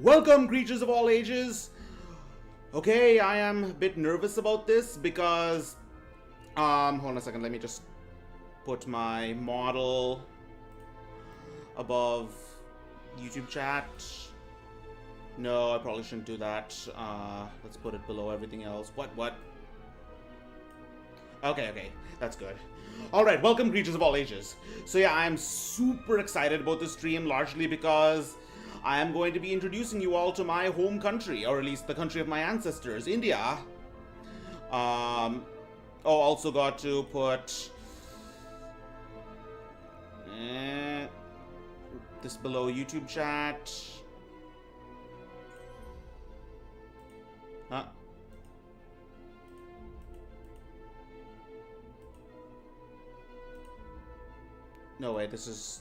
Welcome, creatures of all ages! Okay, I am a bit nervous about this because... hold on a second, let me just put my model above YouTube chat. No, I probably shouldn't do that. Let's put it below everything else. What? Okay, that's good. Alright, welcome, creatures of all ages. So yeah, I'm super excited about this stream, largely because I am going to be introducing you all to my home country, or at least the country of my ancestors, India. Also got to put this below YouTube chat. Huh? No, wait, this is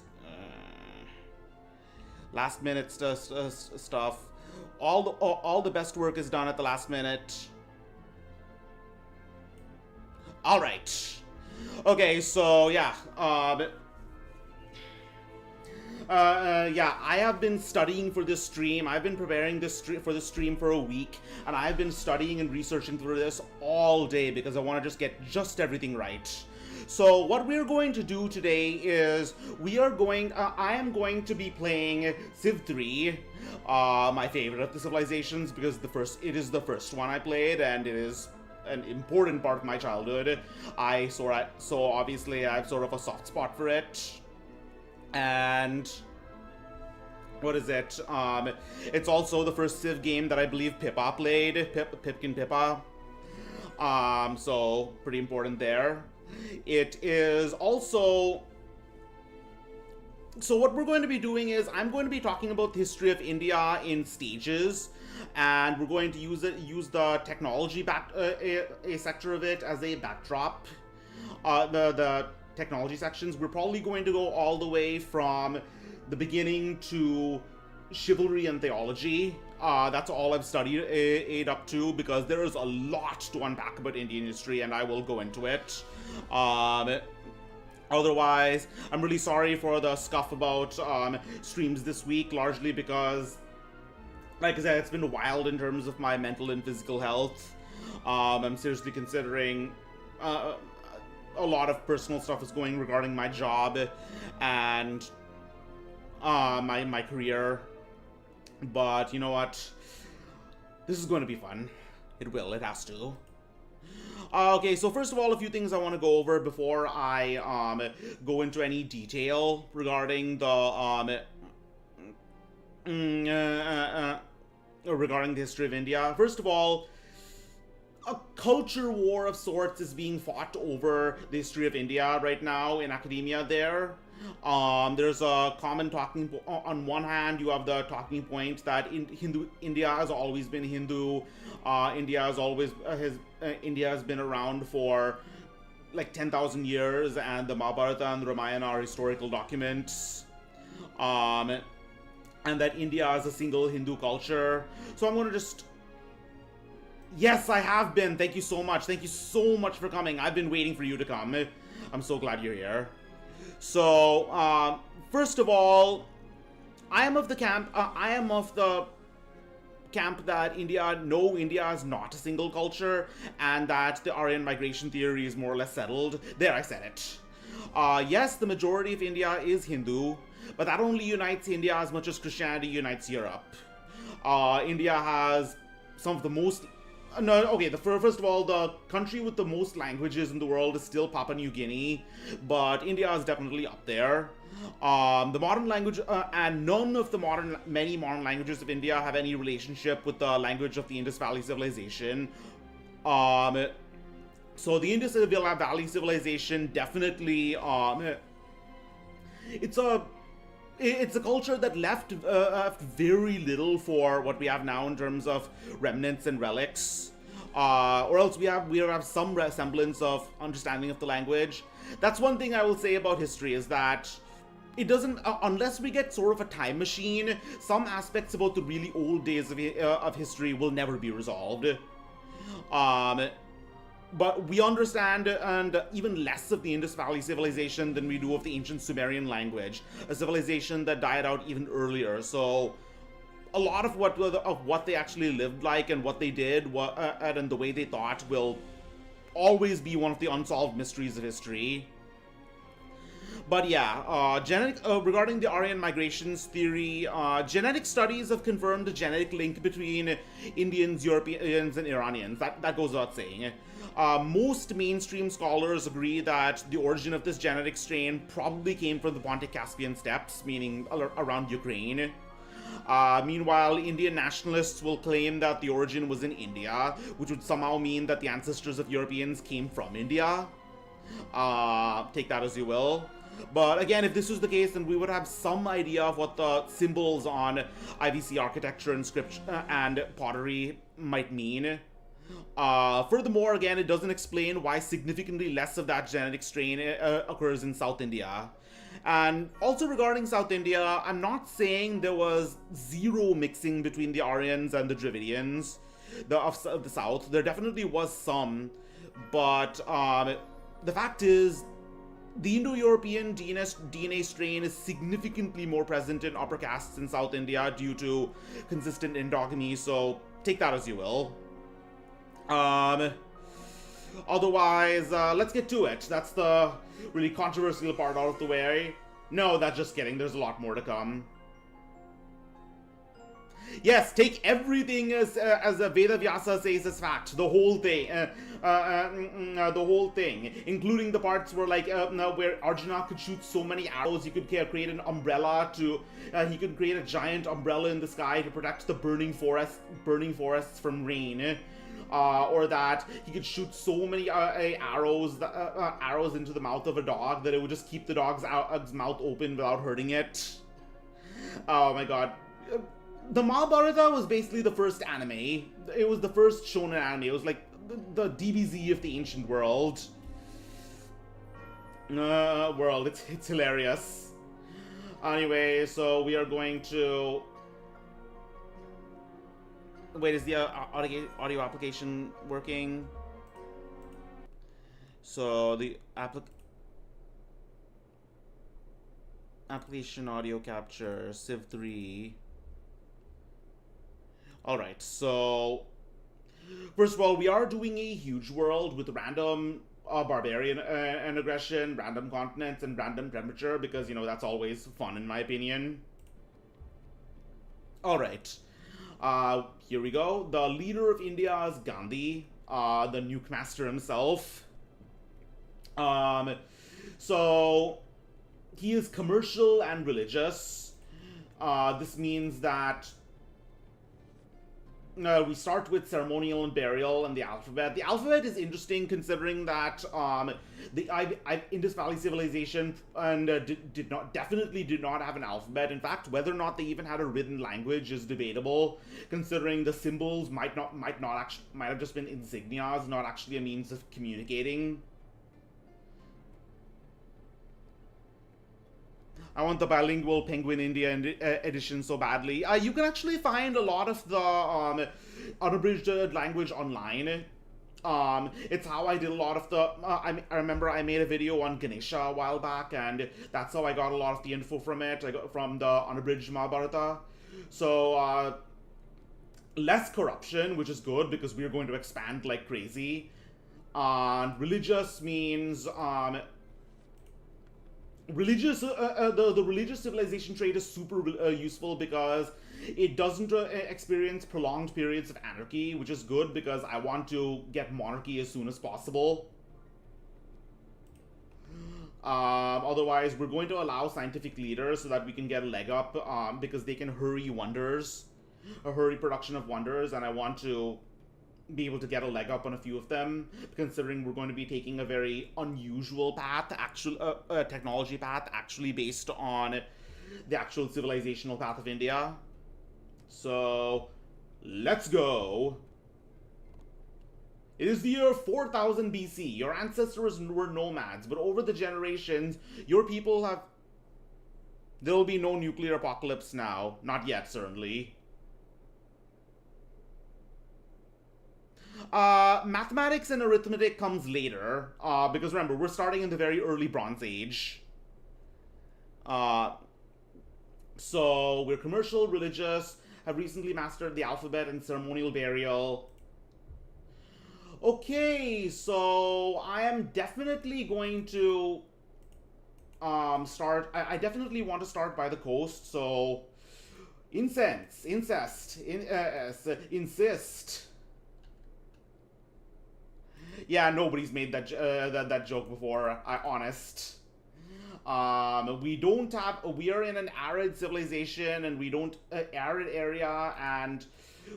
last minute stuff. All the best work is done at the last minute. All right. Okay, so yeah. Yeah, I have been studying for this stream. I've been preparing for this stream for a week, and I've been studying and researching for this all day because I want to just get everything right. So what we're going to do today is I am going to be playing Civ 3, my favorite of the civilizations, because it is the first one I played, and it is an important part of my childhood. So obviously I have sort of a soft spot for it. And what is it? It's also the first Civ game that I believe Pippa played. Pipkin Pippa. So pretty important there. It is also... So what we're going to be doing is I'm going to be talking about the history of India in stages, and we're going to use the technology a sector of it as a backdrop. The technology sections, we're probably going to go all the way from the beginning to chivalry and theology. That's all I've studied up to, because there is a lot to unpack about Indian history, and I will go into it. Otherwise, I'm really sorry for the scuff about streams this week, largely because, like I said, it's been wild in terms of my mental and physical health. I'm seriously considering a lot of personal stuff is going regarding my job and my career. But you know what? This is going to be fun. It has to. Okay, so first of all, a few things I want to go over before I go into any detail regarding the regarding the history of India. First of all, a culture war of sorts is being fought over the history of India right now in academia there. There's a common talking on one hand, you have the talking point that India has always been Hindu. India has been around for like 10,000 years, and the Mahabharata and the Ramayana are historical documents. And that India is a single Hindu culture. So I'm going to just... Yes, I have been. Thank you so much. Thank you so much for coming. I've been waiting for you to come. I'm so glad you're here. So, first of all, I am of the camp that India is not a single culture, and that the Aryan migration theory is more or less settled. There, I said it. Yes, the majority of India is Hindu, but that only unites India as much as Christianity unites Europe. India has some of the most... first of all, the country with the most languages in the world is still Papua New Guinea, but India is definitely up there. The modern language, and none of the many modern languages of India have any relationship with the language of the Indus Valley Civilization. So the Indus Valley Civilization definitely, it's a culture that left very little for what we have now in terms of remnants and relics, or else we have some semblance of understanding of the language. That's one thing I will say about history, is that it doesn't, unless we get sort of a time machine, some aspects about the really old days of history will never be resolved. But we understand and even less of the Indus Valley civilization than we do of the ancient Sumerian language, a civilization that died out even earlier. So a lot of what they actually lived like and what they did, and the way they thought will always be one of the unsolved mysteries of history. But yeah, regarding the Aryan migrations theory, genetic studies have confirmed a genetic link between Indians, Europeans, and Iranians. That goes without saying. Most mainstream scholars agree that the origin of this genetic strain probably came from the Pontic-Caspian steppes, meaning around Ukraine. Meanwhile, Indian nationalists will claim that the origin was in India, which would somehow mean that the ancestors of Europeans came from India. Take that as you will. But again, if this was the case, then we would have some idea of what the symbols on IVC architecture and script and pottery might mean. Furthermore, again, it doesn't explain why significantly less of that genetic strain occurs in South India. And also regarding South India, I'm not saying there was zero mixing between the Aryans and the Dravidians of the South. There definitely was some, but the fact is, the Indo-European DNA strain is significantly more present in upper castes in South India due to consistent endogamy, so take that as you will. Otherwise, let's get to it. That's the really controversial part out of the way. No, that's just kidding. There's a lot more to come. Yes, take everything as Veda Vyasa says as fact. The whole thing. The whole thing. Including the parts where, like, where Arjuna could shoot so many arrows, he could create an umbrella to... he could create a giant umbrella in the sky to protect the burning forests from rain. Or that he could shoot so many arrows into the mouth of a dog that it would just keep the dog's mouth open without hurting it. Oh my god. The Mahabharata was basically the first anime. It was the first shonen anime. It was like the DBZ of the ancient world. It's hilarious. Anyway, so we are going to... Wait, is the audio application working? So the application audio capture Civ 3. Alright, so first of all, we are doing a huge world with random barbarian and aggression, random continents, and random temperature, because, you know, that's always fun in my opinion. Alright. Here we go. The leader of India is Gandhi, the nuke master himself. So he is commercial and religious. This means that we start with ceremonial and burial and the alphabet. The alphabet is interesting considering that the Indus Valley civilization definitely did not have an alphabet. In fact, whether or not they even had a written language is debatable, considering the symbols might have just been insignias, not actually a means of communicating. I want the bilingual Penguin India edition so badly. You can actually find a lot of the unabridged language online. It's how I did a lot of the... I remember I made a video on Ganesha a while back, and that's how I got a lot of the info from it. I got from the unabridged Mahabharata. So, less corruption, which is good, because we're going to expand like crazy. Religious means... the religious civilization trait is super useful because it doesn't experience prolonged periods of anarchy, which is good because I want to get monarchy as soon as possible. Otherwise, we're going to allow scientific leaders so that we can get a leg up because they can hurry production of wonders, and I want to be able to get a leg up on a few of them, considering we're going to be taking a very unusual path, technology path, actually based on the actual civilizational path of India. So, let's go. It is the year 4000 BC. Your ancestors were nomads, but over the generations, your people have... There will be no nuclear apocalypse now. Not yet, certainly. Mathematics and arithmetic comes later, because remember, we're starting in the very early Bronze Age. So, we're commercial, religious, have recently mastered the alphabet and ceremonial burial. Okay, so I am definitely going to start. I definitely want to start by the coast. So insist. Yeah, nobody's made that joke before. Honest. We don't have. We are in an arid civilization, and we don't arid area, and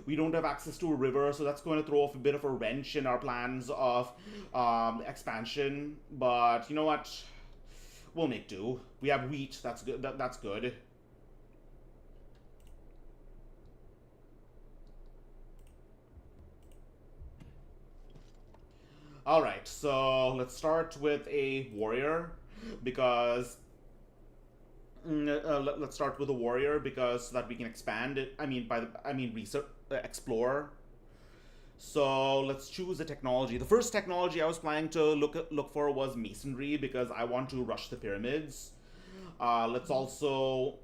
we don't have access to a river, so that's going to throw off a bit of a wrench in our plans of expansion. But you know what? We'll make do. We have wheat. That's good. That's good. All right. So let's start with a warrior because let's start with a warrior because so that we can expand it. Research, explore. So let's choose a technology. The first technology I was planning to look for was masonry because I want to rush the pyramids. Let's also.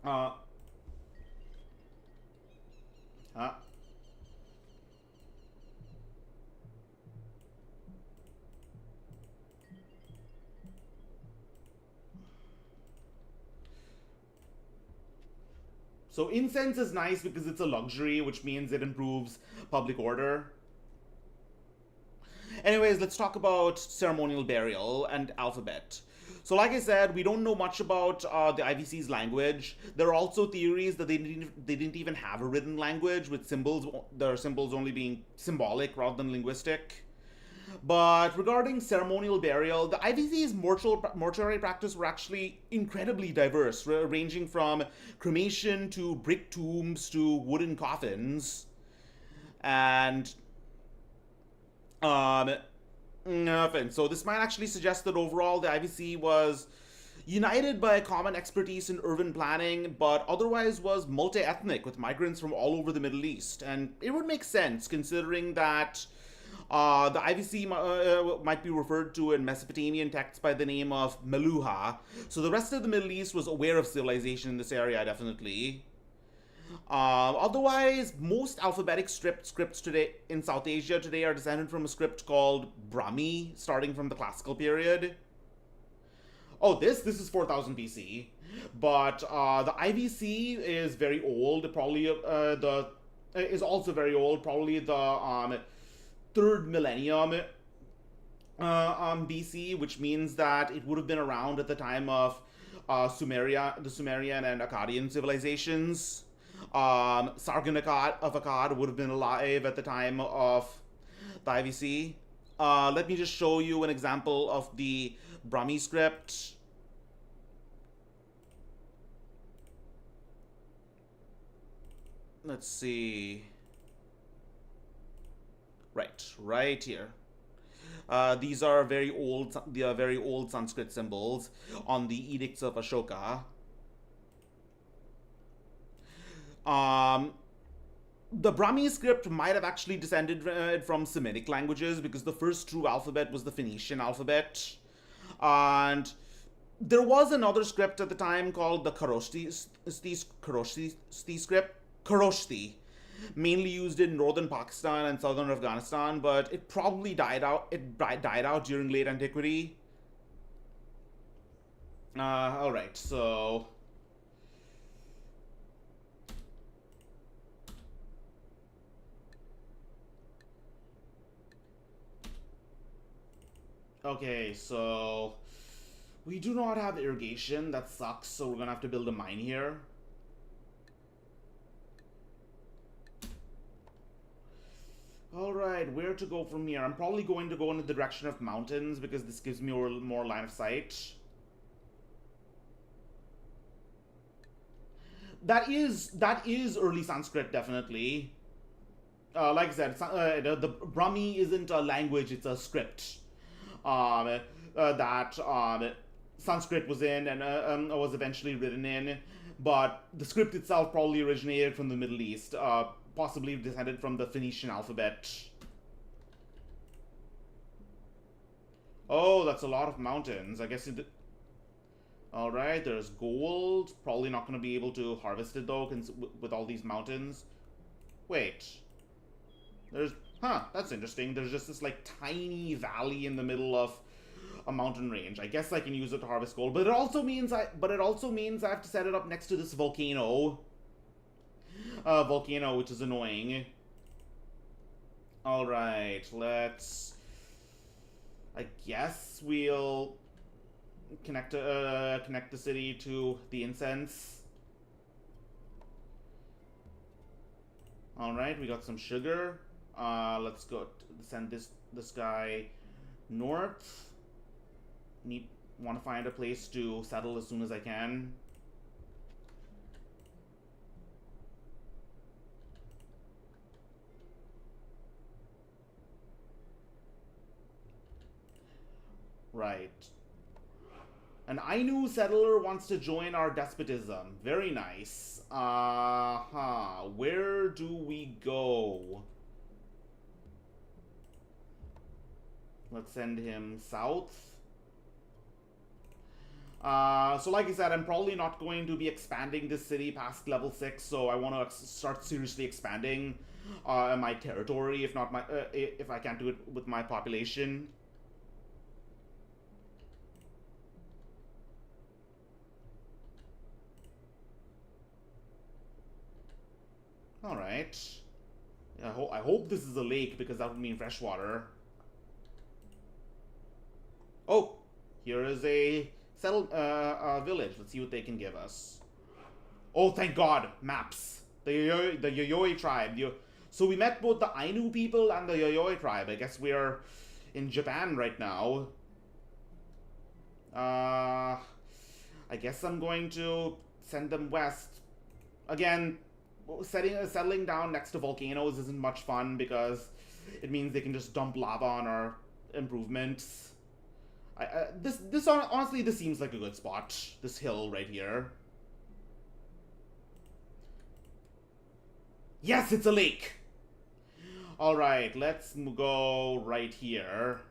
Uh, huh? So incense is nice because it's a luxury, which means it improves public order. Anyways, let's talk about ceremonial burial and alphabet. So, like I said, we don't know much about the IVC's language. There are also theories that they didn't even have a written language, with their symbols only being symbolic rather than linguistic. But regarding ceremonial burial, the IVC's mortuary practice were actually incredibly diverse, ranging from cremation to brick tombs to wooden coffins. And um, nothing. So this might actually suggest that overall the IVC was united by a common expertise in urban planning, but otherwise was multi-ethnic with migrants from all over the Middle East. And it would make sense considering that the IVC might be referred to in Mesopotamian texts by the name of Meluha. So the rest of the Middle East was aware of civilization in this area, definitely. Otherwise, most alphabetic scripts today in South Asia today are descended from a script called Brahmi, starting from the classical period. Oh, this is 4000 BC, but the IVC is very old. Probably the is also very old. Probably the third millennium BC, which means that it would have been around at the time of the Sumerian and Akkadian civilizations. Sargon of Akkad would have been alive at the time of the IVC. Let me just show you an example of the Brahmi script. Let's see. Right here. These are very old. They are very old Sanskrit symbols on the edicts of Ashoka. The Brahmi script might have actually descended from Semitic languages because the first true alphabet was the Phoenician alphabet. And there was another script at the time called the Kharoshthi script. Kharoshthi, mainly used in northern Pakistan and southern Afghanistan, but it probably died out. It died out during late antiquity. All right, so okay, so we do not have irrigation. That sucks. So we're gonna have to build a mine here. Alright, where to go from here? I'm probably going to go in the direction of mountains because this gives me more line of sight. That is early Sanskrit, definitely. Like I said, the Brahmi isn't a language; it's a script that Sanskrit was in and was eventually written in. But the script itself probably originated from the Middle East, possibly descended from the Phoenician alphabet. Oh, that's a lot of mountains. I guess it. All right, there's gold. Probably not going to be able to harvest it though, with all these mountains. Wait, there's that's interesting. There's just this like tiny valley in the middle of a mountain range. I guess I can use it to harvest gold, but it also means I have to set it up next to this volcano. Which is annoying. All right, let's. I guess we'll connect the city to the incense. All right, we got some sugar. Let's go send this guy north. Want to find a place to settle as soon as I can. Right. An Ainu settler wants to join our despotism. Very nice. Where do we go? Let's send him south. So like I said, I'm probably not going to be expanding this city past level 6, so I want to start seriously expanding my territory, if not if I can't do it with my population. Alright. I hope this is a lake, because that would mean fresh water. Oh! Here is a settled village. Let's see what they can give us. Oh, thank God! Maps! The Yayoi tribe. So we met both the Ainu people and the Yayoi tribe. I guess we're in Japan right now. I guess I'm going to send them west. Again, settling down next to volcanoes isn't much fun because it means they can just dump lava on our improvements. Honestly, this seems like a good spot. This hill right here. Yes, it's a lake! Alright, let's go right here.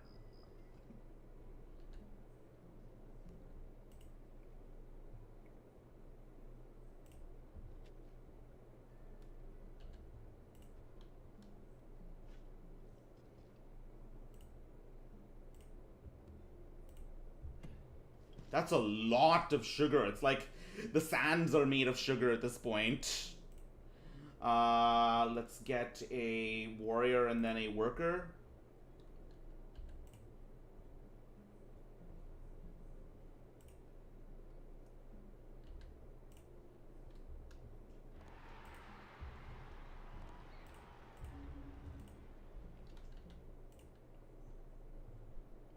That's a lot of sugar. It's like the sands are made of sugar at this point. Let's get a warrior and then a worker.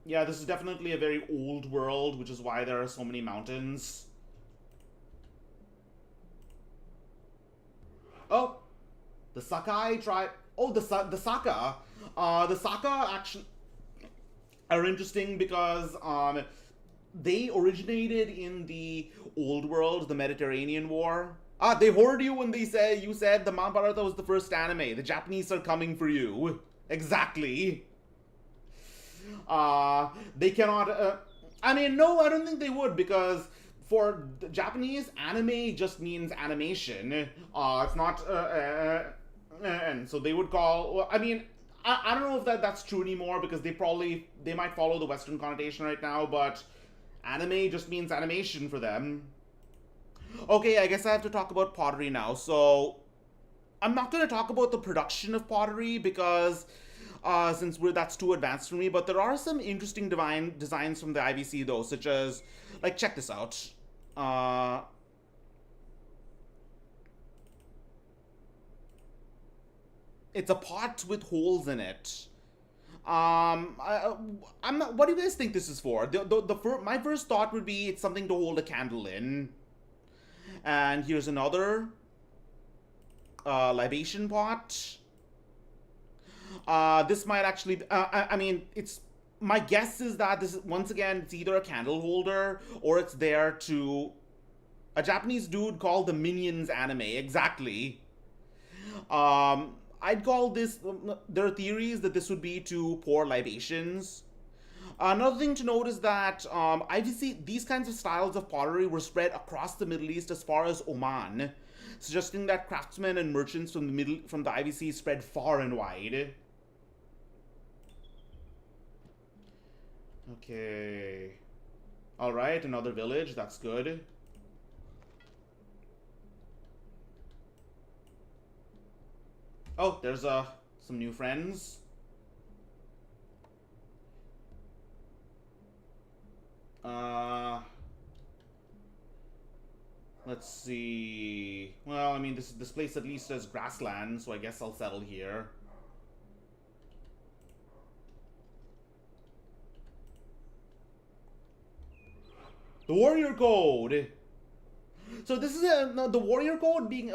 Yeah, this is definitely a very old world, which is why there are so many mountains. Oh, the Sakai tribe. Oh, the Saka. The Saka actually are interesting because they originated in the old world, the Mediterranean War. They heard you when you said the Mahabharata was the first anime. The Japanese are coming for you. Exactly. They cannot. I mean, no, I don't think they would, because for the Japanese, anime just means animation. It's not. And so they would call. Well, I mean, I don't know if that's true anymore, because they might follow the Western connotation right now, but anime just means animation for them. Okay, I guess I have to talk about pottery now. So I'm not going to talk about the production of pottery because since that's too advanced for me, but there are some interesting designs from the IVC though, such as, like, check this out. It's a pot with holes in it. I'm not. What do you guys think this is for? My first thought would be it's something to hold a candle in. And here's another libation pot. This might actually. I mean, it's. My guess is that this is, once again, it's either a candle holder or it's there to. A Japanese dude called the Minions anime. Exactly. I'd call this. There are theories that this would be to pour libations. Another thing to note is that IVC, these kinds of styles of pottery were spread across the Middle East as far as Oman, suggesting that craftsmen and merchants from the IVC spread far and wide. Okay. All right, another village. That's good. Oh, there's some new friends. Uh, let's see. Well, I mean, this place at least has grassland, so I guess I'll settle here. The warrior code. So this is the warrior code being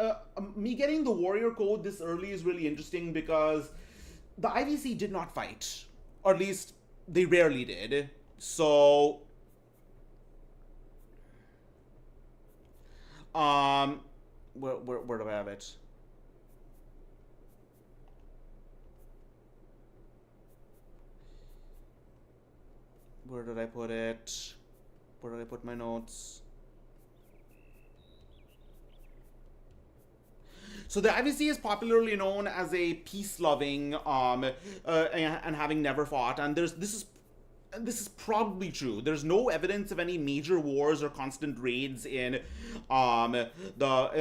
me getting the warrior code this early is really interesting because the IVC did not fight, or at least they rarely did. So where do I have it? Where did I put it? Where did I put my notes? So the IVC is popularly known as a peace-loving and having never fought, and this is probably true. There's no evidence of any major wars or constant raids in the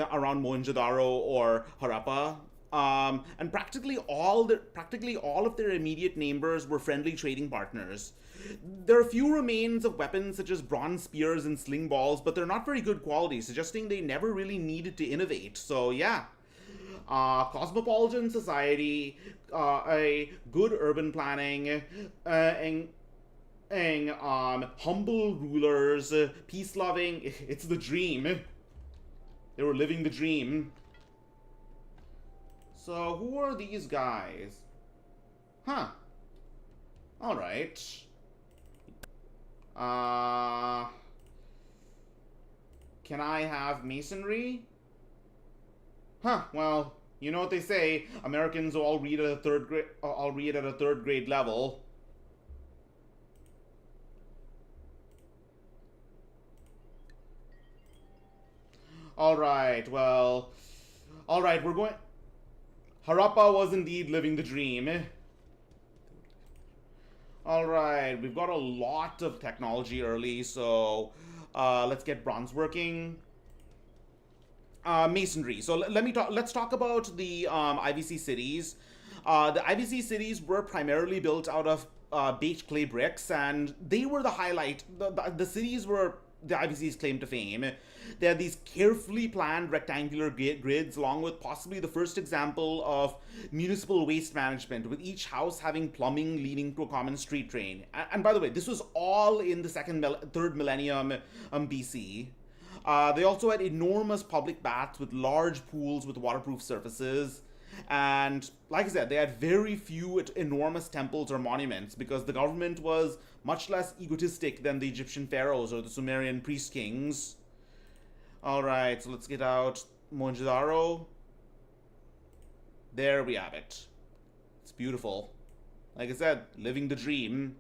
around Mohenjo-daro or Harappa. And practically all of their immediate neighbors were friendly trading partners. There are few remains of weapons such as bronze spears and sling balls, but they're not very good quality, suggesting they never really needed to innovate. So yeah, cosmopolitan society, a good urban planning, humble rulers, peace loving. It's the dream. They were living the dream. So who are these guys? Huh. All right. Can I have masonry? Huh. Well, you know what they say. Americans all read at a third grade. All read at a third grade level. All right. Well. All right. We're going. Harappa was indeed living the dream. Alright, we've got a lot of technology early, so let's get bronze working. Masonry. So let's talk about the IVC cities. The IVC cities were primarily built out of baked clay bricks, and they were the highlight. The cities were the IVC's claim to fame. They had these carefully planned rectangular grids, along with possibly the first example of municipal waste management, with each house having plumbing leading to a common street drain. And by the way, this was all in the third millennium BC. They also had enormous public baths with large pools with waterproof surfaces. And like I said, they had very few enormous temples or monuments because the government was much less egotistic than the Egyptian pharaohs or the Sumerian priest kings. Alright, so let's get out Mohenjo-daro. There we have it. It's beautiful. Like I said, living the dream.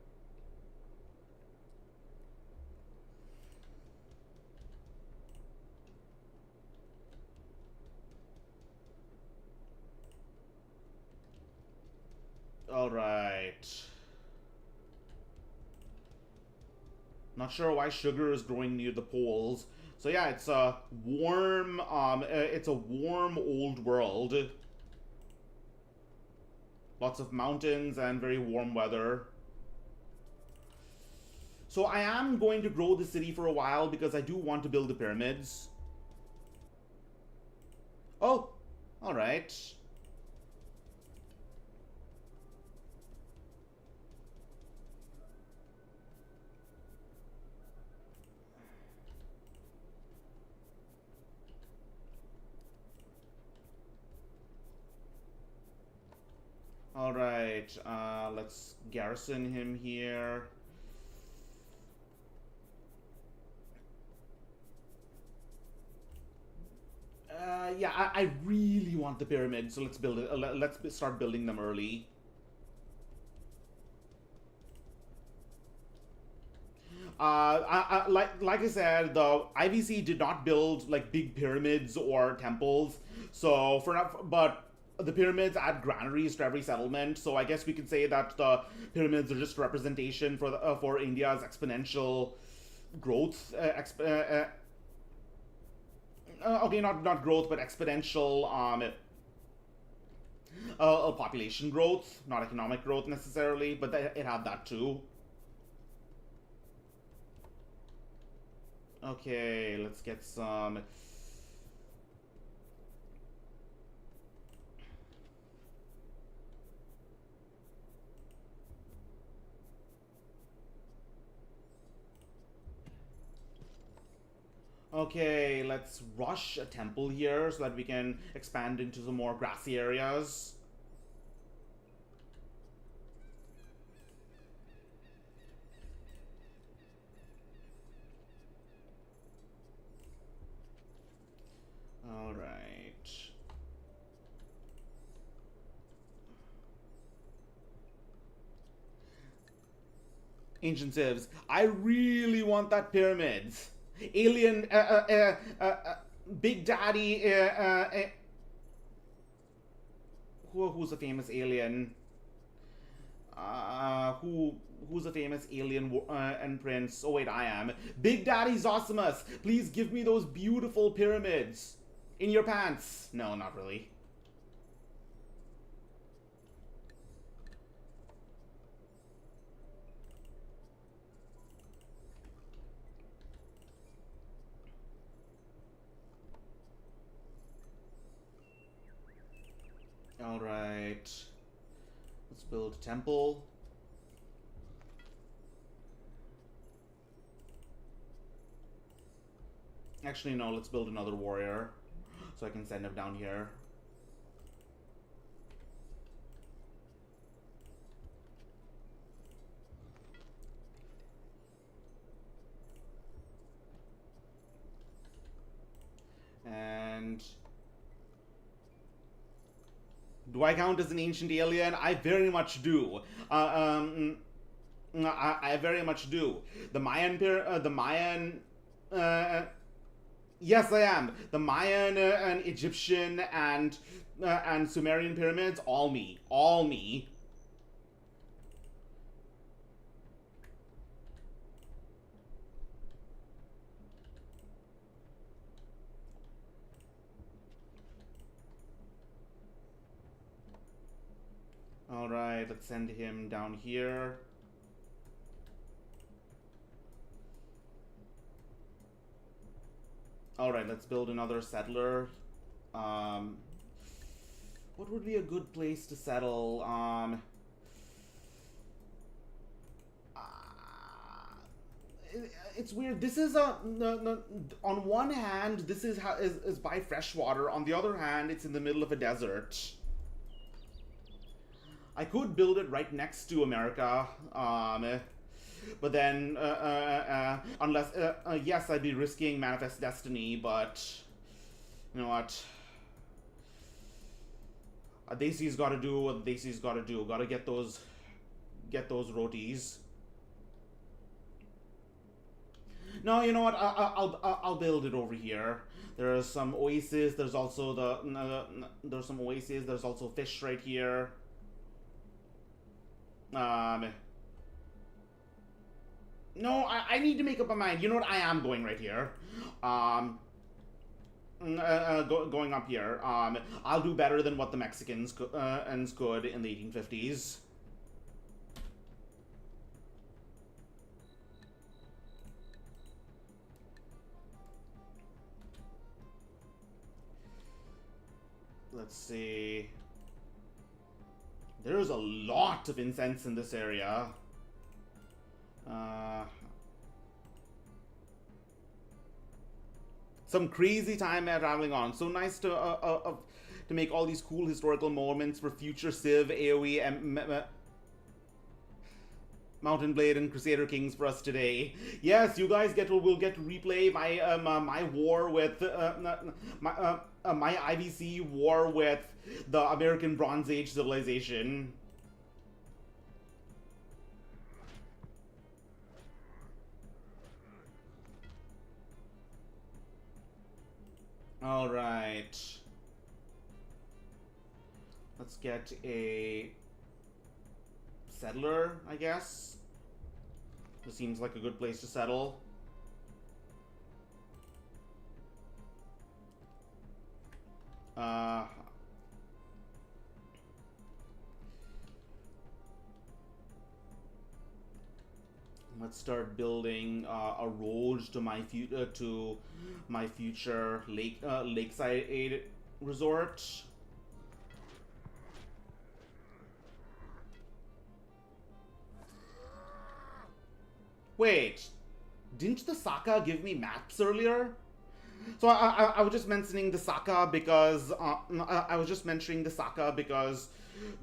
Alright. Not sure why sugar is growing near the poles. So yeah, it's a warm old world. Lots of mountains and very warm weather. So I am going to grow the city for a while because I do want to build the pyramids. Oh, alright. Alright, let's garrison him here. Yeah, I really want the pyramid, so let's build it. Let's start building them early. Like I said, the IVC did not build like big pyramids or temples. So but the pyramids add granaries to every settlement. So I guess we could say that the pyramids are just representation for India's exponential growth. Okay, not growth, but exponential population growth, not economic growth necessarily, but it had that too. Okay, let's get some. Okay, let's rush a temple here so that we can expand into some more grassy areas. All right. Ancient Civs. I really want that pyramid. Alien, Big Daddy, who's a famous alien? Who's a famous alien and prince? Oh wait, I am. Big Daddy Zosimus, please give me those beautiful pyramids. In your pants. No, not really. Alright. Let's build a temple. Actually, no, let's build another warrior. So I can send him down here. And do I count as an ancient alien? I very much do. I very much do. The Mayan. Yes, I am. The Mayan and Egyptian and Sumerian pyramids, all me, all me. All right, let's send him down here. Alright, let's build another settler. What would be a good place to settle? It's weird. This is on one hand, this is by freshwater. On the other hand, it's in the middle of a desert. I could build it right next to America. But then, unless, yes, I'd be risking Manifest Destiny, but you know what? Desi's got to do what Desi's got to do. Got to get those rotis. No, you know what? I'll build it over here. There's some oasis. There's also there's some oasis. There's also fish right here. No, I need to make up my mind. You know what? I am going right here. Going up here. I'll do better than what the Mexicans could in the 1850s. Let's see. There's a lot of incense in this area. Some crazy time traveling on. So nice to make all these cool historical moments for future Civ, AoE, Mountain Blade, and Crusader Kings for us today. Yes, you guys will get to replay my my war with my IVC war with the American Bronze Age civilization. All right. Let's get a settler, I guess. This seems like a good place to settle. Uh, let's start building a road to my future lakeside resort. Wait, didn't the Saka give me maps earlier? So I was just mentioning the Saka because I was just mentioning the Saka because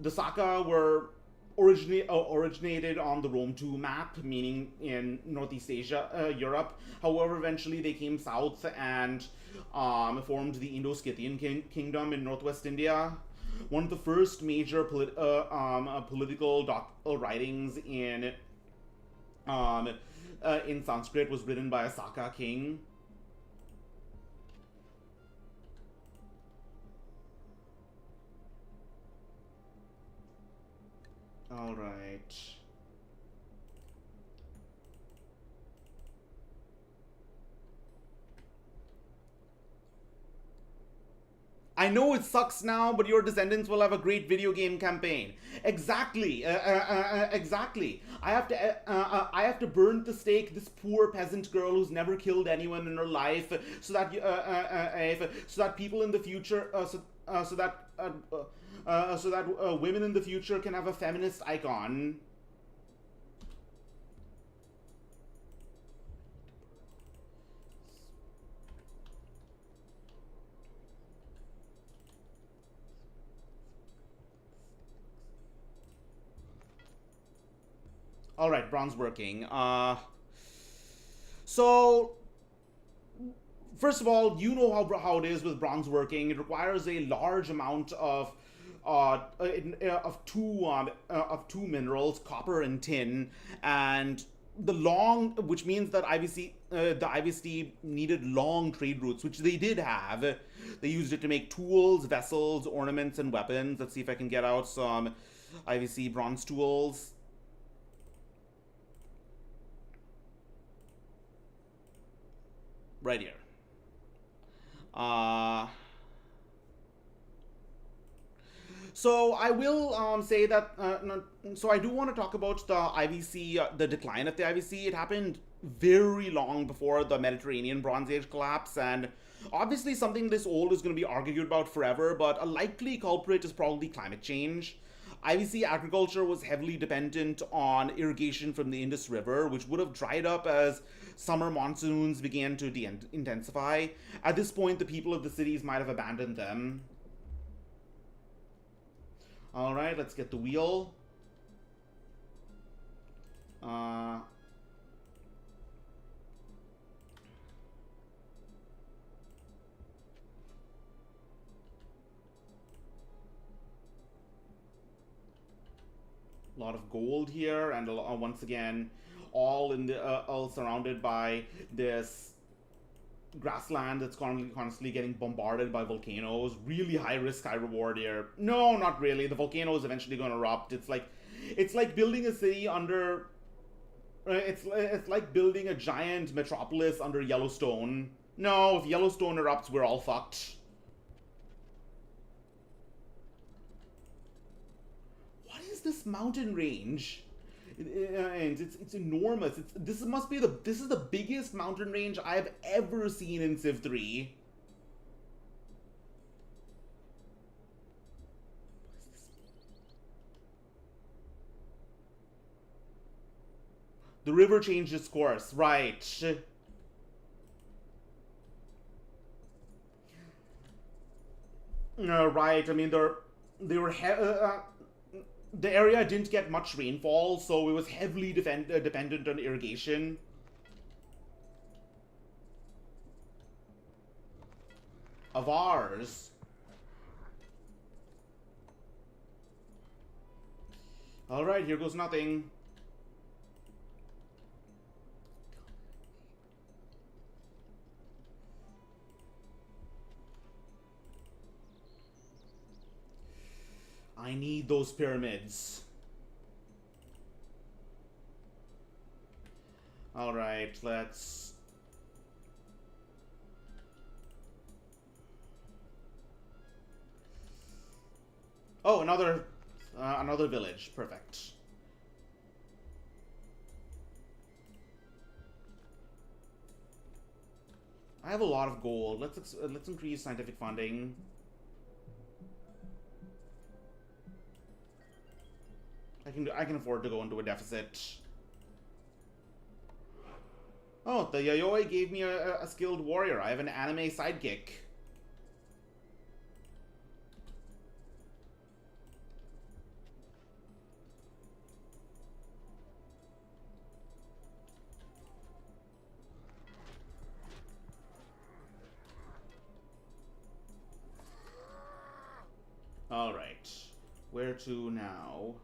the Saka were originated on the Rome 2 map, meaning in Northeast Asia, Europe. However, eventually they came south and formed the Indo-Scythian kingdom in northwest India. One of the first major political writings in Sanskrit was written by a Saka king. All right. I know it sucks now, but your descendants will have a great video game campaign. Exactly, exactly. I have to burn at the stake this poor peasant girl who's never killed anyone in her life, so that people in the future, so that women in the future can have a feminist icon. All right, bronze working. So first of all, you know how it is with bronze working. It requires a large amount of two minerals, copper and tin, and which means that the IVC needed long trade routes, which they did have. They used it to make tools, vessels, ornaments, and weapons. Let's see if I can get out some IVC bronze tools. Right here. So I will say that. So I do want to talk about the IVC, the decline of the IVC. It happened very long before the Mediterranean Bronze Age collapse, and obviously something this old is going to be argued about forever. But a likely culprit is probably climate change. IVC agriculture was heavily dependent on irrigation from the Indus River, which would have dried up as summer monsoons began to intensify. At this point, the people of the cities might have abandoned them. All right, let's get the wheel. A lot of gold here, and once again, all surrounded by this grassland that's constantly getting bombarded by volcanoes. Really high risk, high reward here. No, not really. The volcano is eventually going to erupt. It's like building a city under. It's like building a giant metropolis under Yellowstone. No, if Yellowstone erupts, we're all fucked. What is this mountain range? And it's enormous. This is the biggest mountain range I've ever seen in Civ 3. The river changed its course, right? Right. I mean, they were the area didn't get much rainfall, so it was heavily dependent on irrigation. Of ours. Alright, here goes nothing. need those pyramids. Alright, let's... Oh, another village. Perfect. I have a lot of gold. Let's increase scientific funding. I can afford to go into a deficit. Oh, the Yayoi gave me a skilled warrior. I have an anime sidekick. Alright. Where to now?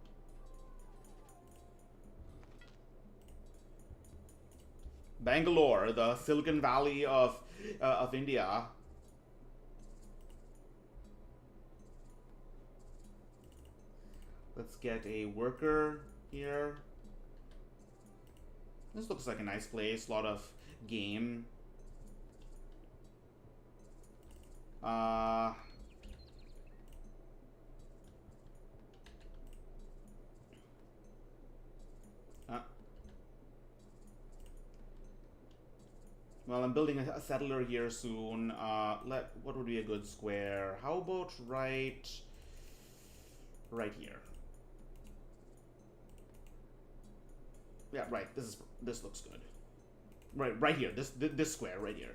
Bangalore, the Silicon Valley of India. Let's get a worker here. This looks like a nice place. A lot of game. Well, I'm building a settler here soon. What would be a good square? How about right here? Yeah, right. This looks good. Right here. This square right here.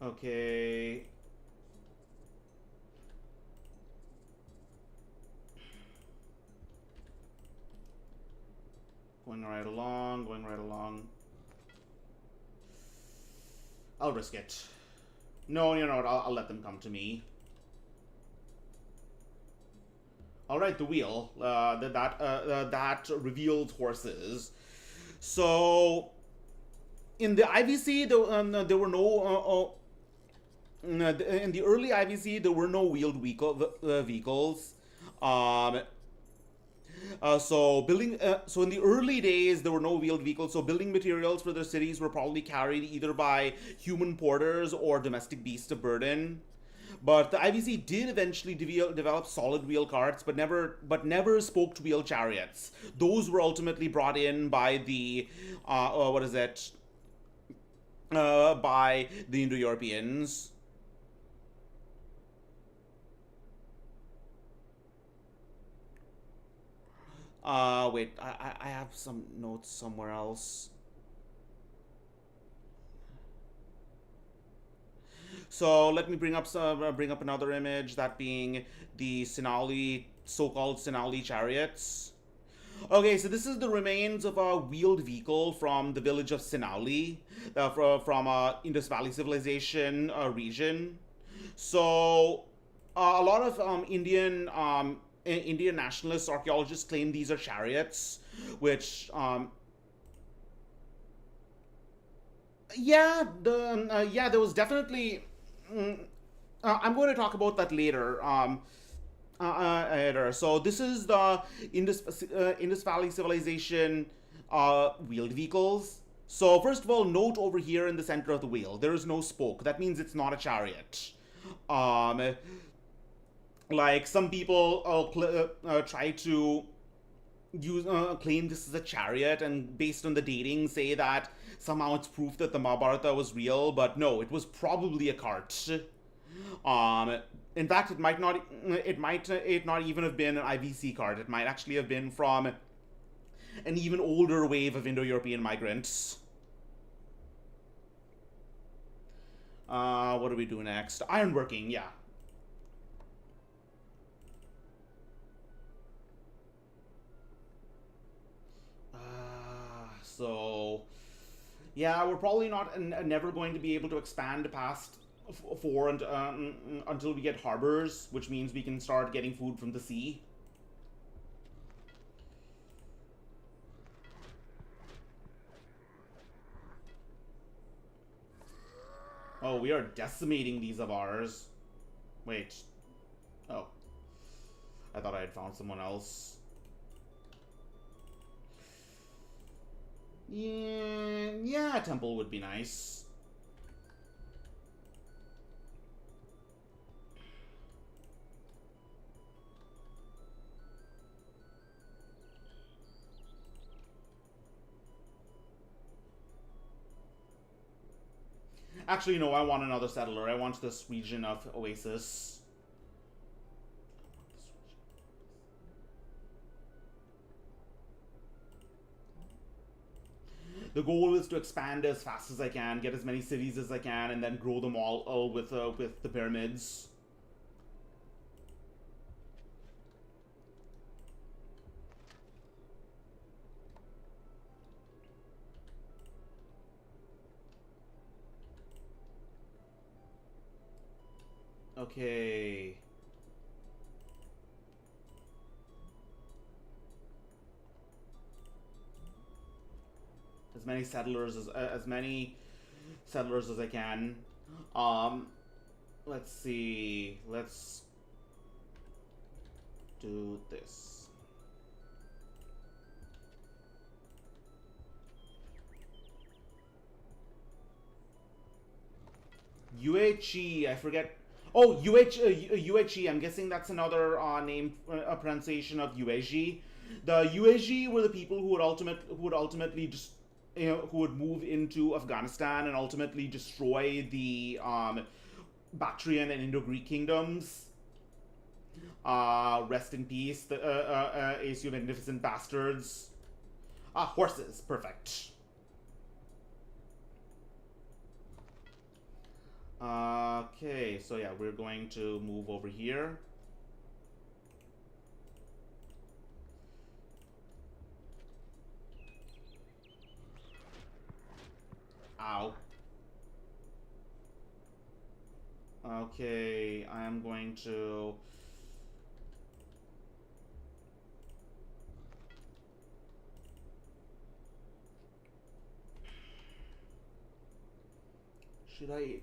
Okay. Going right along. I'll risk it. No, you know what? I'll let them come to me. All right, the wheel. That revealed horses. So, in the IVC, there were no. In the early IVC, there were no wheeled vehicles. So in the early days, there were no wheeled vehicles, so building materials for their cities were probably carried either by human porters or domestic beasts of burden. But the IVC did eventually develop solid wheel carts, but never spoked wheel chariots. Those were ultimately brought in by the by the Indo-Europeans. Wait, I have some notes somewhere else. So let me bring up another image, that being the so-called Sinali chariots. Okay, so this is the remains of a wheeled vehicle from the village of Sinali, from Indus Valley Civilization region. So a lot of Indian nationalists, archaeologists claim these are chariots, which there was definitely. I'm going to talk about that later. So this is the Indus Valley Civilization wheeled vehicles. So first of all, note over here in the center of the wheel, there is no spoke. That means it's not a chariot. Like some people try to claim this is a chariot, and based on the dating say that somehow it's proof that the Mahabharata was real, but no, it was probably a cart. In fact, it might not even have been an IVC cart. It might actually have been from an even older wave of Indo-European migrants. What do we do next? Ironworking, yeah. So, yeah, we're probably never going to be able to expand past 4 until we get harbors, which means we can start getting food from the sea. Oh, we are decimating these of ours. Wait. Oh. I thought I had found someone else. Yeah, a temple would be nice. Actually, no, I want another settler. I want this region of Oasis. The goal is to expand as fast as I can, get as many cities as I can, and then grow them all with the pyramids. Okay. As many settlers as I can. Um, let's see. Let's do this. UHE, I forget. Oh, UHE. I'm guessing that's another name, a pronunciation of UAG. The UAG were the people who would ultimately just, who would move into Afghanistan and ultimately destroy the Bactrian and Indo-Greek kingdoms. Rest in peace, the Ace, you magnificent bastards. Horses, perfect. Okay, so yeah, we're going to move over here. Ow. Okay, I am going to... Should I...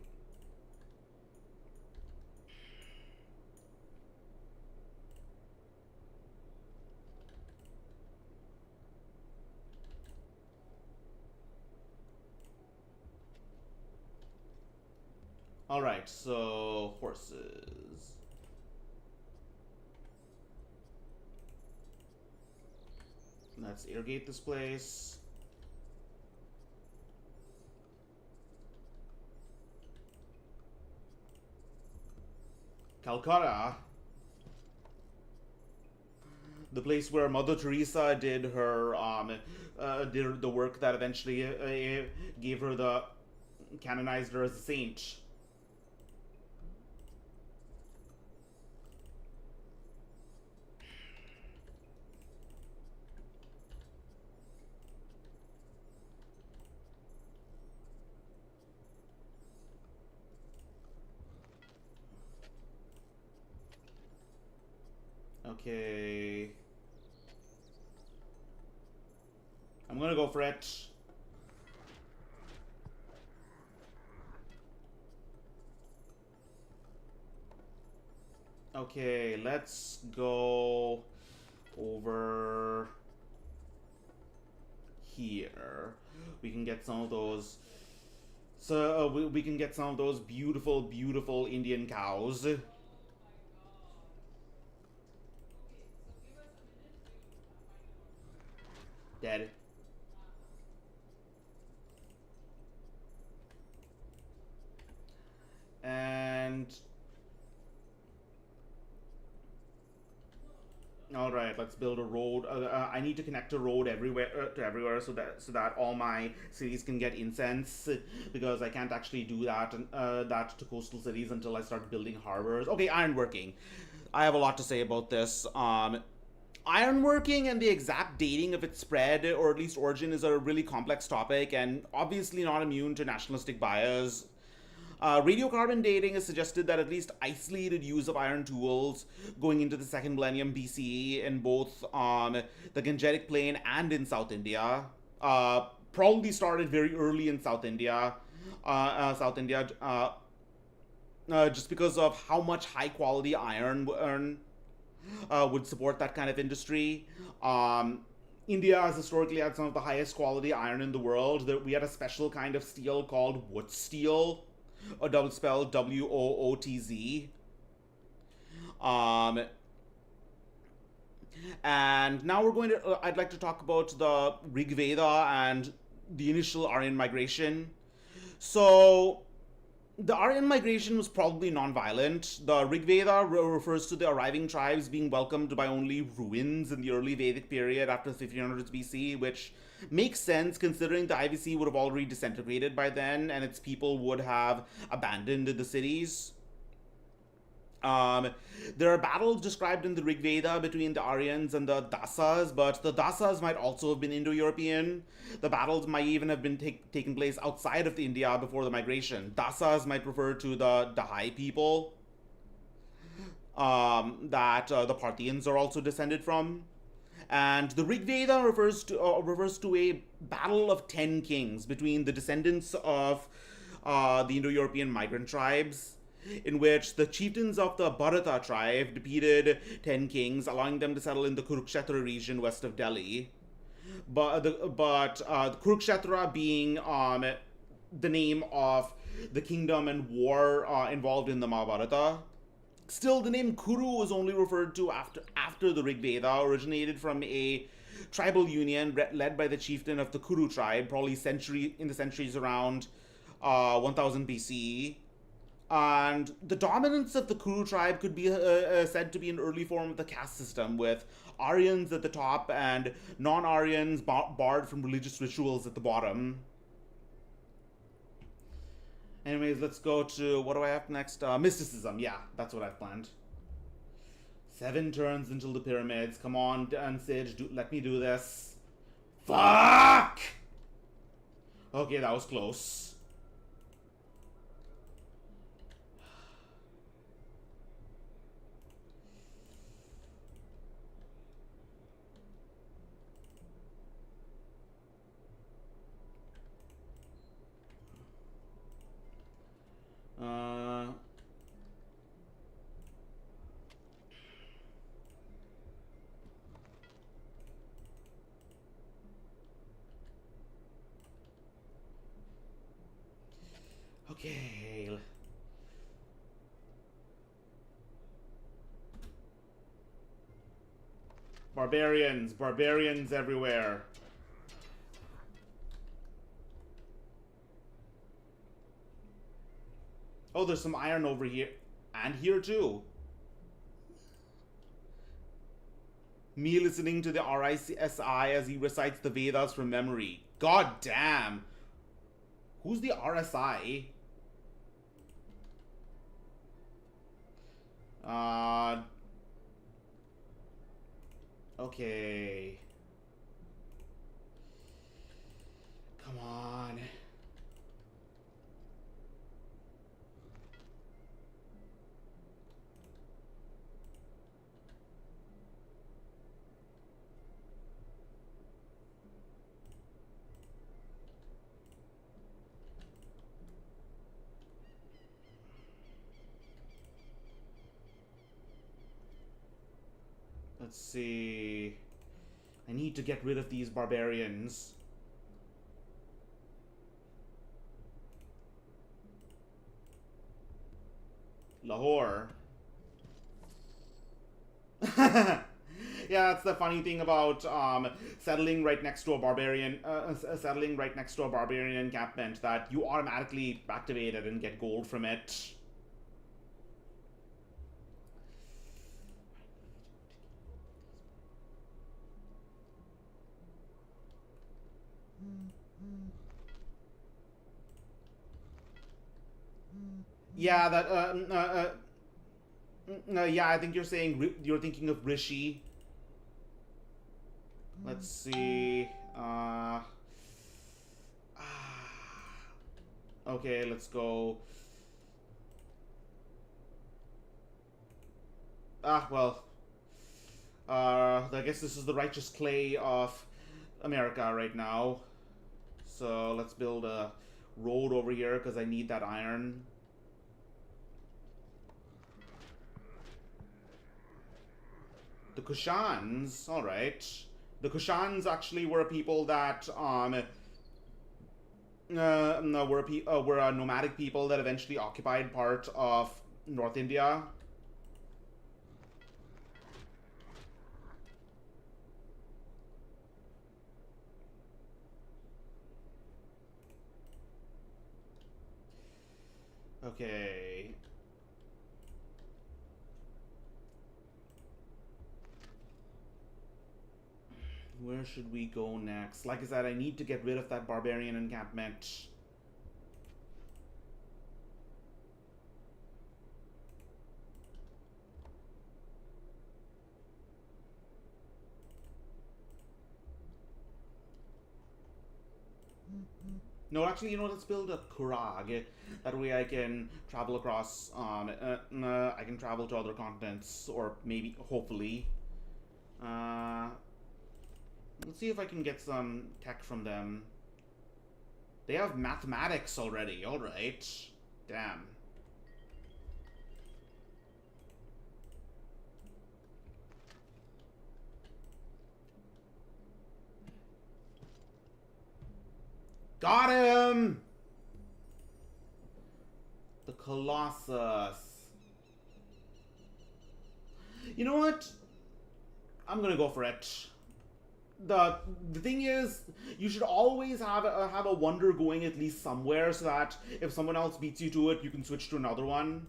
Alright, so horses. Let's irrigate this place. Calcutta. The place where Mother Teresa did her, did the work that eventually gave her the, canonized her as a saint. Okay. I'm gonna go for it. Okay, let's go over here. We can get some of those. So we can get some of those beautiful, beautiful Indian cows. Dead. And all right, let's build a road. I need to connect a road everywhere to everywhere, so that all my cities can get incense, because I can't actually do that to coastal cities until I start building harbors. Okay, ironworking. I have a lot to say about this. Ironworking and the exact dating of its spread, or at least origin, is a really complex topic and obviously not immune to nationalistic bias. Radiocarbon dating has suggested that at least isolated use of iron tools going into the second millennium BCE in both the Gangetic Plain and in South India. Probably started very early in South India. South India, just because of how much high quality iron would support that kind of industry. Um, India has historically had some of the highest quality iron in the world. We had a special kind of steel called wood steel, or double spelled WOOTZ. Um, and now we're going to. I'd like to talk about the Rig Veda and the initial Aryan migration. So, the Aryan migration was probably non-violent. The Rig Veda refers to the arriving tribes being welcomed by only ruins in the early Vedic period after 1500s BC, which makes sense considering the IVC would have already disintegrated by then and its people would have abandoned the cities. Um, there are battles described in the Rig Veda between the Aryans and the Dasas, but the Dasas might also have been Indo-European. The battles might even have been taken place outside of India before the migration. Dasas might refer to the Dahai people that the Parthians are also descended from. And the Rig Veda refers to a battle of 10 kings between the descendants of the Indo-European migrant tribes, in which the chieftains of the Bharata tribe defeated 10 kings, allowing them to settle in the Kurukshetra region west of Delhi. But Kurukshetra being the name of the kingdom and war involved in the Mahabharata. Still, the name Kuru was only referred to after the Rig Veda originated from a tribal union led by the chieftain of the Kuru tribe, probably in the centuries around 1000 BCE. And the dominance of the Kuru tribe could be said to be an early form of the caste system, with Aryans at the top and non-Aryans barred from religious rituals at the bottom. Anyways, let's go to, what do I have next? Mysticism. Yeah, that's what I've planned. 7 turns until the pyramids. Come on, Sid, let me do this. Fuck! Okay, that was close. Okay. Barbarians everywhere. Oh, there's some iron over here. And here too. Me listening to the RISI as he recites the Vedas from memory. God damn. Who's the RSI? Okay. Come on. Let's see. I need to get rid of these barbarians. Lahore. Yeah, that's the funny thing about settling right next to a barbarian encampment, that you automatically activate it and get gold from it. Yeah, yeah, I think you're thinking of Rishi. Let's see. Okay, let's go. Well. I guess this is the righteous clay of America right now. So let's build a road over here because I need that iron. The Kushans, alright. The Kushans actually were people that were a nomadic people that eventually occupied part of North India. Okay. Where should we go next? Like I said, I need to get rid of that barbarian encampment. No, actually, let's build a Kurag. That way I can travel across, I can travel to other continents, or maybe, hopefully. Uh, let's see if I can get some tech from them. They have mathematics already, alright. Damn. Got him! The Colossus. You know what? I'm gonna go for it. The thing is, you should always have a wonder going at least somewhere, so that if someone else beats you to it, you can switch to another one.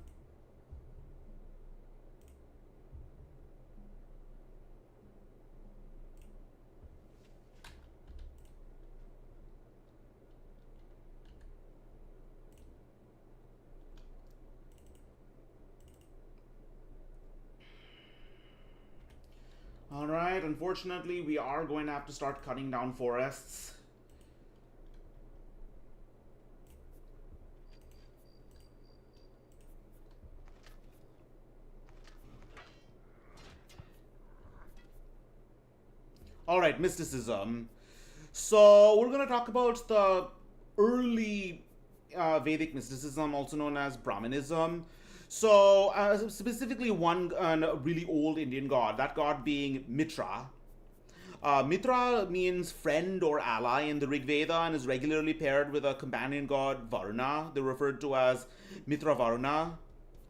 Alright, unfortunately, we are going to have to start cutting down forests. Alright, mysticism. So, we're going to talk about the early Vedic mysticism, also known as Brahmanism. So, specifically one really old Indian god, that god being Mitra. Mitra means friend or ally in the Rig Veda and is regularly paired with a companion god Varuna. They're referred to as Mitra Varuna.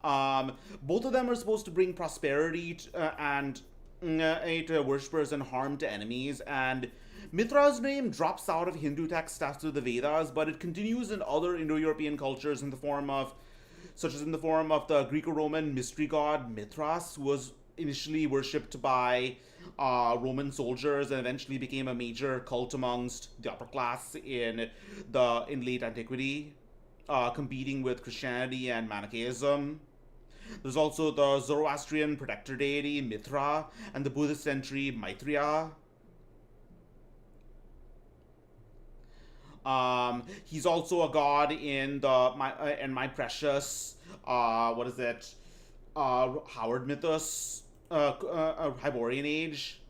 Both of them are supposed to bring prosperity and to worshippers and harm to enemies. And Mitra's name drops out of Hindu texts after the Vedas, but it continues in other Indo-European cultures in the form of the Greco-Roman mystery god Mithras, who was initially worshipped by Roman soldiers and eventually became a major cult amongst the upper class in late antiquity, competing with Christianity and Manichaeism. There's also the Zoroastrian protector deity Mithra and the Buddhist entry Maitreya. He's also a god in my precious what is it? Howard mythos, Hyborian Age.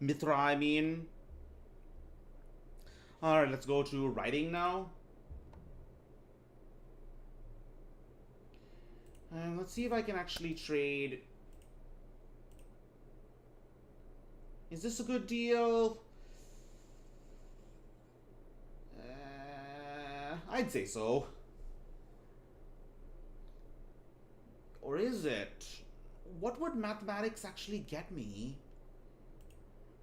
Mithra, I mean. All right, let's go to writing now. And let's see if I can actually trade. Is this a good deal? I'd say so. Or is it? What would mathematics actually get me?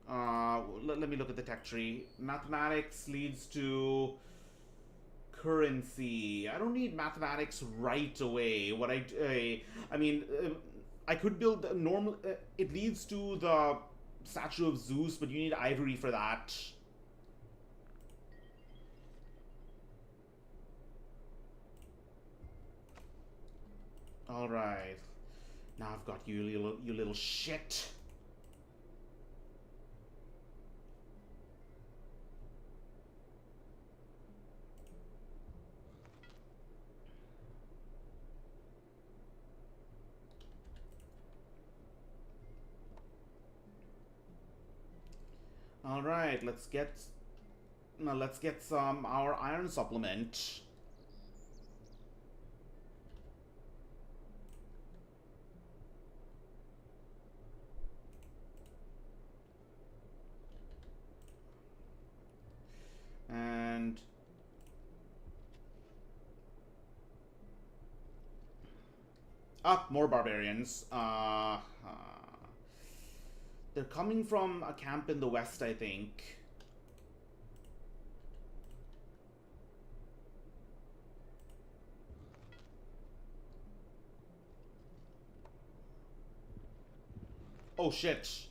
Let me look at the tech tree. Mathematics leads to currency. I don't need mathematics right away. I could build a normal. It leads to the statue of Zeus, but you need ivory for that. All right. Now I've got you little shit. All right, let's get Now let's get some our iron supplement. And more barbarians. They're coming from a camp in the west, I think. Oh shit. Shit.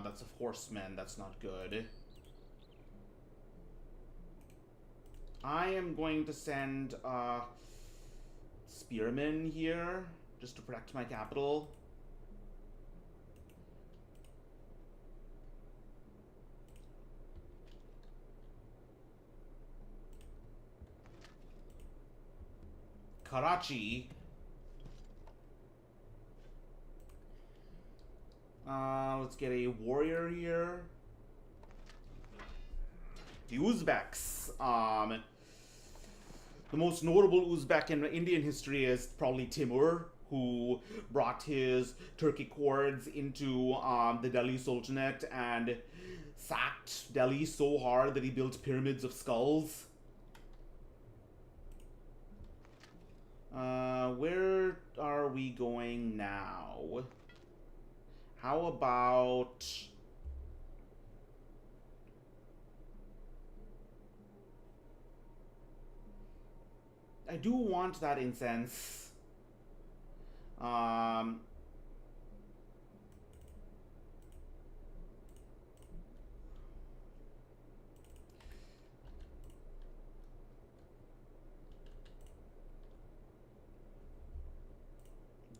That's a horseman. That's not good. I am going to send spearmen here just to protect my capital. Karachi. Let's get a warrior here. The Uzbeks. The most notable Uzbek in Indian history is probably Timur, who brought his Turkic hordes into the Delhi Sultanate and sacked Delhi so hard that he built pyramids of skulls. Where are we going now? How about... I do want that incense.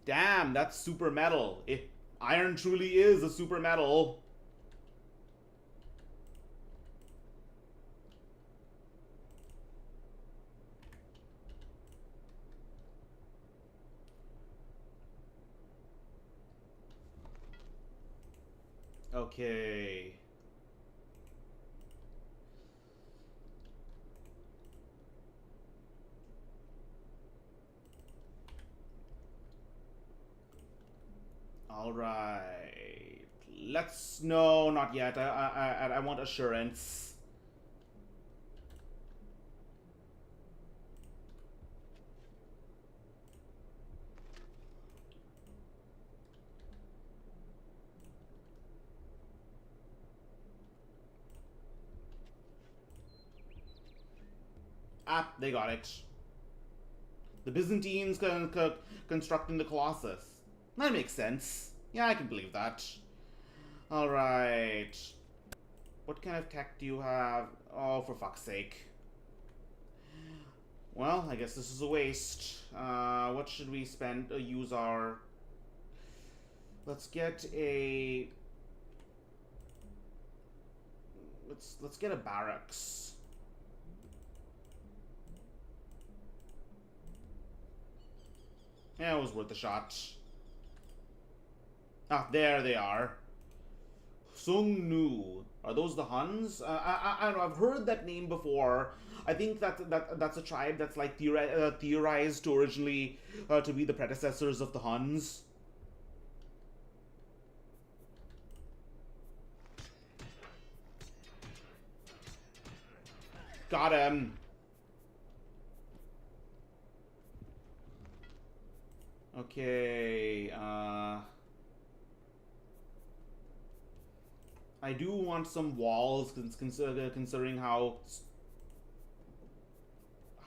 Damn, that's super metal. Iron truly is a super metal. Okay. All right. Let's... No, not yet. I want assurance. They got it. The Byzantines constructing the Colossus. That makes sense. Yeah, I can believe that. Alright. What kind of tech do you have? Oh, for fuck's sake. Well, I guess this is a waste. What should we spend? Use our... Let's get a... Let's get a barracks. Yeah, it was worth a shot. There they are. Sung Nu. Are those the Huns? I don't know. I've heard that name before. I think that's a tribe that's like theorized to originally to be the predecessors of the Huns. Got him. Okay, I do want some walls, considering how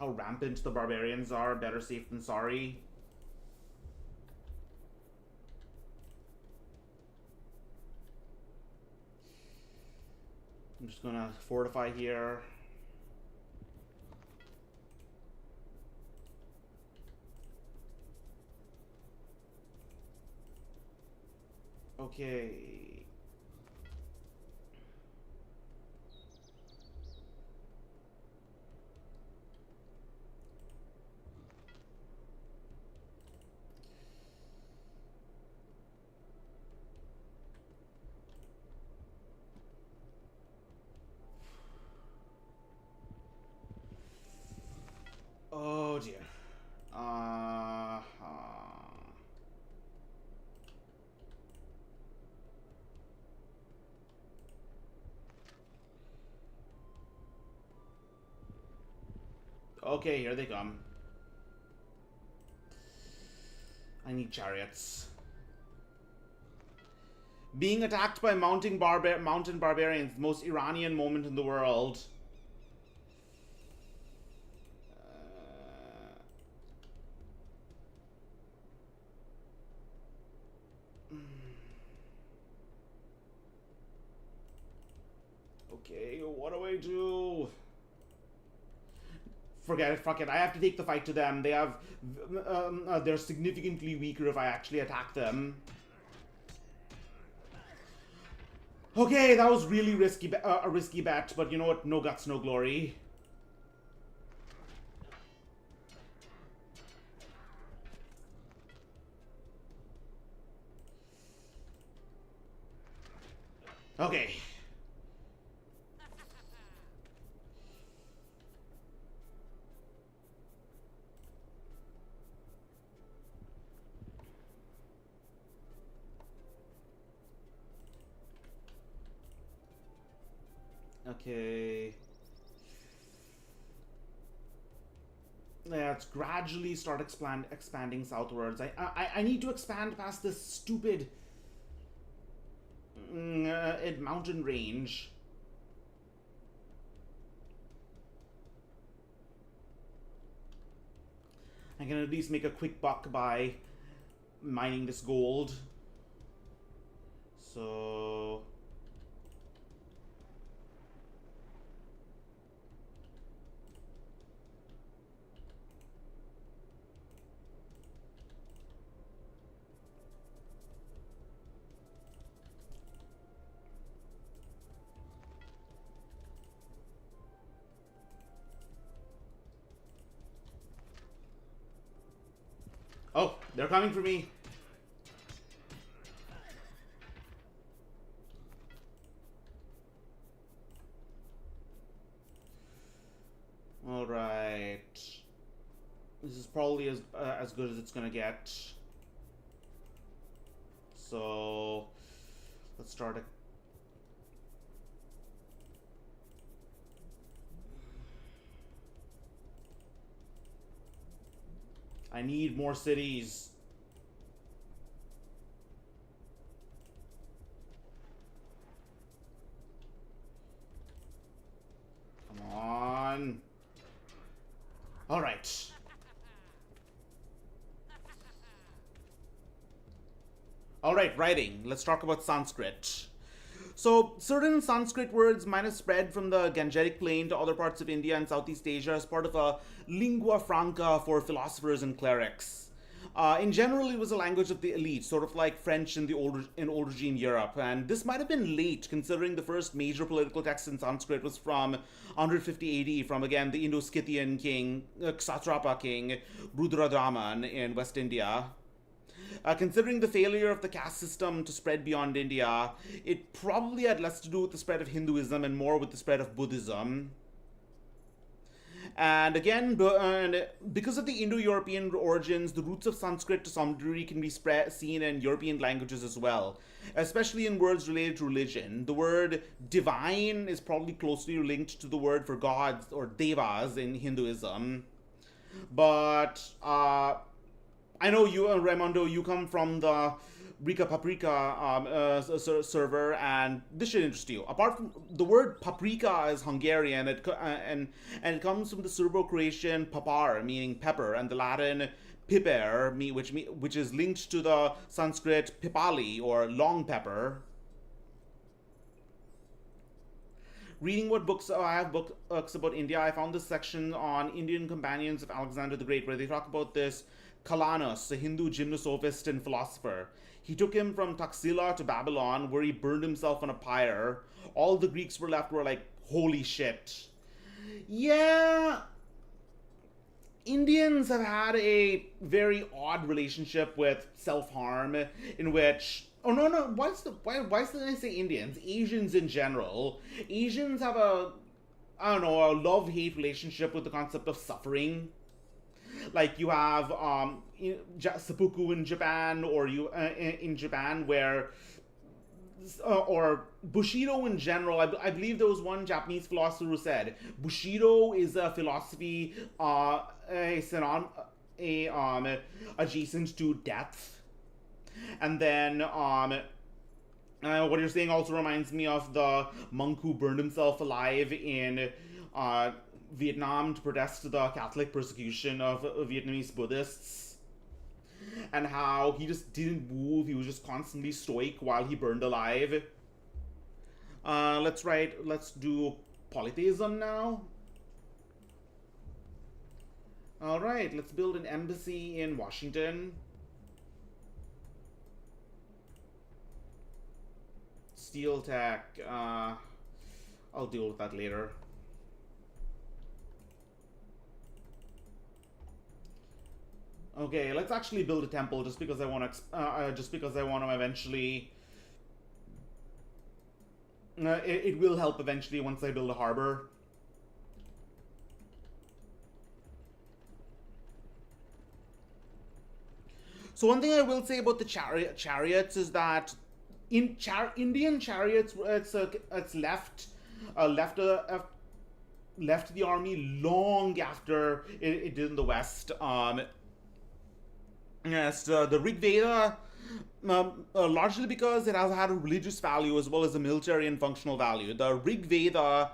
rampant the barbarians are. Better safe than sorry. I'm just gonna fortify here. Okay. Okay, here they come. I need chariots. Being attacked by mountain barbarians, most Iranian moment in the world. Okay, what do I do? Forget it, fuck it. I have to take the fight to them. They have... they're significantly weaker if I actually attack them. Okay, that was really a risky bet, but you know what? No guts, no glory. Okay. Okay. Let's gradually start expanding southwards. I need to expand past this stupid mountain range. I can at least make a quick buck by mining this gold. So... Oh, they're coming for me. All right. This is probably as good as it's gonna get. So let's start it. I need more cities. Come on. All right. All right, writing. Let's talk about Sanskrit. So, certain Sanskrit words might have spread from the Gangetic Plain to other parts of India and Southeast Asia as part of a lingua franca for philosophers and clerics. In general, it was a language of the elite, sort of like French in old regime Europe, and this might have been late, considering the first major political text in Sanskrit was from 150 AD, from again the Indo-Scythian king, Kshatrapa king, Rudradaman in West India. Considering the failure of the caste system to spread beyond India, it probably had less to do with the spread of Hinduism and more with the spread of Buddhism. And again, because of the Indo-European origins, the roots of Sanskrit to some degree can be seen in European languages as well, especially in words related to religion. The word divine is probably closely linked to the word for gods, or devas, in Hinduism. But I know you, Raimondo, you come from the Rika Paprika server, and this should interest you. Apart from the word paprika is Hungarian, and it comes from the Serbo-Croatian papar, meaning pepper, and the Latin piper, which is linked to the Sanskrit pipali, or long pepper. Reading what books I have books about India, I found this section on Indian companions of Alexander the Great, where they talk about this Kalanos, a Hindu gymnosophist and philosopher. He took him from Taxila to Babylon, where he burned himself on a pyre. All the Greeks were left were like, holy shit. Yeah, Indians have had a very odd relationship with self-harm, in which... Oh, no, why did I say Indians? Asians in general. Asians have a love-hate relationship with the concept of suffering. Like, you have seppuku in Japan, or in Japan, where or Bushido in general. I believe there was one Japanese philosopher who said Bushido is a philosophy adjacent to death. And then what you're saying also reminds me of the monk who burned himself alive in Vietnam to protest the Catholic persecution of Vietnamese Buddhists, and how he just didn't move. He was just constantly stoic while he burned alive. Let's do polytheism now. Alright, let's build an embassy in Washington. Steel tech, I'll deal with that later. Okay, let's actually build a temple just because I want to eventually. It will help eventually once I build a harbor. So one thing I will say about the chariots is that Indian chariots, it's left the army long after it did in the West. Yes, the Rig Veda, largely because it has had a religious value as well as a military and functional value. The Rig Veda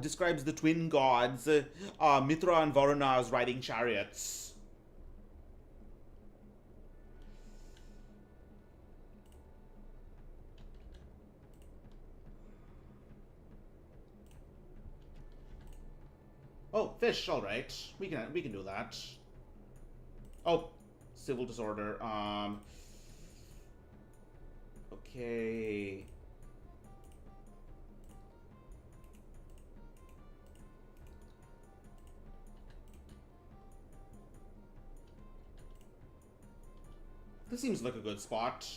describes the twin gods, Mitra and Varuna, as riding chariots. Oh, fish. All right, we can do that. Oh, civil disorder. Okay. This seems like a good spot.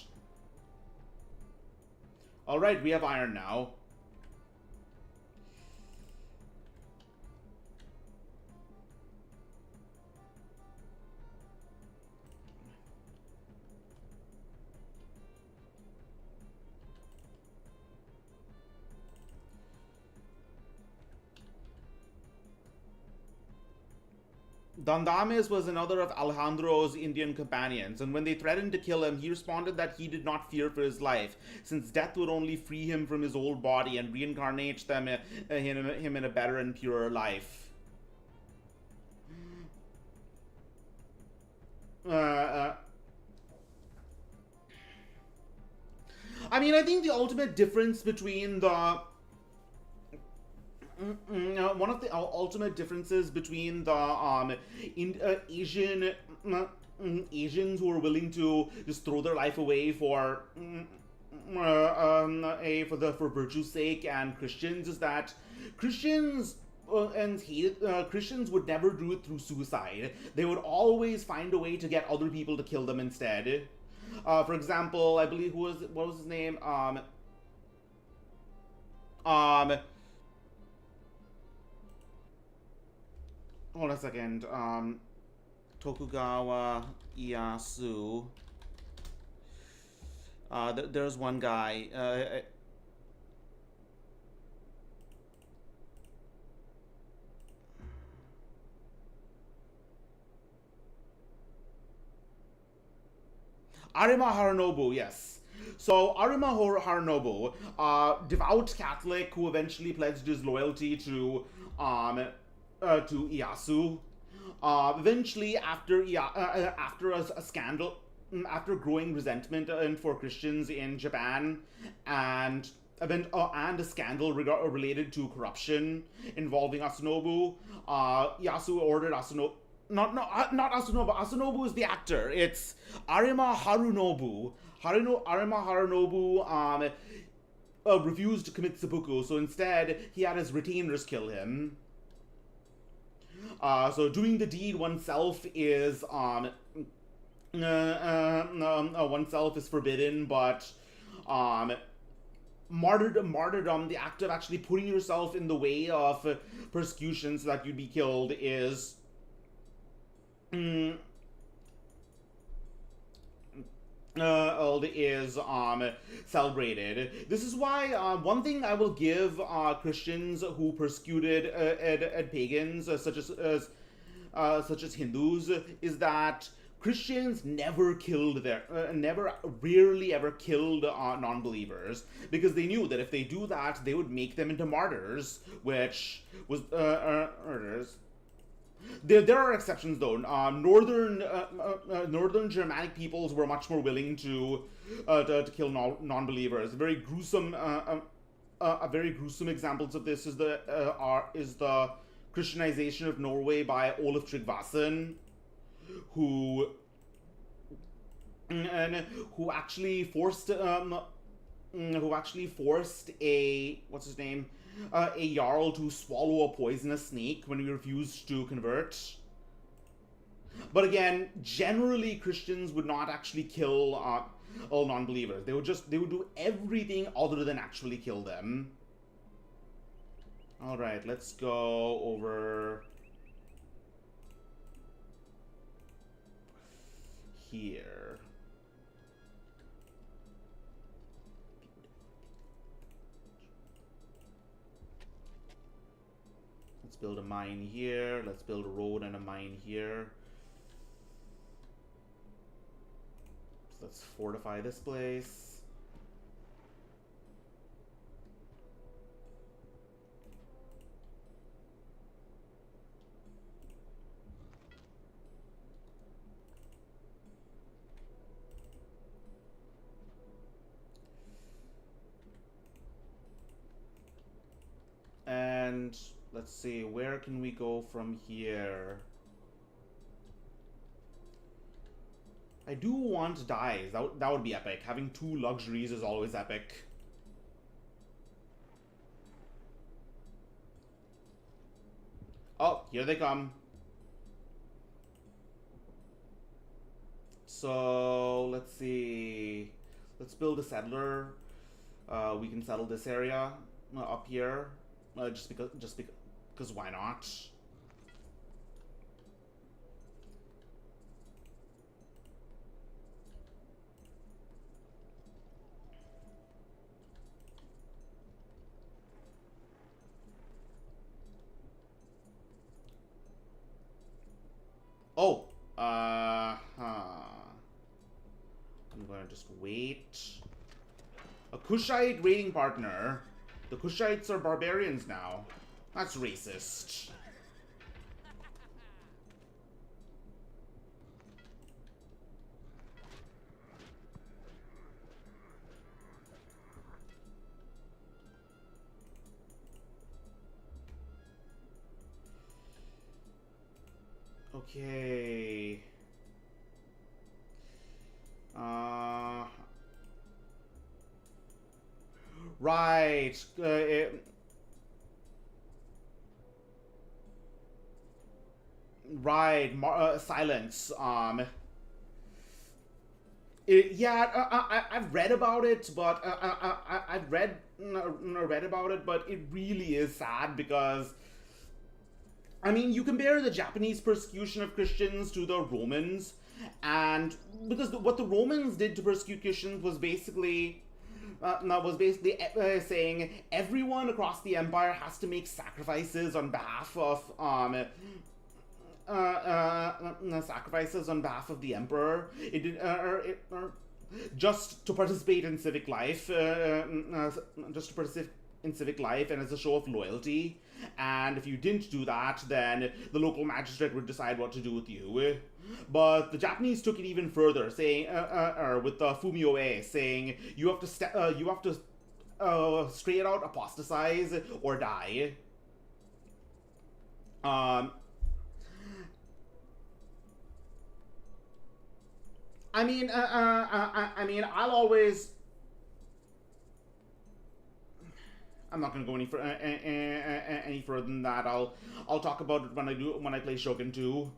All right, we have iron now. Dandames was another of Alejandro's Indian companions, and when they threatened to kill him, he responded that he did not fear for his life, since death would only free him from his old body and reincarnate him in a better and purer life. I mean, I think the ultimate difference between the one of the ultimate differences between the Asians who are willing to just throw their life away for virtue's sake and Christians is that Christians Christians would never do it through suicide. They would always find a way to get other people to kill them instead. For example, I believe what was his name? Hold on a second. Tokugawa Ieyasu. There's one guy. Arima Harunobu, yes. So Arima Harunobu, devout Catholic who eventually pledged his loyalty to Ieyasu. Eventually, after a scandal, after growing resentment for Christians in Japan, and a scandal related to corruption involving Asunobu, Ieyasu ordered Asunobu. Not Asunobu. Asunobu is the actor. It's Arima Harunobu. Arima Harunobu refused to commit seppuku, so instead he had his retainers kill him. So doing the deed oneself is oneself is forbidden, but martyrdom, the act of actually putting yourself in the way of persecution so that you'd be killed, is celebrated. This is why one thing I will give Christians who persecuted pagans, such as Hindus, is that Christians never killed rarely ever killed non-believers, because they knew that if they do that, they would make them into martyrs, which was murders. There are exceptions though. Northern Germanic peoples were much more willing to kill non-believers. A very gruesome examples of this is the Christianization of Norway by Olaf Tryggvason, who and who actually forced a what's his name a jarl to swallow a poisonous snake when he refused to convert. But again, generally Christians would not actually kill all non-believers. They would do everything other than actually kill them. All right, let's go over here. Let's build a mine here. Let's build a road and a mine here. So let's fortify this place. And let's see, where can we go from here? I do want dyes. That would be epic. Having 2 luxuries is always epic. Oh, here they come. So let's see. Let's build a settler. We can settle this area up here. Just because why not? Oh, I'm gonna just wait. A Kushite raiding partner. The Kushites are barbarians now. That's racist. Okay. Right. Right. Silence. Yeah, I've read about it, but I've read about it, but it really is sad because, I mean, you compare the Japanese persecution of Christians to the Romans, and because what the Romans did to persecute Christians was basically saying everyone across the empire has to make sacrifices on behalf of the emperor. It did just to participate in civic life, just to participate in civic life, and as a show of loyalty. And if you didn't do that, then the local magistrate would decide what to do with you. But the Japanese took it even further, saying, with the Fumio-e, saying you have to straight out apostatize or die. I mean, I'll always. I'm not gonna go any further than that. I'll talk about it when I play Shogun 2.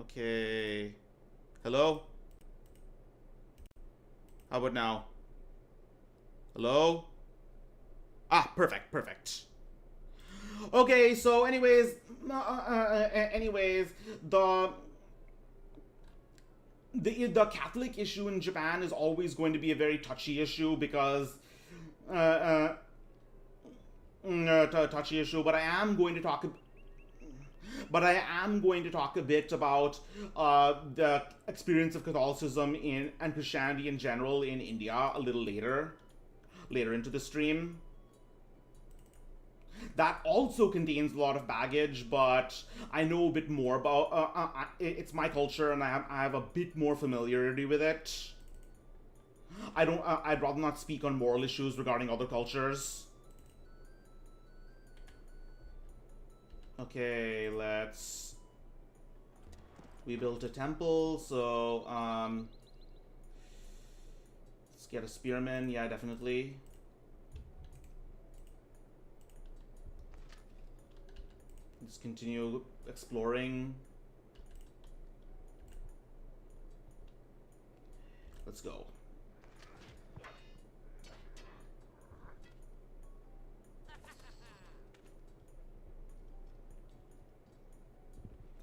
Okay. Hello? How about now? Hello? Ah, perfect, perfect. Okay, so anyways, the Catholic issue in Japan is always going to be a very touchy issue because uh, uh, touchy issue. But I am going to talk a bit about the experience of Catholicism in and Christianity in general in India a little later into the stream. That also contains a lot of baggage, but I know a bit more about. It's my culture, and I have a bit more familiarity with it. I don't. I'd rather not speak on moral issues regarding other cultures. Okay, let's. We built a temple, so let's get a spearman. Yeah, definitely. Let's continue exploring. Let's go.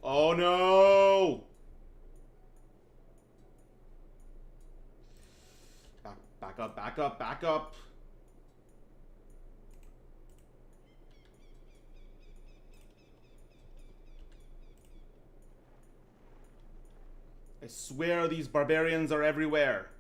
Oh no! Back up, back up, back up. I swear these barbarians are everywhere.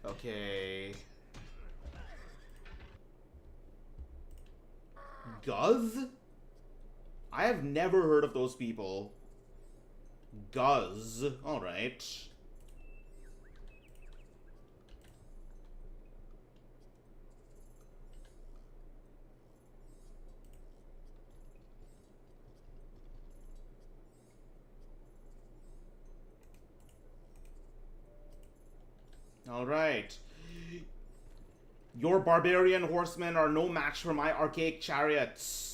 Okay. Guz? I have never heard of those people. Guz. Alright. Alright. Your barbarian horsemen are no match for my archaic chariots.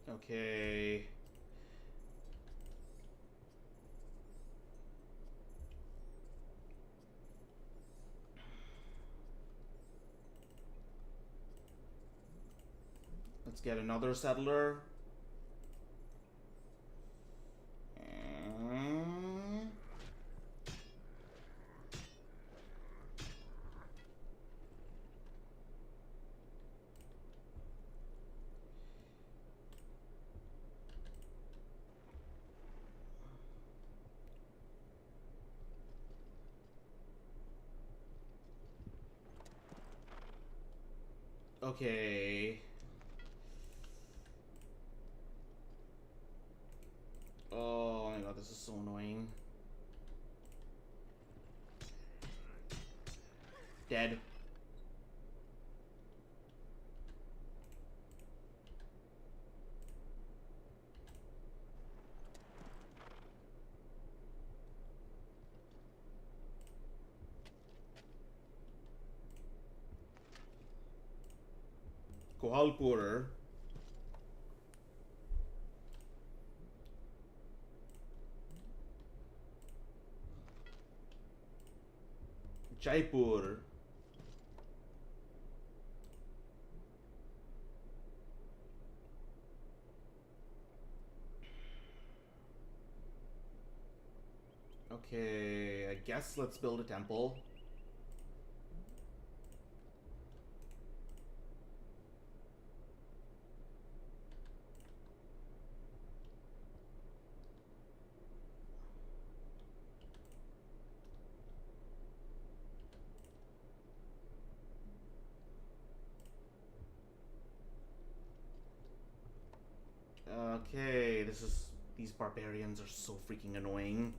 Okay. Let's get another settler. Okay. Oh my god, this is so annoying. Dead. Kohalpur. Jaipur. Okay, I guess let's build a temple. Okay, these barbarians are so freaking annoying.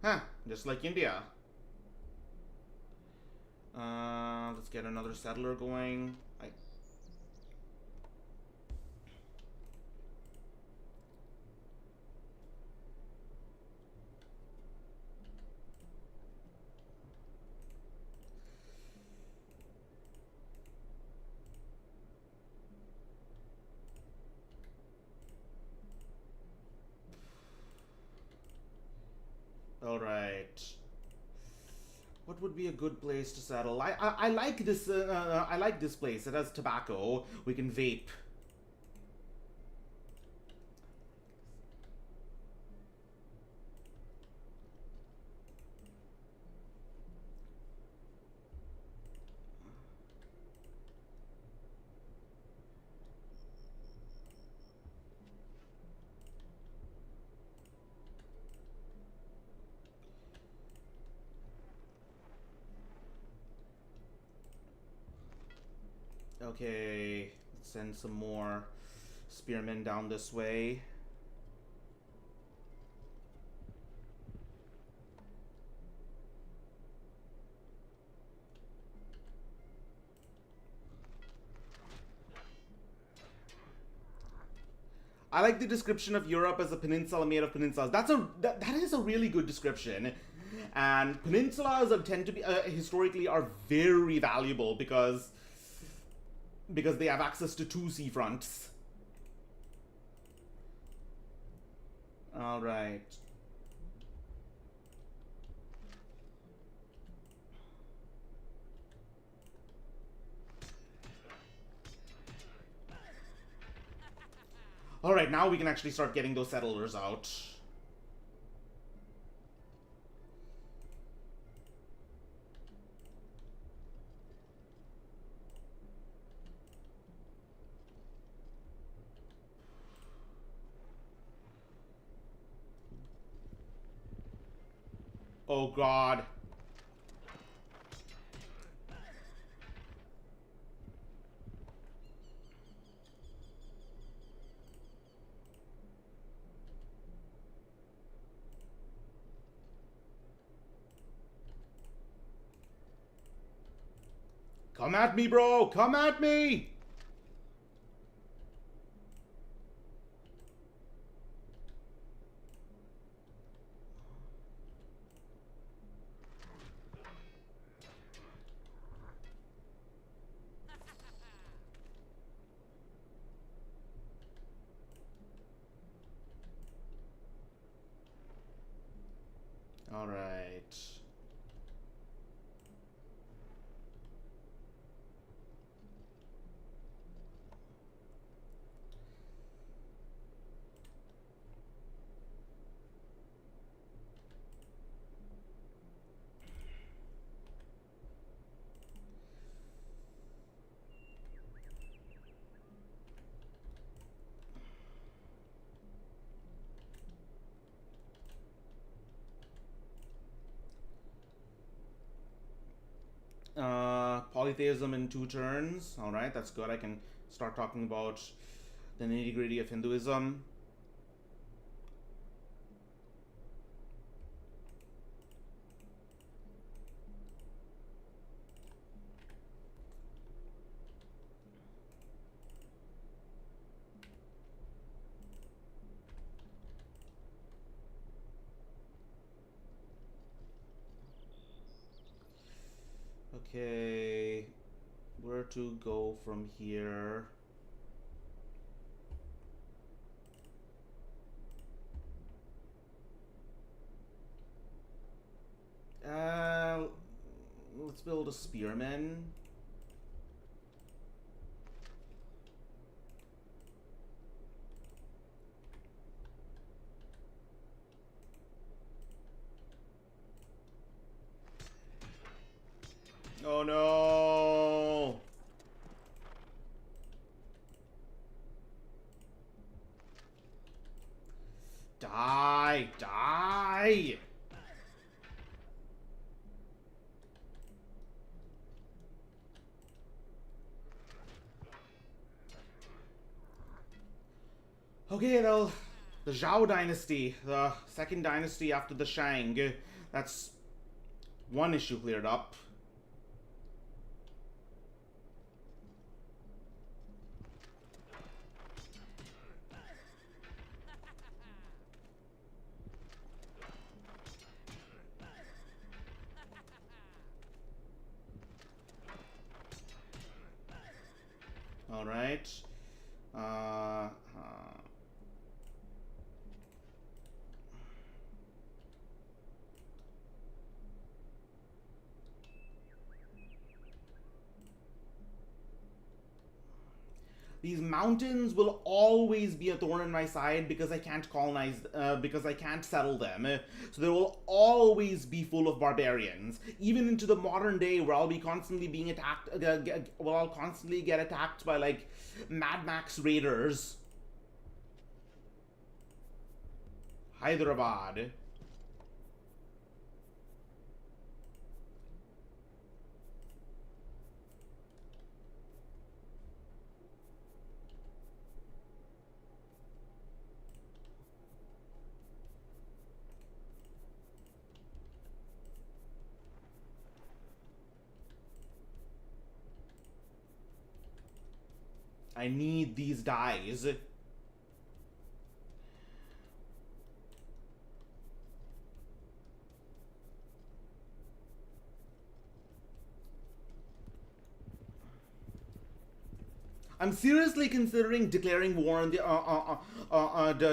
Huh, just like India. Let's get another settler going. All right. What would be a good place to settle? I like this. I like this place. It has tobacco. We can vape. Okay, let's send some more spearmen down this way. I like the description of Europe as a peninsula made of peninsulas. That is a really good description. And peninsulas tend to be historically are very valuable because they have access to 2 seafronts. All right. All right, now we can actually start getting those settlers out. Oh God. Come at me, bro! Come at me! All right. Polytheism in 2 turns. All right, that's good. I can start talking about the nitty gritty of Hinduism. Okay, where to go from here? the spearmen. Oh no! Die! Die! Okay, well, the Zhao dynasty, the second dynasty after the Shang, that's one issue cleared up. All right. Uh, these mountains will always be a thorn in my side because I can't colonize, because I can't settle them. So they will always be full of barbarians, even into the modern day, where I'll be constantly being attacked. Well, I'll constantly get attacked by like Mad Max raiders. Hyderabad. I need these dies. I'm seriously considering declaring war on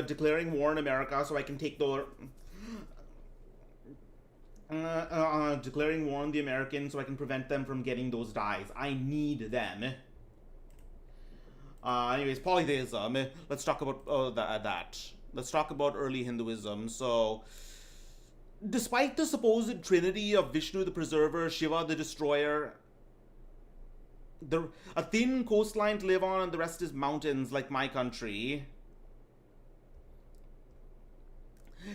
declaring war in America so I can take the declaring war on the Americans so I can prevent them from getting those dies. I need them. Anyways, polytheism. Let's talk about that. Let's talk about early Hinduism. So, despite the supposed trinity of Vishnu the Preserver, Shiva the Destroyer, a thin coastline to live on and the rest is mountains like my country.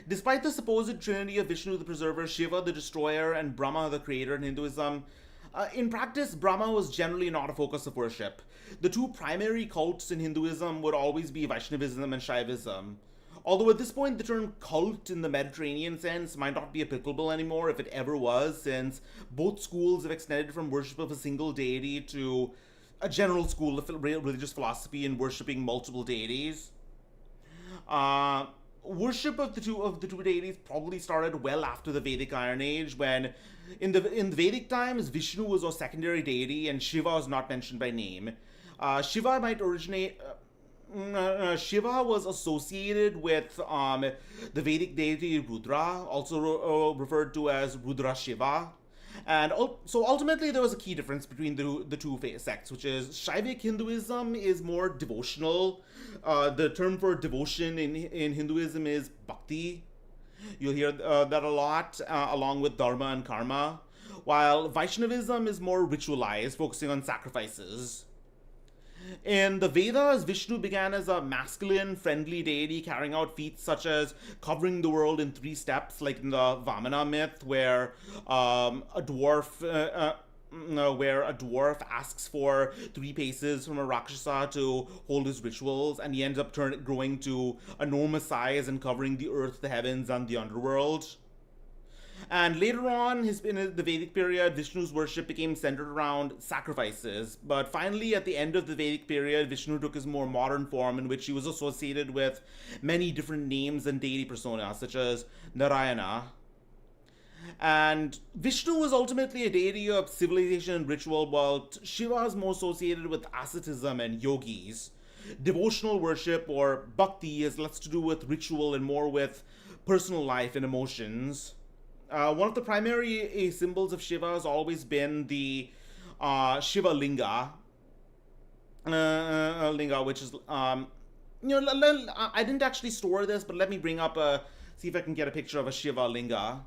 Despite the supposed trinity of Vishnu the Preserver, Shiva the Destroyer, and Brahma the Creator in Hinduism, in practice, Brahma was generally not a focus of worship. The two primary cults in Hinduism would always be Vaishnavism and Shaivism. Although at this point the term cult in the Mediterranean sense might not be applicable anymore, if it ever was, since both schools have extended from worship of a single deity to a general school of religious philosophy and worshipping multiple deities. Worship of the two deities probably started well after the Vedic Iron Age, when in the Vedic times Vishnu was a secondary deity and Shiva was not mentioned by name. Shiva might originate. Shiva was associated with the Vedic deity Rudra, also referred to as Rudra Shiva. And so ultimately there was a key difference between the two sects, which is Shaivic Hinduism is more devotional. The term for devotion in Hinduism is bhakti. You'll hear that a lot, along with dharma and karma. While Vaishnavism is more ritualized, focusing on sacrifices. In the Vedas, Vishnu began as a masculine, friendly deity carrying out feats such as covering the world in 3 steps, like in the Vamana myth, where a dwarf asks for 3 paces from a Rakshasa to hold his rituals, and he ends up growing to enormous size and covering the earth, the heavens, and the underworld. And later on, in the Vedic period, Vishnu's worship became centered around sacrifices. But finally, at the end of the Vedic period, Vishnu took his more modern form, in which he was associated with many different names and deity personas, such as Narayana. And Vishnu was ultimately a deity of civilization and ritual, while Shiva is more associated with asceticism and yogis. Devotional worship, or bhakti, is less to do with ritual and more with personal life and emotions. One of the primary symbols of Shiva has always been the Shiva Linga, linga, which is I didn't actually store this, but let me bring up see if I can get a picture of a Shiva Linga.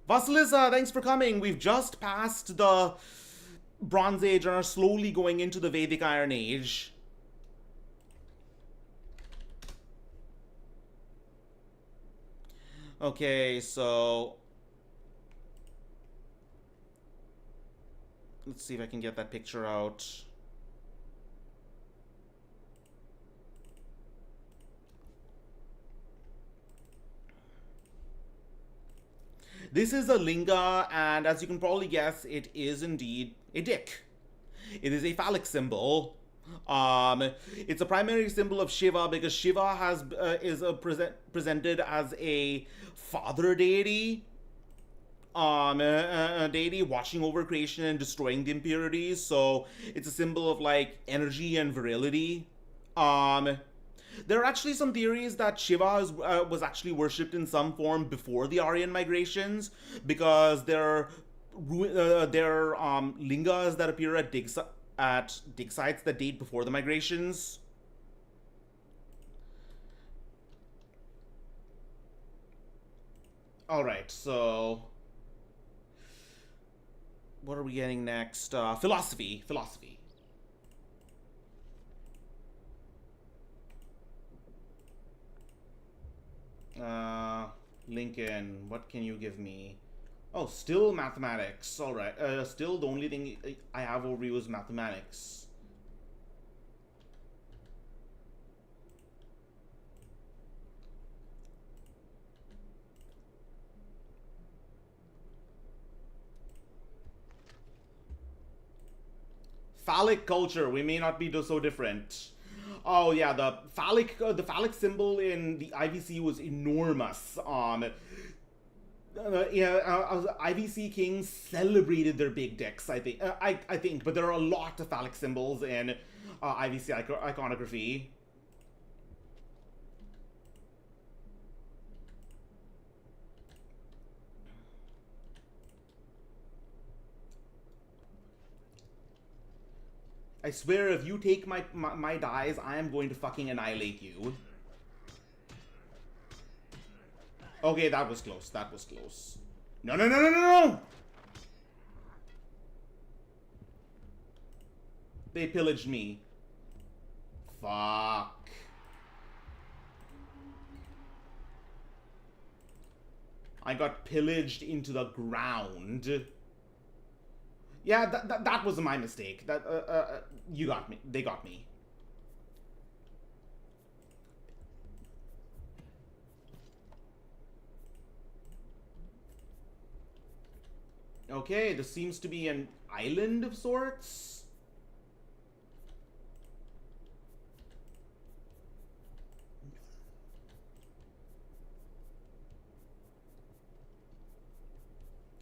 Vasilis, thanks for coming. We've just passed the Bronze Age and are slowly going into the Vedic Iron Age. Okay, so let's see if I can get that picture out. This is a linga, and as you can probably guess, it is indeed a dick. It is a phallic symbol. It's a primary symbol of Shiva because Shiva is presented as a father deity, a deity watching over creation and destroying the impurities. So it's a symbol of like energy and virility. There are actually some theories that Shiva was actually worshipped in some form before the Aryan migrations, because there are lingas that appear at dig sites that date before the migrations. All right, so what are we getting next? Philosophy. Lincoln, what can you give me? Oh, still mathematics. All right. Still the only thing I have over you is mathematics. Phallic culture. We may not be so different. Oh yeah, the phallic symbol in the IVC was enormous. IVC kings celebrated their big dicks. I think, but there are a lot of phallic symbols in IVC iconography. I swear, if you take my dies, I am going to fucking annihilate you. Okay, that was close. That was close. No, no, no, no, no, no! They pillaged me. Fuck. I got pillaged into the ground. Yeah, that was my mistake. You got me. They got me. Okay, this seems to be an island of sorts.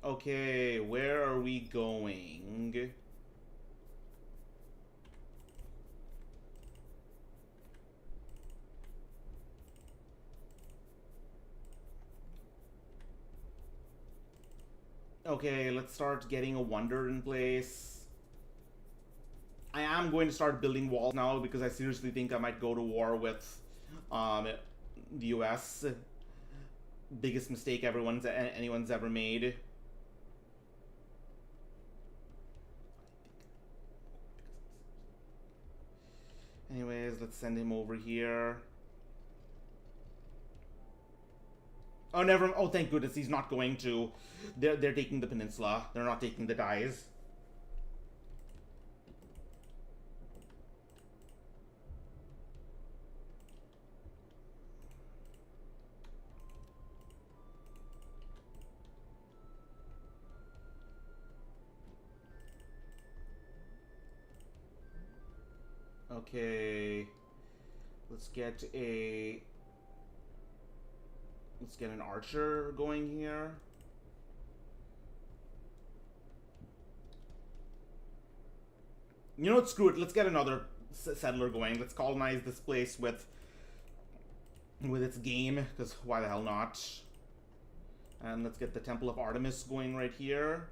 Okay, where are we going? Okay, let's start getting a wonder in place. I am going to start building walls now because I seriously think I might go to war with the US. Biggest mistake anyone's ever made. Anyways, let's send him over here. Oh, never. Oh, thank goodness he's not going to. They're taking the peninsula. They're not taking the dies. Okay. Let's get an archer going here. You know what? Screw it. Let's get another settler going. Let's colonize this place with its game, because why the hell not? And let's get the Temple of Artemis going right here.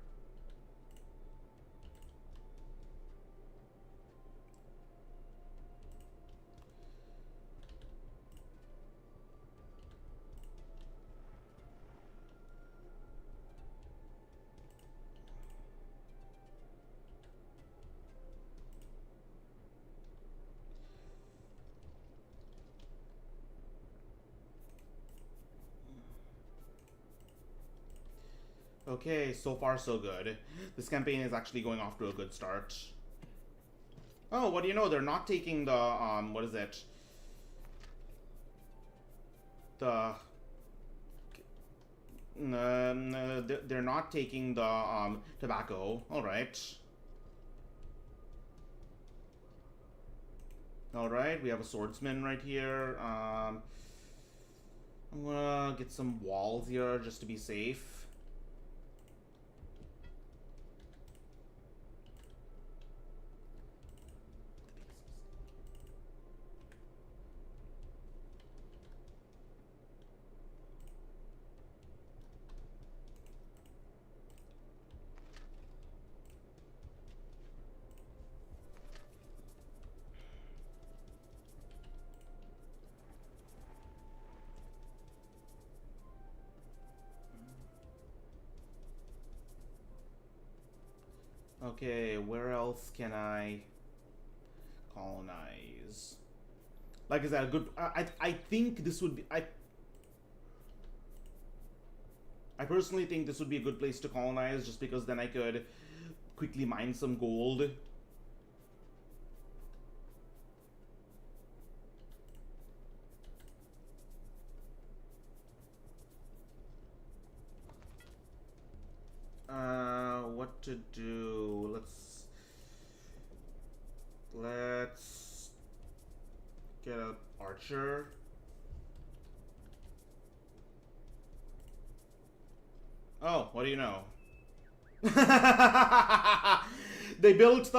Okay, so far so good. This campaign is actually going off to a good start. Oh, what do you know? They're not taking the, what is it? The... they're not taking the, tobacco. Alright. Alright, we have a swordsman right here. I'm gonna get some walls here just to be safe. Okay, where else can I colonize? Like, is that a good... I think this would be... I personally think this would be a good place to colonize, just because then I could quickly mine some gold. What to do? Let's get an archer. Oh, what do you know? They built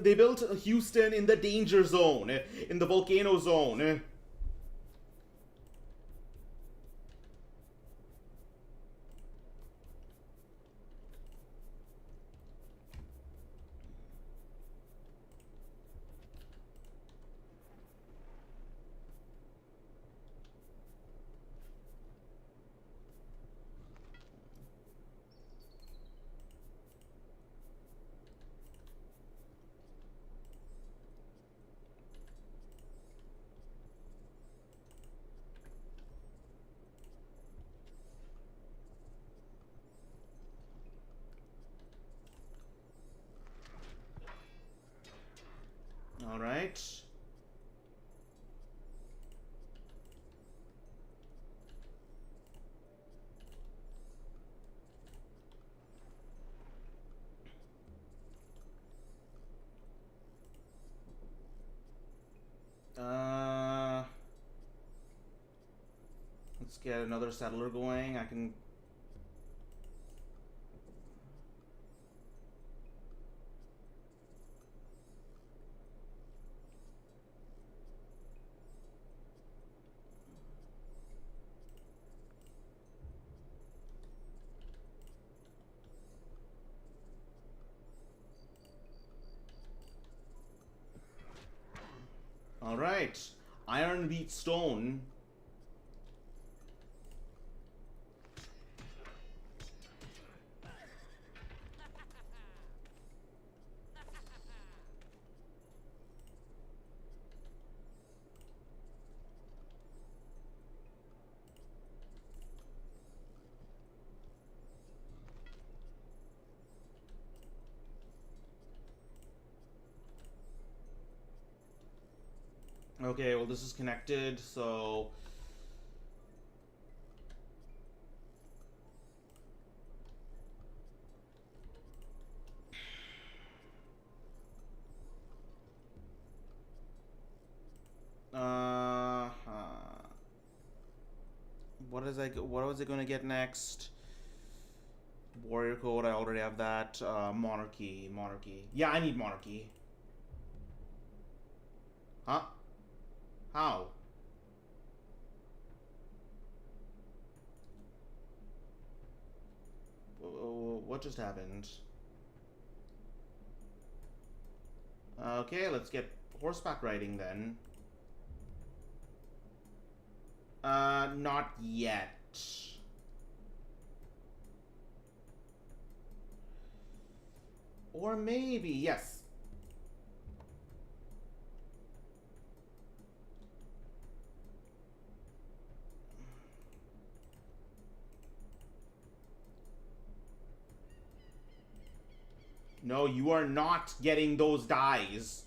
they built Houston in the danger zone, in the volcano zone. All right. Let's get another settler going. I can... All right. Iron beats stone. Okay, well, this is connected, so... What was I going to get next? Warrior code, I already have that. Monarchy, monarchy. Yeah, I need monarchy. Huh? How? What just happened? Okay, let's get horseback riding then. Not yet. Or maybe, yes. No, you are not getting those dies.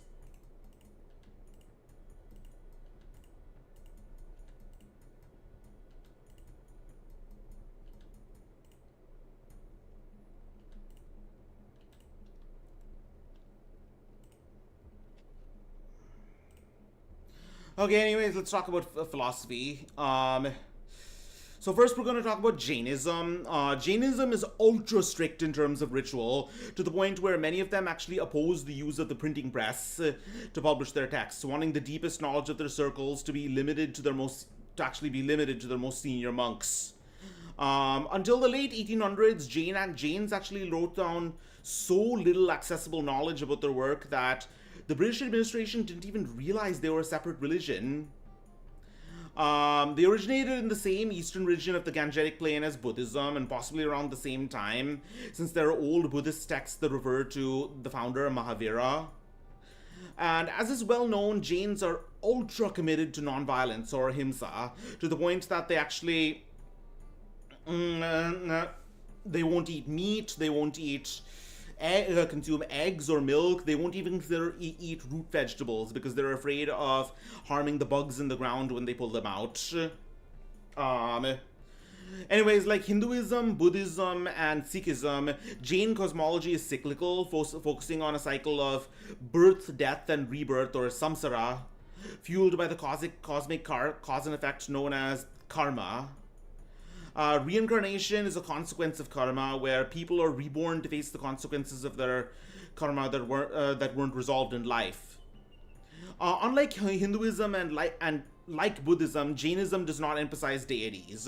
Okay, anyways, let's talk about philosophy. So first we're going to talk about Jainism. Jainism is ultra strict in terms of ritual, to the point where many of them actually oppose the use of the printing press to publish their texts, wanting the deepest knowledge of their circles to be limited to their most senior monks. Until the late 1800s, Jains actually wrote down so little accessible knowledge about their work that the British administration didn't even realize they were a separate religion. They originated in the same eastern region of the Gangetic Plain as Buddhism, and possibly around the same time, since there are old Buddhist texts that refer to the founder Mahavira. And as is well known, Jains are ultra committed to nonviolence, or ahimsa, to the point that they actually they won't eat meat, they won't consume eggs or milk, they won't even eat root vegetables because they're afraid of harming the bugs in the ground when they pull them out. Anyways, like Hinduism, Buddhism, and Sikhism, Jain cosmology is cyclical, focusing on a cycle of birth, death, and rebirth, or samsara, fueled by the cosmic cause and effect known as karma. Reincarnation is a consequence of karma, where people are reborn to face the consequences of their karma that weren't resolved in life. Unlike Hinduism and like Buddhism, Jainism does not emphasize deities,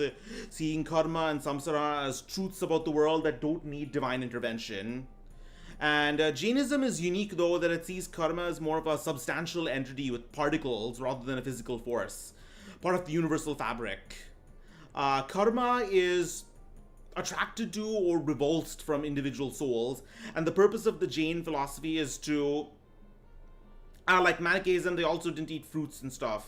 seeing karma and samsara as truths about the world that don't need divine intervention. And Jainism is unique, though, that it sees karma as more of a substantial entity with particles rather than a physical force, part of the universal fabric. Karma is attracted to or revulsed from individual souls, and the purpose of the Jain philosophy is to, like Manichaeism, they also didn't eat fruits and stuff.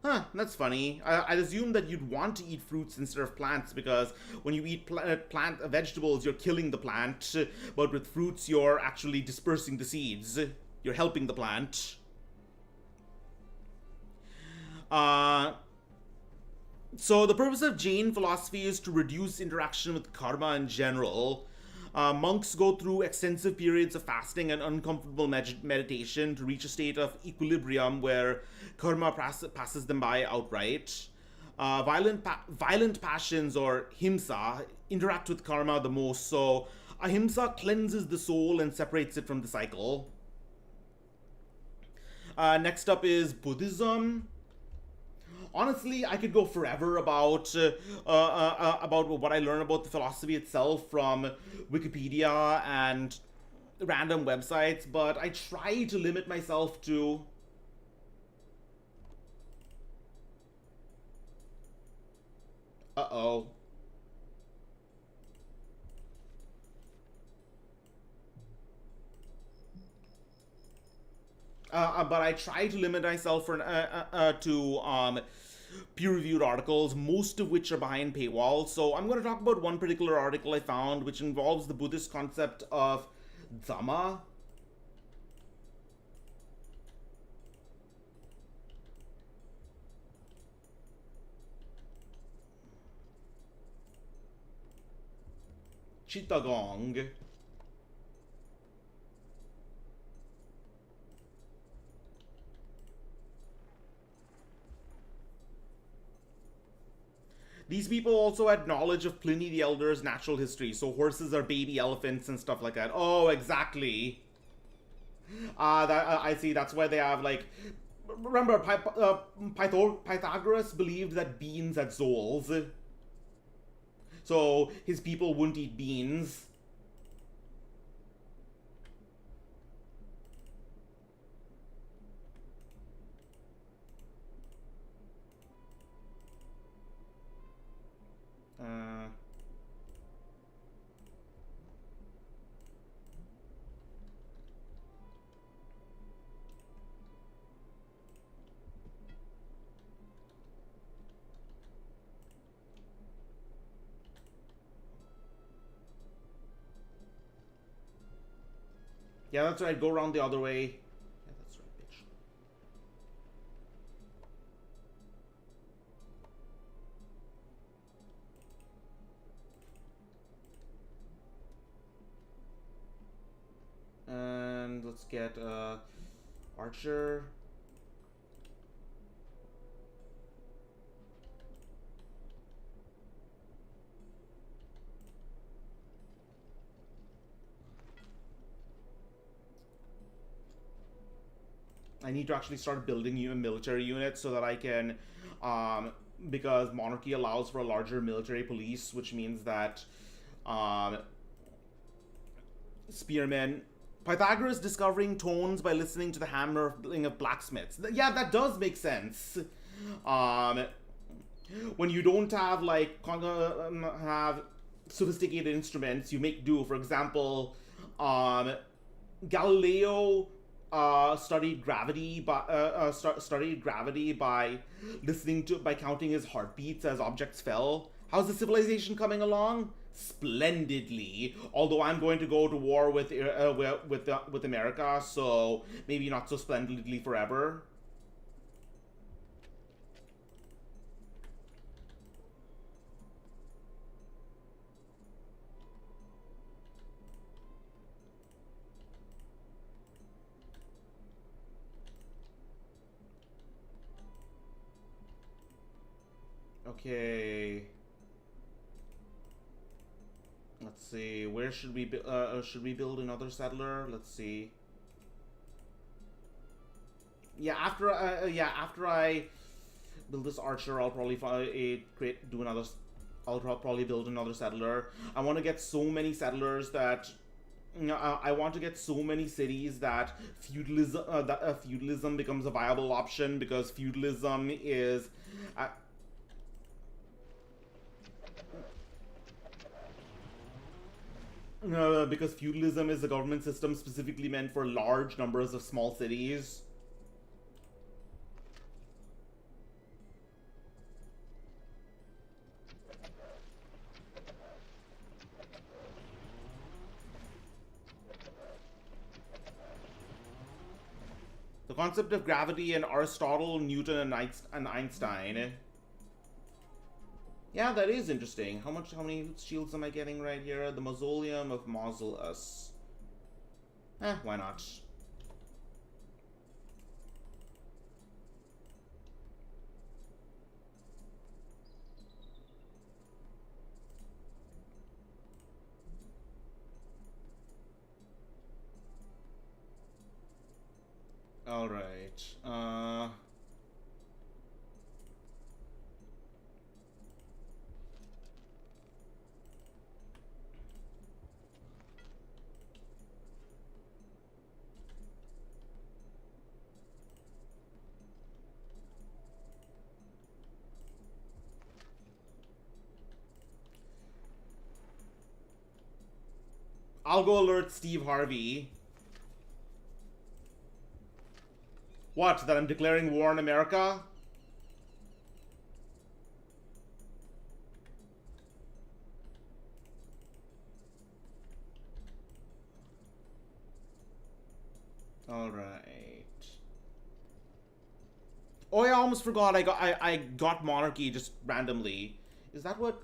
Huh, that's funny. I'd assume that you'd want to eat fruits instead of plants, because when you eat vegetables, you're killing the plant, but with fruits, you're actually dispersing the seeds. You're helping the plant. So the purpose of Jain philosophy is to reduce interaction with karma in general. Monks go through extensive periods of fasting and uncomfortable meditation to reach a state of equilibrium where karma passes them by outright. Violent passions, or himsa, interact with karma the most, so ahimsa cleanses the soul and separates it from the cycle. Next up is Buddhism. Honestly, I could go forever about what I learn about the philosophy itself from Wikipedia and random websites, but I try to limit myself to uh-oh. But I try to limit myself to peer-reviewed articles, most of which are behind paywalls. So I'm going to talk about one particular article I found, which involves the Buddhist concept of Dhamma. Chittagong. These people also had knowledge of Pliny the Elder's natural history, so horses are baby elephants and stuff like that. Oh, exactly. I see. That's why they have like. Remember, Pythagoras believed that beans had souls, so his people wouldn't eat beans. Uh, yeah, that's right. Go around the other way. Yeah, that's right, bitch. And let's get Archer. I need to actually start building military units so that I can, because monarchy allows for a larger military police, which means that spearmen. Pythagoras discovering tones by listening to the hammering of blacksmiths. Yeah, that does make sense. Um, when you don't have like have sophisticated instruments, you make do. For example, um, Galileo studied gravity by counting his heartbeats as objects fell. How's the civilization coming along? Splendidly. Although I'm going to go to war with America, so maybe not so splendidly forever. Okay. Let's see. Where should we build another settler? Let's see. After I build this archer, I'll probably I'll probably build another settler. I want to get so many settlers that. I want to get so many cities that feudalism becomes a viable option, because feudalism is. Because feudalism is a government system specifically meant for large numbers of small cities. The concept of gravity in Aristotle, Newton, and Einstein. Yeah, that is interesting. How many shields am I getting right here? The Mausoleum of Mausolus. Why not? Alright. I'll go alert Steve Harvey. What? That I'm declaring war on America? Alright. Oh yeah, I almost forgot. I got monarchy just randomly. Is that what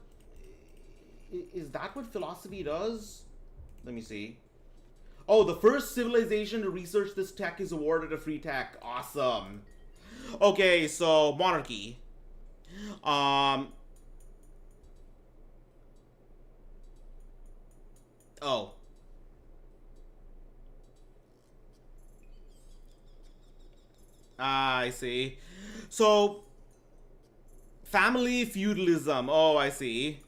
philosophy does? Let me see. Oh, the first civilization to research this tech is awarded a free tech. Awesome. Okay, so monarchy. Oh. I see. So, family feudalism. Oh, I see.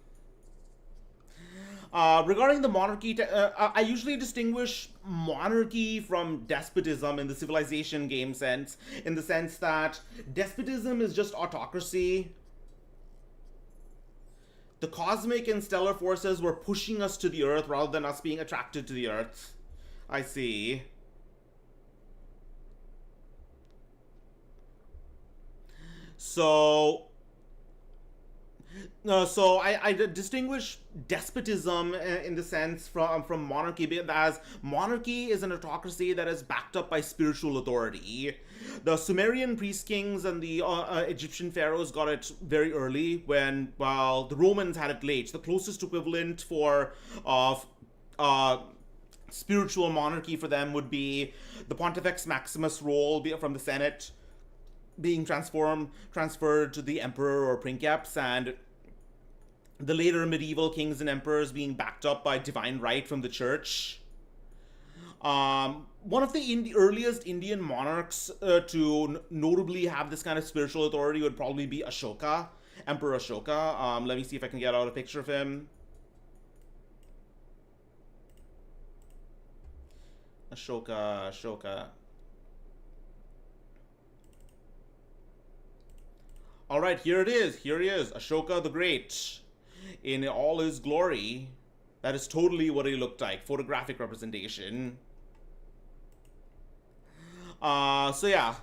Regarding the monarchy, I usually distinguish monarchy from despotism in the civilization game sense, in the sense that despotism is just autocracy. The cosmic and stellar forces were pushing us to the earth rather than us being attracted to the earth. I see. So, I distinguish despotism in the sense from monarchy, as monarchy is an autocracy that is backed up by spiritual authority. The Sumerian priest kings and the Egyptian pharaohs got it very early, when, well, the Romans had it late. The closest equivalent for of uh, spiritual monarchy for them would be the Pontifex Maximus role from the Senate being transferred to the emperor or princeps, and the later medieval kings and emperors being backed up by divine right from the church. One of the earliest Indian monarchs to notably have this kind of spiritual authority would probably be Ashoka, Emperor Ashoka. Let me see if I can get out a picture of him. Ashoka. All right, here it is. Here he is, Ashoka the Great, in all his glory. That is totally what he looked like. Photographic representation. So yeah.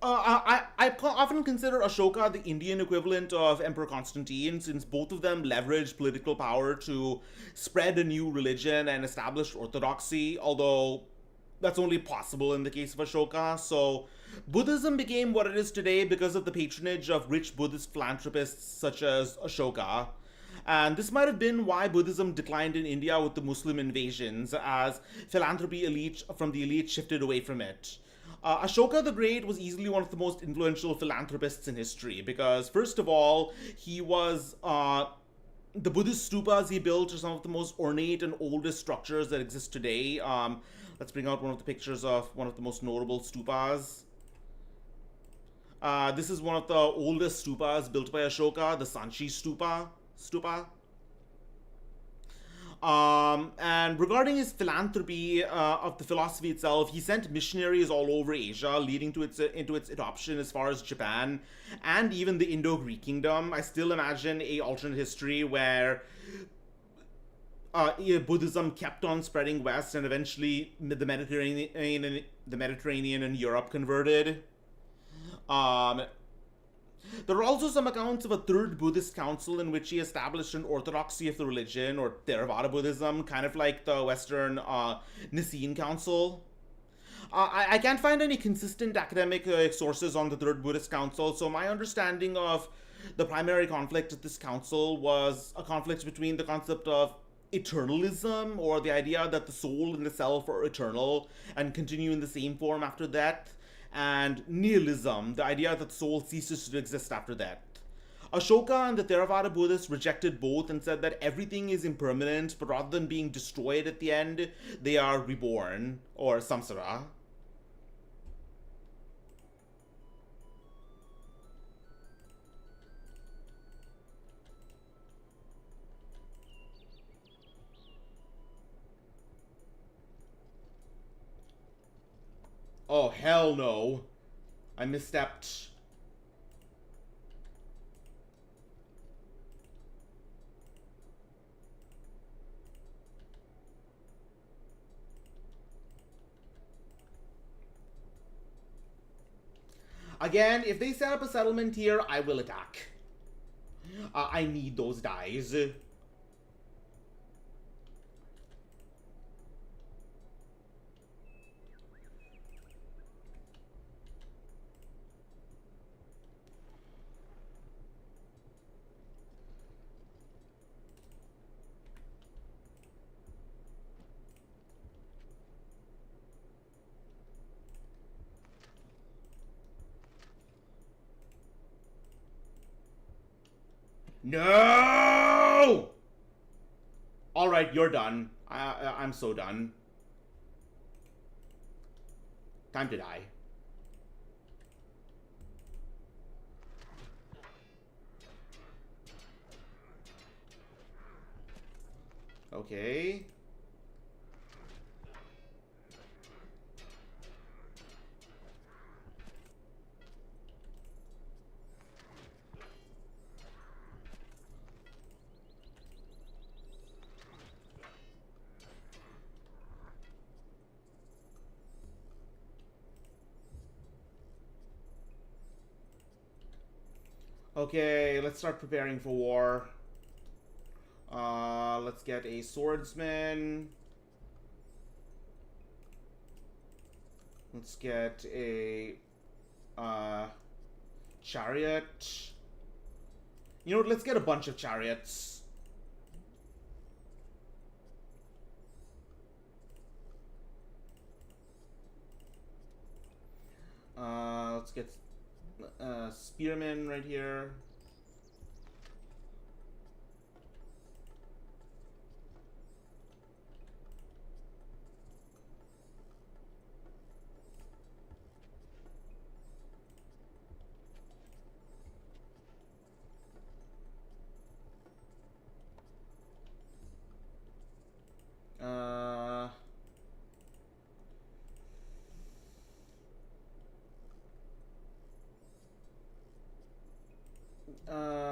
I often consider Ashoka the Indian equivalent of Emperor Constantine, since both of them leveraged political power to spread a new religion and establish orthodoxy, although that's only possible in the case of Ashoka. So, Buddhism became what it is today because of the patronage of rich Buddhist philanthropists such as Ashoka. And this might have been why Buddhism declined in India with the Muslim invasions, as philanthropy elite from the elite shifted away from it. Ashoka the Great was easily one of the most influential philanthropists in history because, first of all, he was the Buddhist stupas he built are some of the most ornate and oldest structures that exist today. Let's bring out one of the pictures of one of the most notable stupas. This is one of the oldest stupas built by Ashoka, the Sanchi Stupa. And regarding his philanthropy of the philosophy itself, he sent missionaries all over Asia, leading to into its adoption as far as Japan and even the Indo-Greek kingdom. I still imagine a alternate history where Buddhism kept on spreading west, and eventually the Mediterranean and Europe converted. Um, there are also some accounts of a third Buddhist council in which he established an orthodoxy of the religion, or Theravada Buddhism, kind of like the Western Nicene Council. I can't find any consistent academic sources on the Third Buddhist Council, so my understanding of the primary conflict at this council was a conflict between the concept of eternalism, or the idea that the soul and the self are eternal and continue in the same form after death, and nihilism, the idea that the soul ceases to exist after death. Ashoka and the Theravada Buddhists rejected both and said that everything is impermanent, but rather than being destroyed at the end, they are reborn, or samsara. Oh, hell no. I misstepped. Again, if they set up a settlement here, I will attack. I need those dies. No! right, you're done. I'm so done. Time to die. Okay. Okay, let's start preparing for war. Let's get a swordsman. Let's get a chariot. You know what? Let's get a bunch of chariots. Let's get spearmen right here.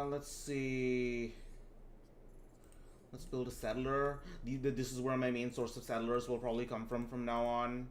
Let's see. Let's build a settler. This is where my main source of settlers will probably come from now on.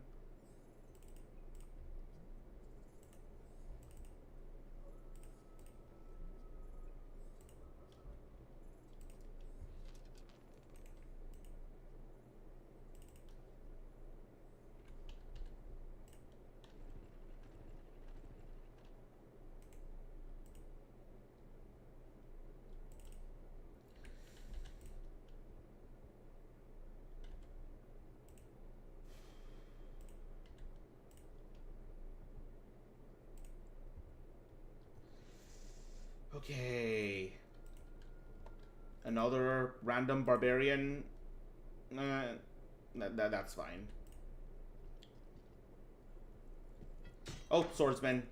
Okay. Another random barbarian. That's fine. Oh, swordsman.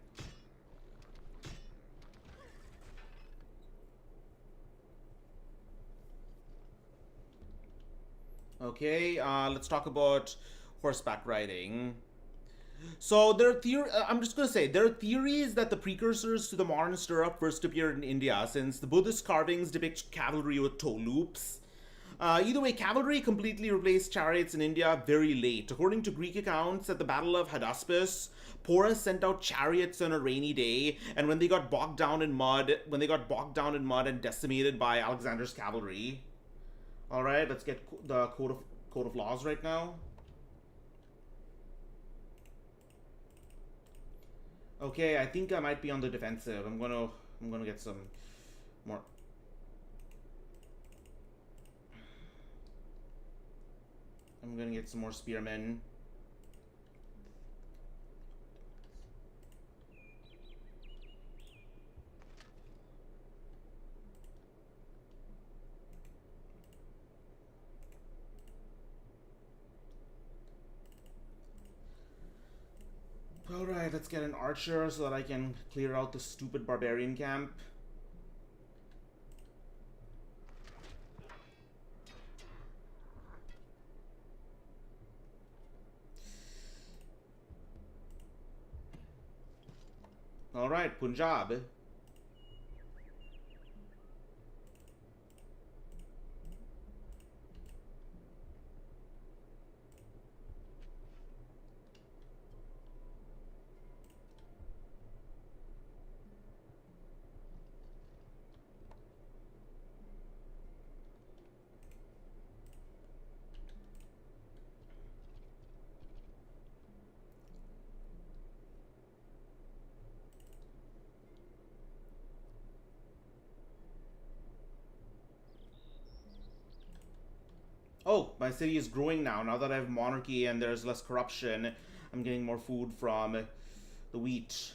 Okay, let's talk about horseback riding. So I'm just gonna say there are theories that the precursors to the modern stirrup first appeared in India, since the Buddhist carvings depict cavalry with toe loops. Either way, cavalry completely replaced chariots in India very late. According to Greek accounts, at the Battle of Hydaspes, Porus sent out chariots on a rainy day, and when they got bogged down in mud and decimated by Alexander's cavalry. All right, let's get the code of laws right now. Okay, I think I might be on the defensive. I'm gonna get some more. I'm gonna get some more spearmen. Alright, let's get an archer so that I can clear out the stupid barbarian camp. Alright, Punjab. Oh, my city is growing now that I have monarchy and there's less corruption. I'm getting more food from the wheat.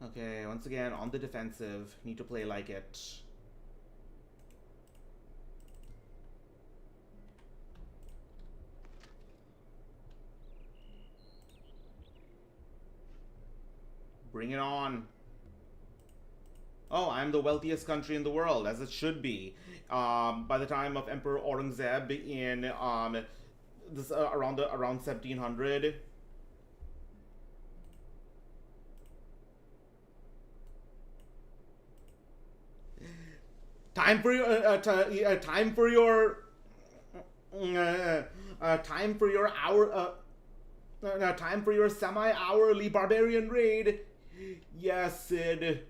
Okay, once again, on the defensive. Need to play like it. Bring it on. Oh, I'm the wealthiest country in the world, as it should be. By the time of Emperor Aurangzeb in this around 1700. Time for your time for your time for your hour time for your semi-hourly barbarian raid. Yes, Sid.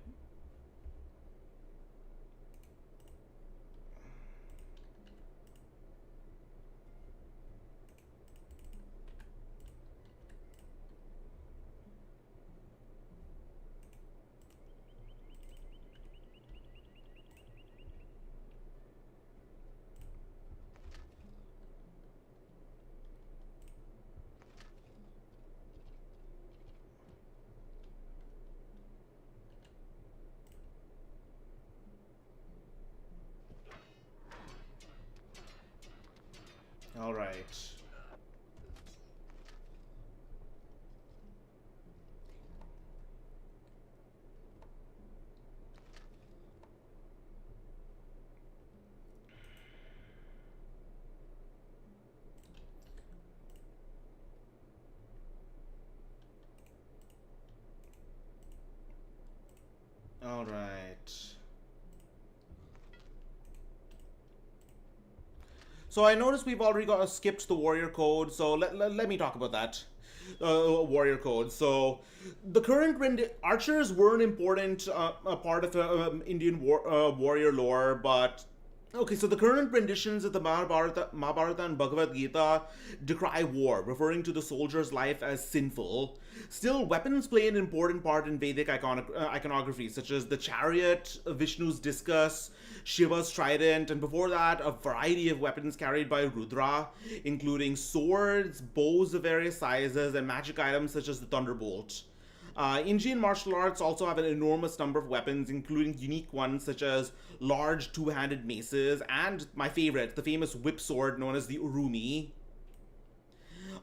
All right. All right. So I noticed we've already skipped the warrior code, so let me talk about that. Warrior code. So the current archers were an important part of Indian warrior lore, but okay, so the current renditions of the Mahabharata and Bhagavad Gita decry war, referring to the soldier's life as sinful. Still, weapons play an important part in Vedic iconography, such as the chariot, Vishnu's discus, Shiva's trident, and before that, a variety of weapons carried by Rudra, including swords, bows of various sizes, and magic items such as the thunderbolt. Indian martial arts also have an enormous number of weapons, including unique ones such as large two-handed maces, and my favorite, the famous whip sword known as the Urumi.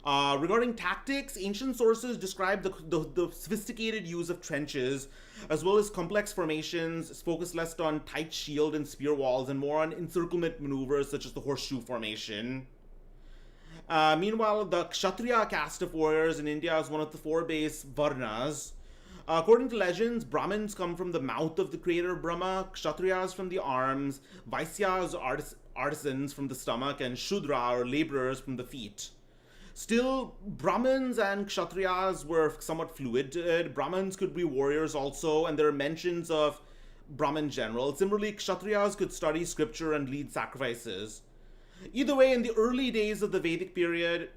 Regarding tactics, ancient sources describe the sophisticated use of trenches, as well as complex formations, focused less on tight shield and spear walls, and more on encirclement maneuvers such as the horseshoe formation. Meanwhile, the Kshatriya caste of warriors in India is one of the four base Varnas. According to legends, Brahmins come from the mouth of the creator Brahma, Kshatriyas from the arms, Vaisyas artisans from the stomach, and Shudra or laborers from the feet. Still, Brahmins and Kshatriyas were somewhat fluid. Brahmins could be warriors also, and there are mentions of Brahmin generals. Similarly, Kshatriyas could study scripture and lead sacrifices. Either way, in the early days of the Vedic period,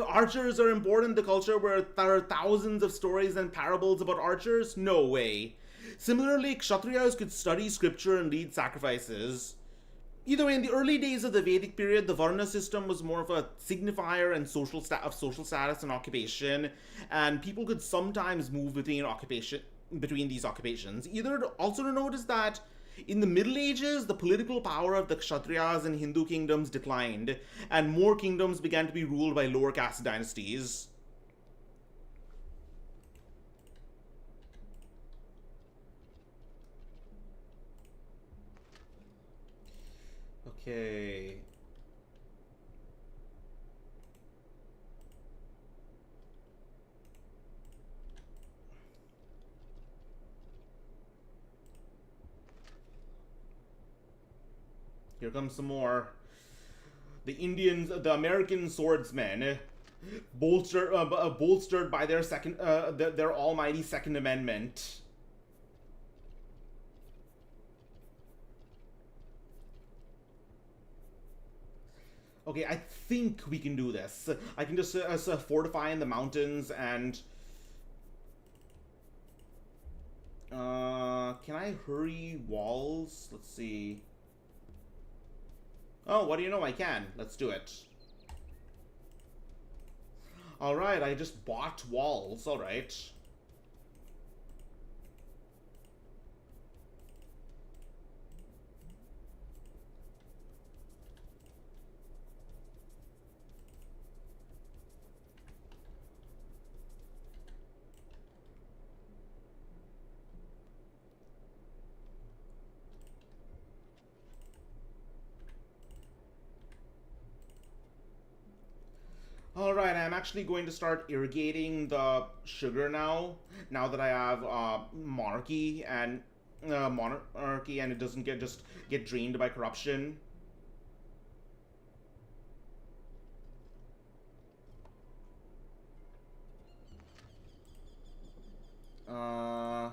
archers are important in the culture where there are thousands of stories and parables about archers? No way. Similarly, Kshatriyas could study scripture and lead sacrifices. Either way, in the early days of the Vedic period, the Varna system was more of a signifier and social status and occupation, and people could sometimes move between these occupations. Also to notice that in the Middle Ages, the political power of the Kshatriyas in Hindu kingdoms declined, and more kingdoms began to be ruled by lower caste dynasties. Okay. Here comes some more. The American swordsmen, bolstered by their almighty Second Amendment. Okay, I think we can do this. I can just fortify in the mountains and... can I hurry walls? Let's see. Oh, what do you know? I can. Let's do it. Alright, I just bought walls. Alright. Alright, I'm actually going to start irrigating the sugar now. Now that I have monarchy and it doesn't get drained by corruption. Uh,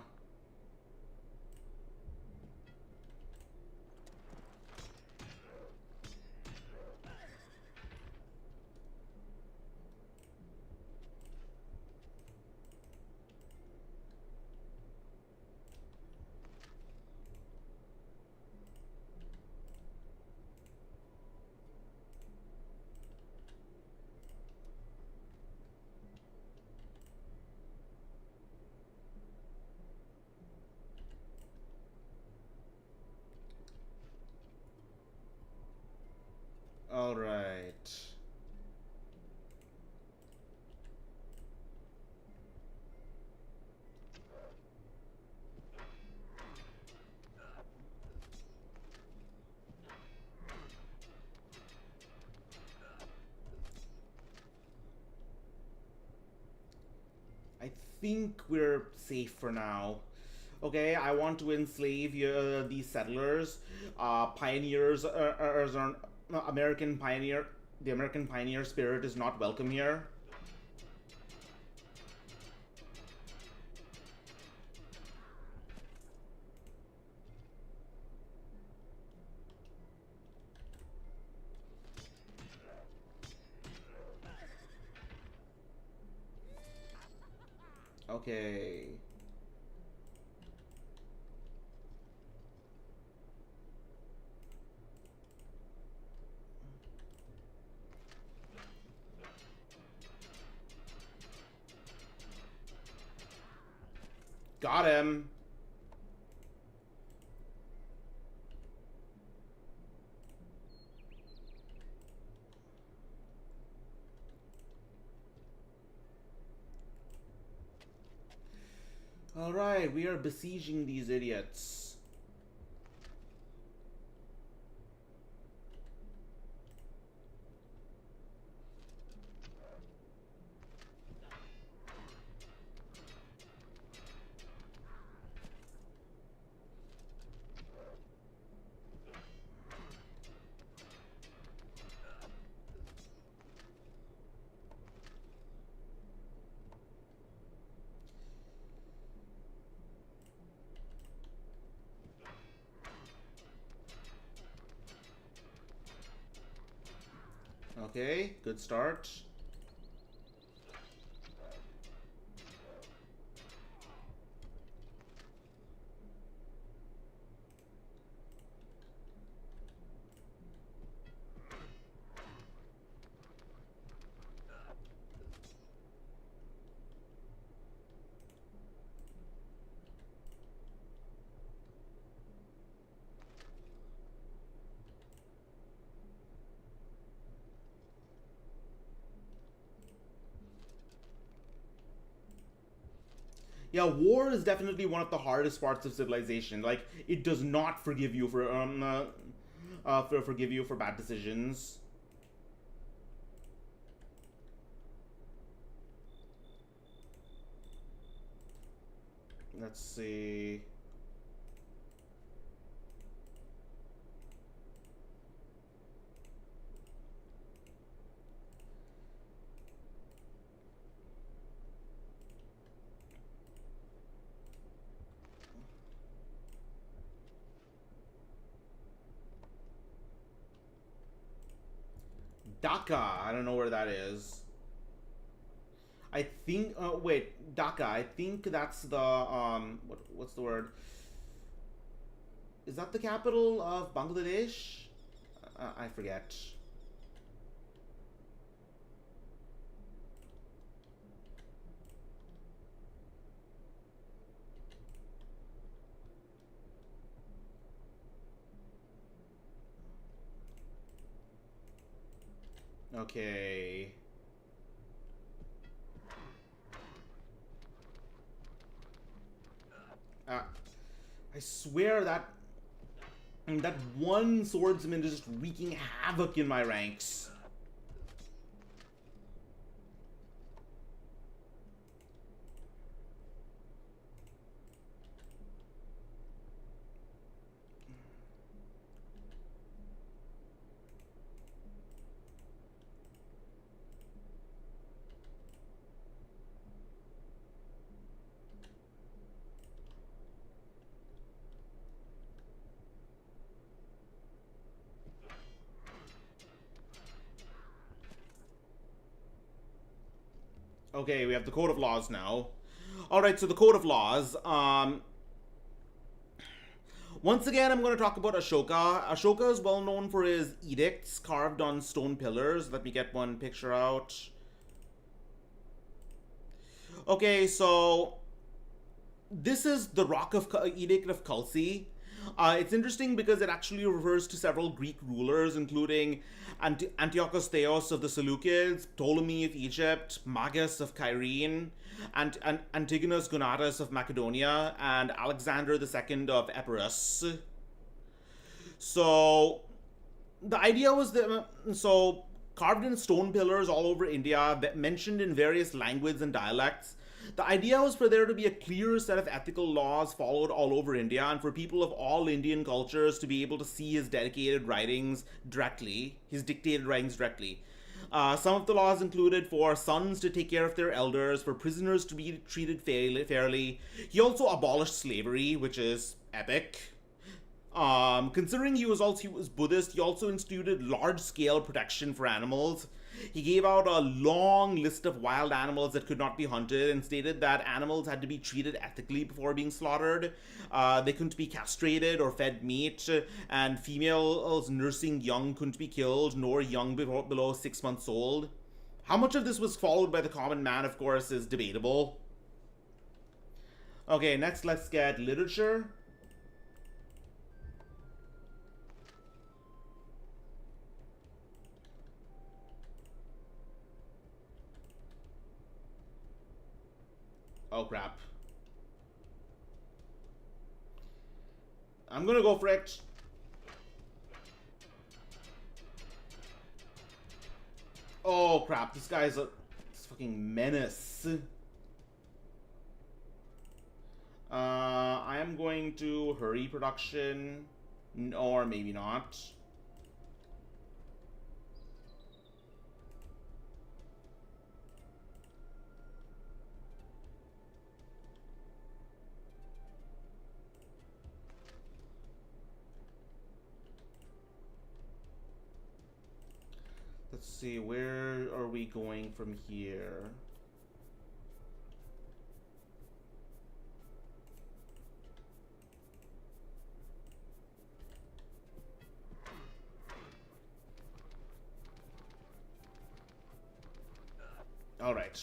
Alright. I think we're safe for now. Okay, I want to enslave these settlers. Pioneers are American pioneer. The American pioneer spirit is not welcome here. Okay. Got him. Alright, we are besieging these idiots. Okay, good start. Yeah, war is definitely one of the hardest parts of civilization. Like, it does not forgive you for bad decisions. Let's see. Dhaka. I don't know where that is. I think. Wait, Dhaka. I think that's the what's the word? Is that the capital of Bangladesh? I forget. Okay. I swear that one swordsman is just wreaking havoc in my ranks. Okay, we have the Code of Laws now. Alright, so the Code of Laws. Once again, I'm going to talk about Ashoka. Ashoka is well known for his edicts carved on stone pillars. Let me get one picture out. Okay, so this is the Rock of Edict of Khalsi. It's interesting because it actually refers to several Greek rulers, including Antiochus Theos of the Seleucids, Ptolemy of Egypt, Magus of Cyrene, and Antigonus Gonatas of Macedonia, and Alexander II of Epirus. So the idea was that carved in stone pillars all over India, mentioned in various languages and dialects. The idea was for there to be a clear set of ethical laws followed all over India, and for people of all Indian cultures to be able to see his dictated writings directly. Some of the laws included for sons to take care of their elders, for prisoners to be treated fairly. He also abolished slavery, which is epic. Considering he was Buddhist, he also instituted large-scale protection for animals. He gave out a long list of wild animals that could not be hunted and stated that animals had to be treated ethically before being slaughtered. They couldn't be castrated or fed meat, and females nursing young couldn't be killed, nor young below 6 months old. How much of this was followed by the common man, of course, is debatable. Okay, next let's get literature. Oh crap. I'm gonna go for it. Oh crap, this guy's a fucking menace. I am going to hurry production. Or maybe not. Let's see, where are we going from here? All right.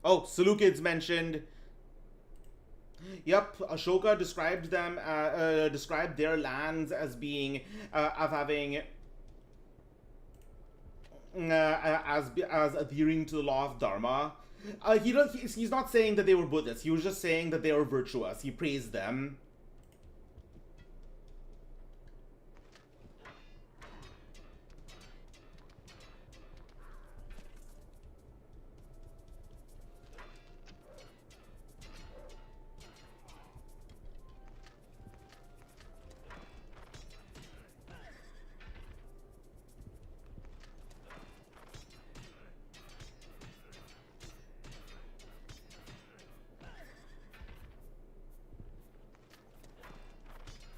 Oh, Seleucids mentioned. Yep, Ashoka described them, described their lands as being, of having, as adhering to the law of Dharma. He's not saying that they were Buddhists. He was just saying that they were virtuous. He praised them.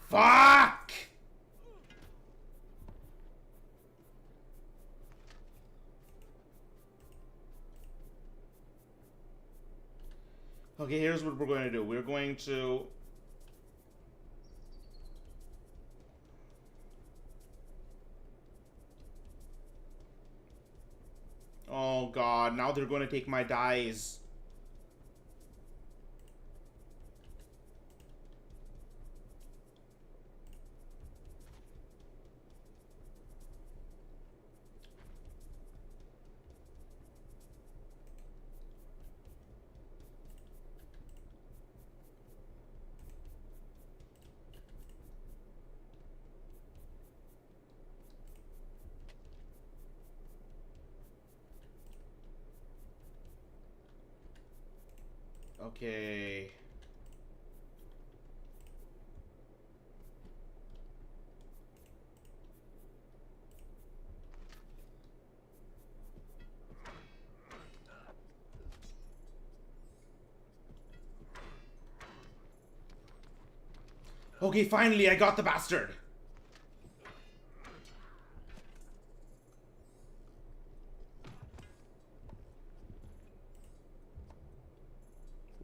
Fuck! Okay, here's what we're going to do. We're going to... Oh god, now they're going to take my dies. Okay. Okay, finally, I got the bastard.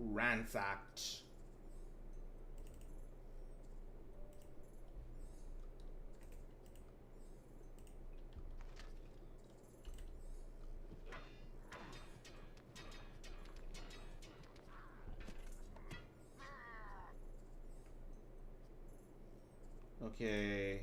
Ransacked. Okay.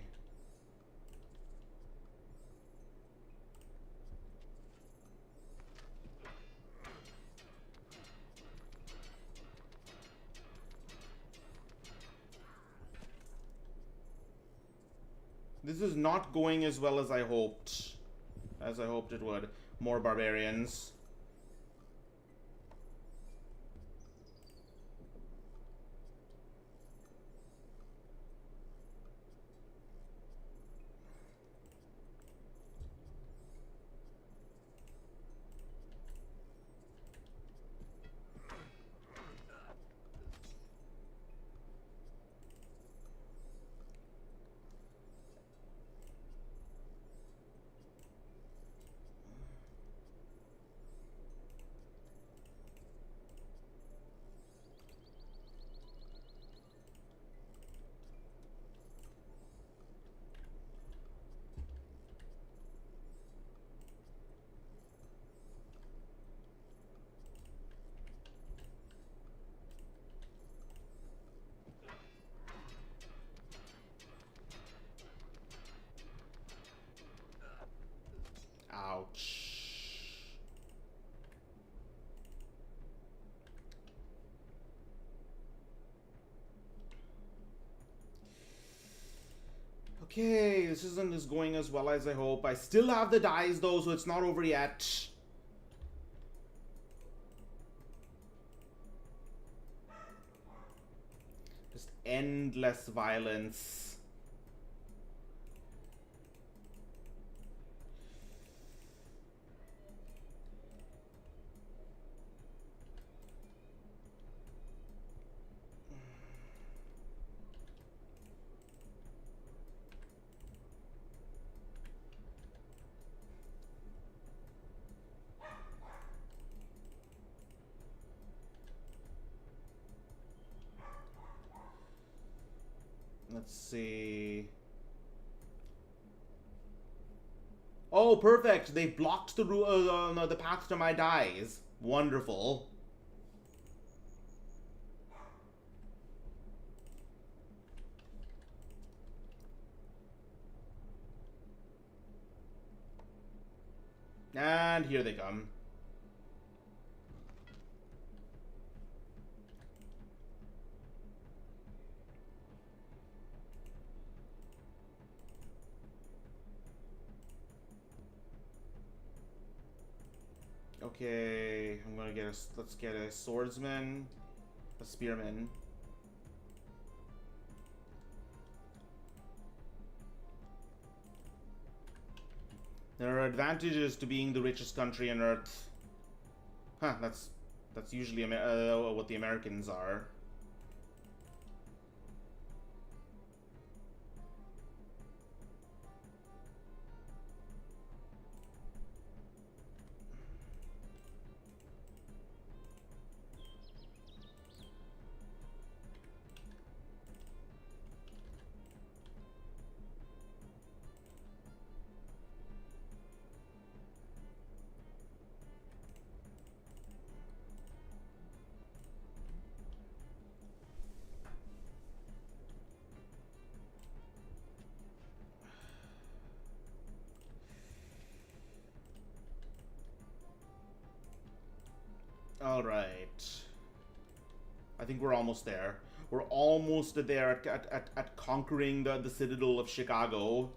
This is not going as well as I hoped. As I hoped it would. More barbarians. Ouch. Okay, this isn't as going as well as I hope. I still have the dice though, so it's not over yet. Just endless violence. Let's see. Oh, perfect. They blocked the path to my dies. Wonderful. And here they come. Okay, I'm gonna get let's get a swordsman, a spearman. There are advantages to being the richest country on Earth. Huh, that's usually what the Americans are. All right. I think we're almost there. We're almost there at conquering the citadel of Chicago.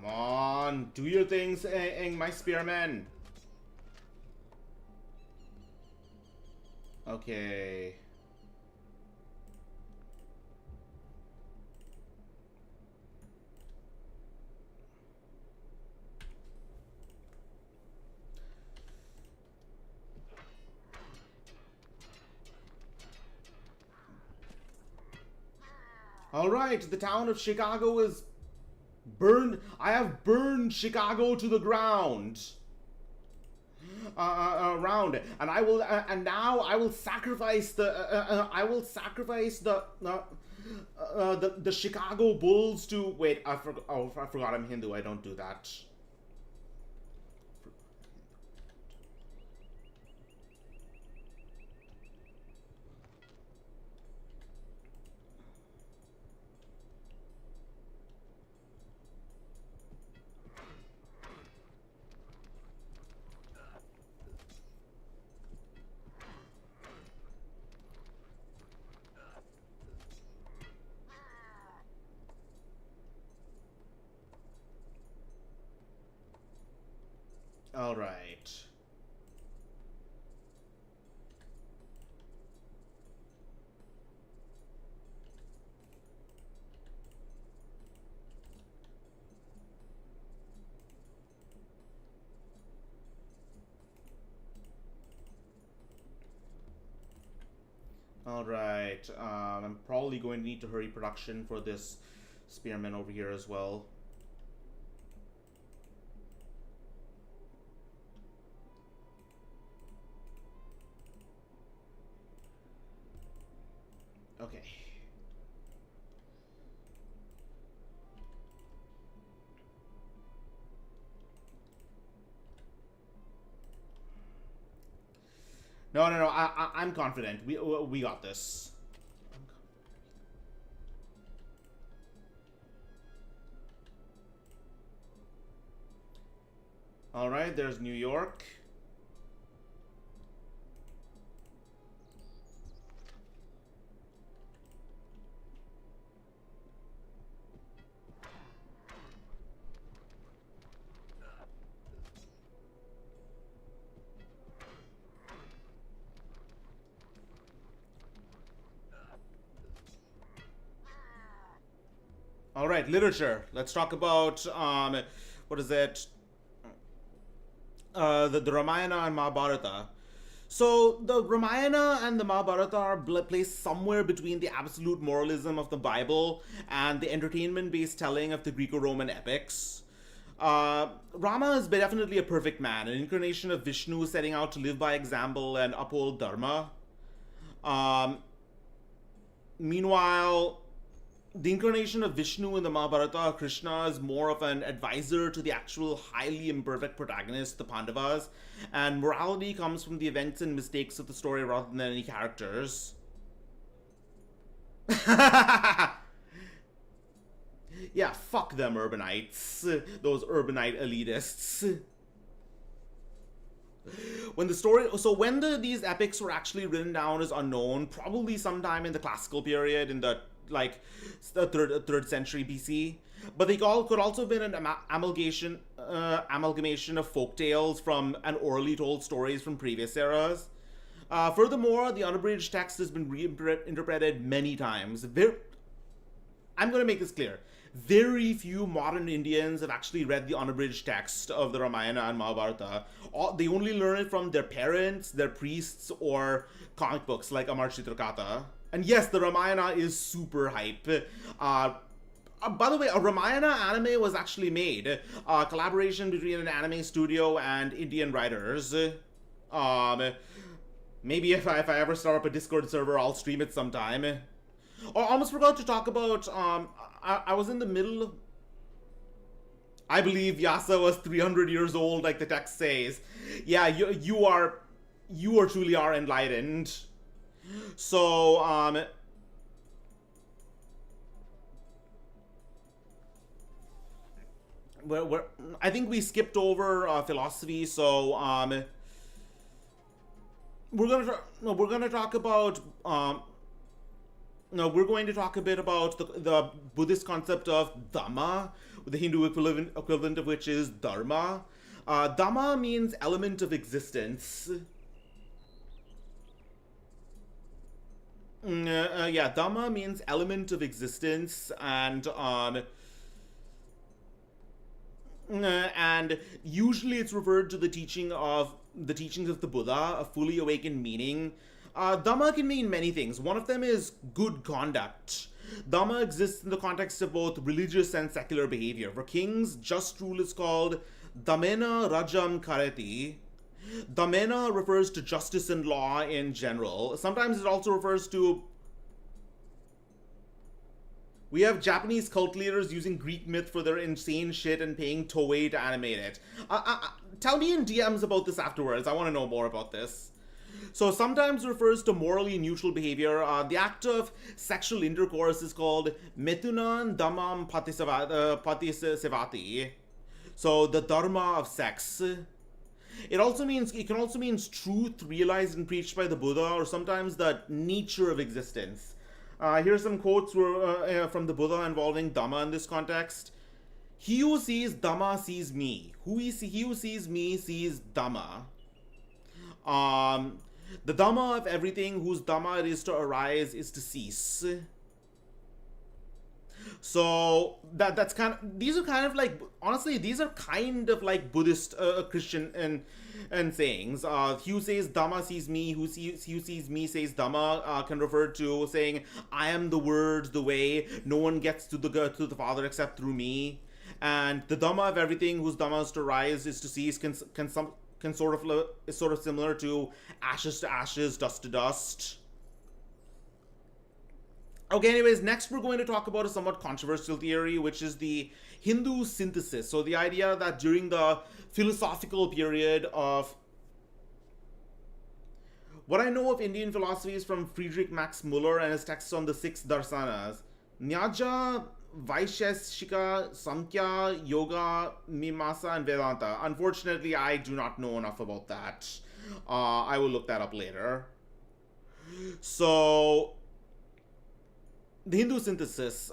Come on, do your things, my spearmen. Okay. All right, the town of Chicago is burned. I have burned Chicago to the ground. Around, and I will, and now I will sacrifice I will sacrifice the Chicago Bulls to. Wait, I forgot. Oh, I forgot. I'm Hindu. I don't do that. All right. All right. I'm probably going to need to hurry production for this spearman over here as well. Okay. No, no, no. I'm confident. We got this. All right. There's New York. All right, literature. Let's talk about what is it? The Ramayana and Mahabharata. So the Ramayana and the Mahabharata are placed somewhere between the absolute moralism of the Bible and the entertainment-based telling of the Greco-Roman epics. Rama is definitely a perfect man, an incarnation of Vishnu setting out to live by example and uphold dharma. Meanwhile, the incarnation of Vishnu in the Mahabharata, Krishna, is more of an advisor to the actual highly imperfect protagonist, the Pandavas, and morality comes from the events and mistakes of the story rather than any characters. Yeah, fuck them urbanites. Those urbanite elitists. When these epics were actually written down is unknown, probably sometime in the classical period, in the third century BC. But they could also have been an amalgamation of folk tales from and orally told stories from previous eras. Furthermore, the unabridged text has been reinterpreted many times. I'm going to make this clear. Very few modern Indians have actually read the unabridged text of the Ramayana and Mahabharata. They only learn it from their parents, their priests, or comic books like Amar Chitra Katha. And yes, the Ramayana is super hype. By the way, a Ramayana anime was actually made. A collaboration between an anime studio and Indian writers. Maybe if I ever start up a Discord server, I'll stream it sometime. Oh, I almost forgot to talk about, I was in the middle of... I believe Vyasa was 300 years old, like the text says. Yeah, you truly are enlightened. So, I think we skipped over philosophy, so we're gonna talk about Now we're going to talk a bit about the Buddhist concept of Dhamma, the Hindu equivalent of which is Dharma. Dhamma means element of existence. Yeah, Dhamma means element of existence, and usually it's referred to the teachings of the Buddha, a fully awakened meaning. Dhamma can mean many things. One of them is good conduct. Dhamma exists in the context of both religious and secular behavior. For kings, just rule is called Dhammena Rajam Kareti. Dhammena refers to justice and law in general. Sometimes it also refers to. We have Japanese cult leaders using Greek myth for their insane shit and paying Toei to animate it. Tell me in DMs about this afterwards. I want to know more about this. So sometimes refers to morally neutral behavior. The act of sexual intercourse is called Metunan Dhammam Patisevati. So the dharma of sex. It can also mean truth realized and preached by the Buddha, or sometimes the nature of existence. Here's some quotes from the Buddha involving Dhamma in this context. He who sees Dhamma sees me. He who sees me sees Dhamma. The Dhamma of everything whose Dhamma it is to arise is to cease. So that's kind of, these are kind of like, honestly, these are kind of like Buddhist Christian and sayings. He who says Dhamma sees me, he who sees me says Dhamma, can refer to saying I am the word, the way, no one gets to the Father except through me. And the Dhamma of everything whose Dhamma is to rise is to cease is sort of similar to ashes, dust to dust. Okay, anyways, next we're going to talk about a somewhat controversial theory, which is the Hindu synthesis. So the idea that during the philosophical period of what I know of Indian philosophy is from Friedrich Max Muller and his texts on the six darsanas. Nyaja, Vaisheshika, Samkhya, Yoga, Mimamsa, and Vedanta. Unfortunately, I do not know enough about that. I will look that up later. So the Hindu synthesis.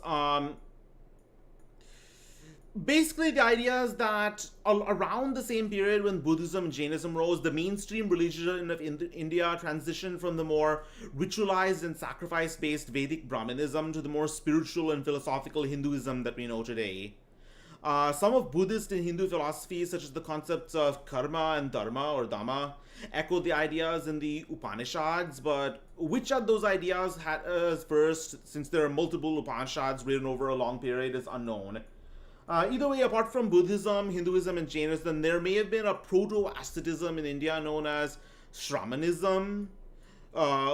Basically, the idea is that around the same period when Buddhism and Jainism rose, the mainstream religion of India transitioned from the more ritualized and sacrifice-based Vedic Brahmanism to the more spiritual and philosophical Hinduism that we know today. Some of Buddhist and Hindu philosophies, such as the concepts of karma and dharma or dhamma, echo the ideas in the Upanishads, but which of those ideas had first, since there are multiple Upanishads written over a long period, is unknown. Either way, apart from Buddhism, Hinduism, and Jainism, there may have been a proto-asceticism in India known as Shamanism,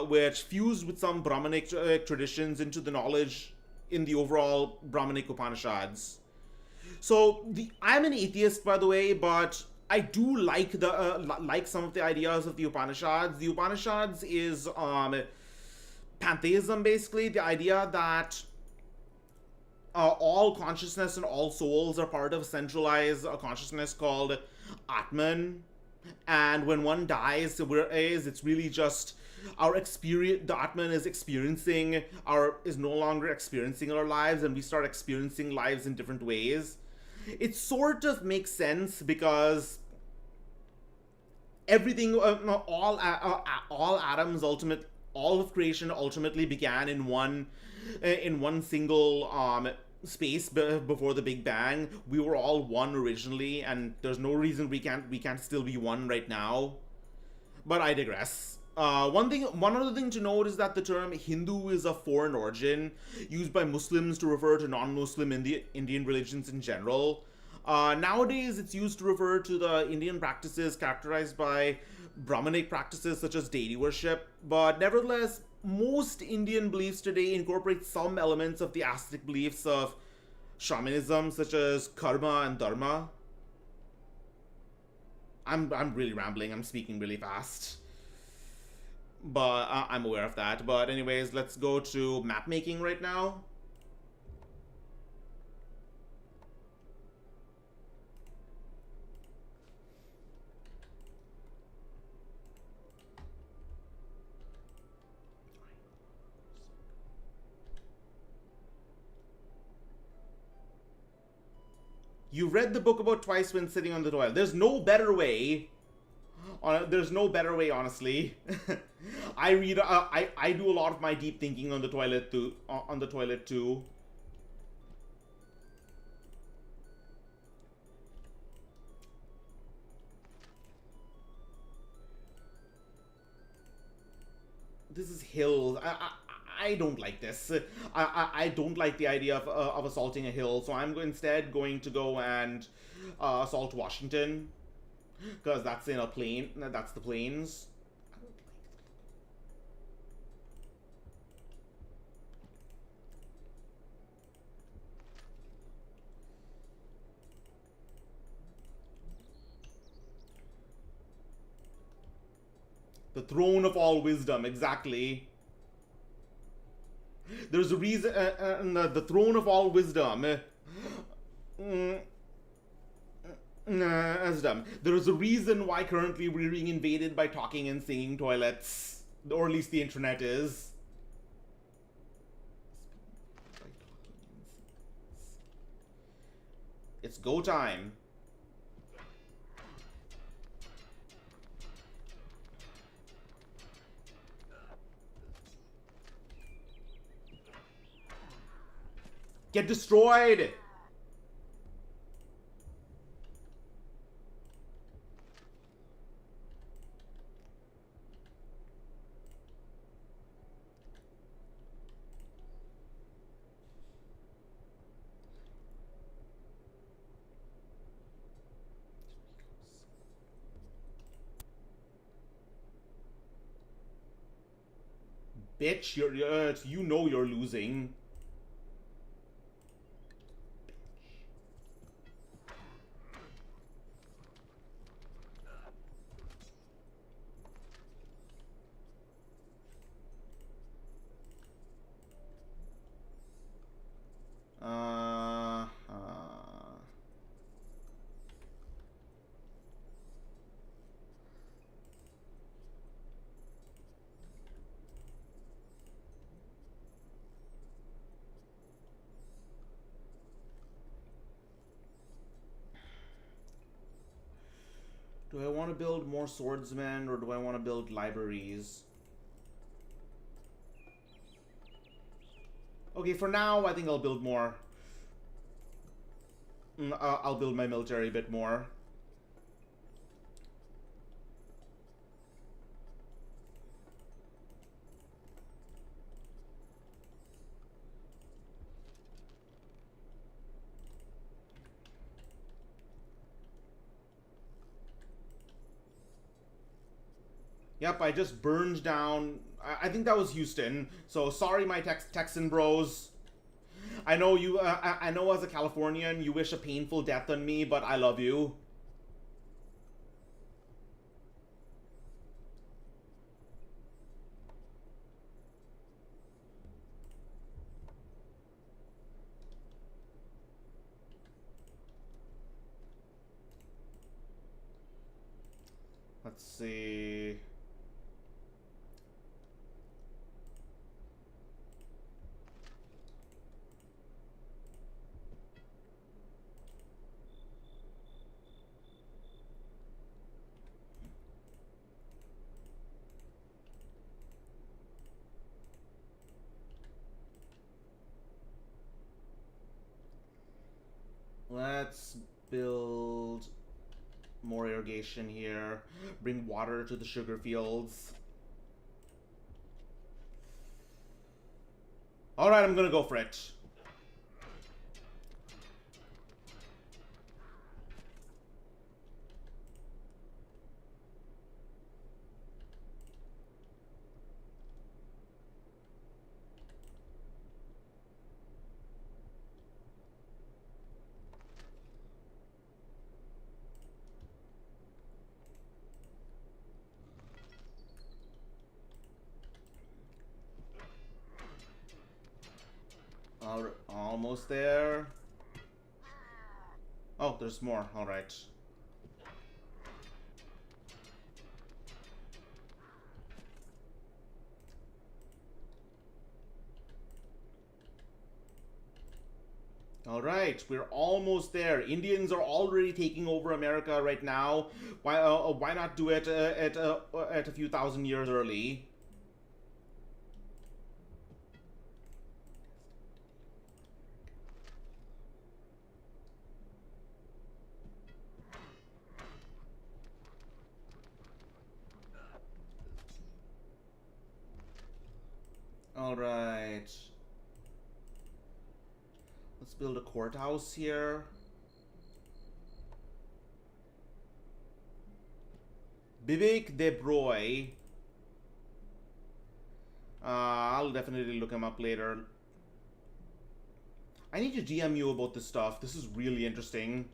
which fused with some Brahmanic traditions into the knowledge in the overall Brahmanic Upanishads. So I'm an atheist, by the way, but I do like like some of the ideas of the Upanishads. The Upanishads is pantheism, basically, the idea that all consciousness and all souls are part of a centralized consciousness called Atman, and when one dies, it's really just our experience. The Atman is no longer experiencing our lives, and we start experiencing lives in different ways. It sort of makes sense because everything, all atoms, all of creation ultimately began in one single space before the Big Bang. We were all one originally, and there's no reason we can't still be one right now. But I digress. One other thing to note is that the term Hindu is of foreign origin, used by Muslims to refer to non-Muslim Indian religions in general. Nowadays, it's used to refer to the Indian practices characterized by Brahmanic practices such as deity worship, but nevertheless, most Indian beliefs today incorporate some elements of the ascetic beliefs of shamanism, such as karma and dharma. I'm really rambling. I'm speaking really fast, but I'm aware of that. But anyways, let's go to map making right now. You read the book about twice when sitting on the toilet. There's no better way. There's no better way, honestly. I read. I do a lot of my deep thinking on the toilet too. On the toilet too. This is hills. I don't like this. I don't like the idea of assaulting a hill. So I'm instead going to go and assault Washington, because that's in a plain. That's the plains. The throne of all wisdom, exactly. There's a reason. The throne of all wisdom. Wisdom. There is a reason why currently we're being invaded by talking and singing toilets, or at least the internet is. It's go time. Get destroyed! Bitch, you know you're losing. Do I want to build more swordsmen, or do I want to build libraries? Okay, for now, I think I'll build more. I'll build my military a bit more. Yep, I just burned down. I think that was Houston. So sorry, my Texan bros. I know you. I know as a Californian, you wish a painful death on me, but I love you. Let's see. Let's build more irrigation here. Bring water to the sugar fields. Alright, I'm gonna go for it. Almost there. Oh, there's more. All right. All right, we're almost there. Indians are already taking over America right now. Why not do it at a few thousand years early? All right. Let's build a courthouse here. Vivek De Broy. I'll definitely look him up later. I need to GM you about this stuff. This is really interesting.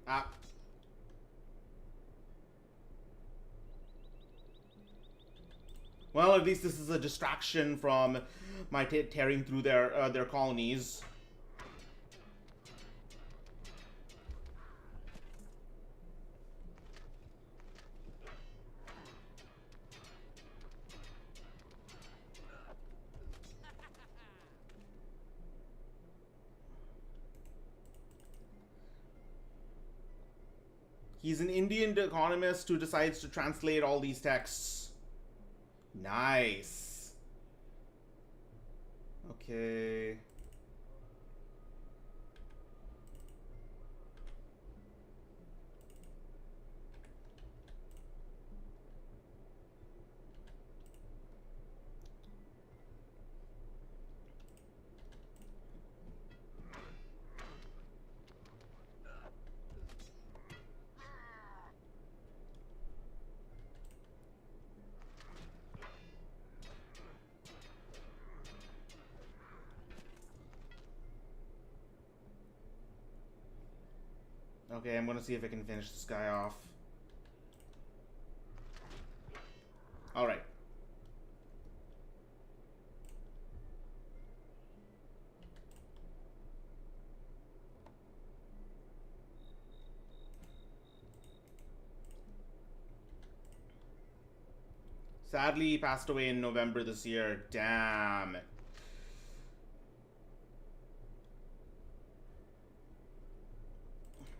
Ah. Well, at least this is a distraction from my tearing through their colonies. He's an Indian economist who decides to translate all these texts. Nice. Okay. Okay, I'm gonna see if I can finish this guy off. Alright. Sadly, he passed away in November this year. Damn.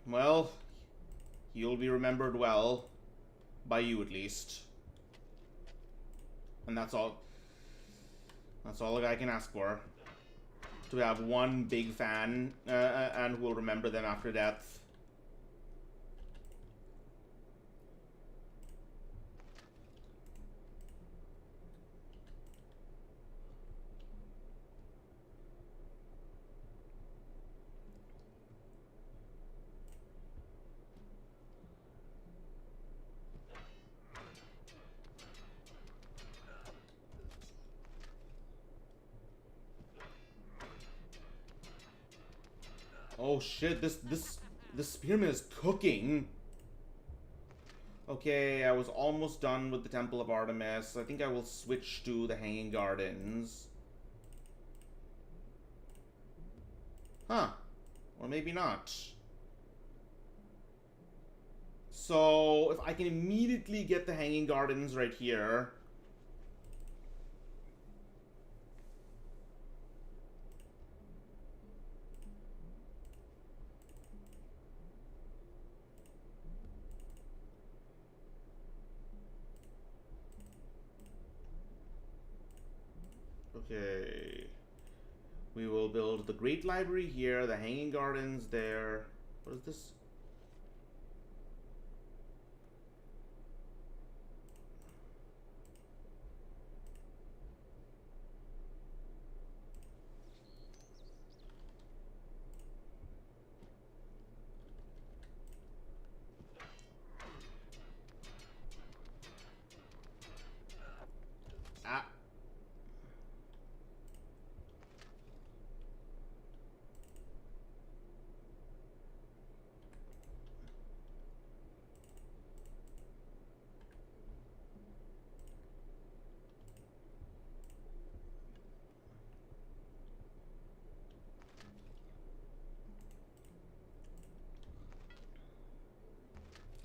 Well, he'll be remembered well. By you, at least. And that's all. That's all a guy can ask for. To have one big fan, and who will remember them after death. Oh shit, this spearman is cooking. Okay, I was almost done with the Temple of Artemis. I think I will switch to the Hanging Gardens. Huh. Or maybe not. So, if I can immediately get the Hanging Gardens right here. Okay. We will build the Great Library here, the Hanging Gardens there. What is this? Ah.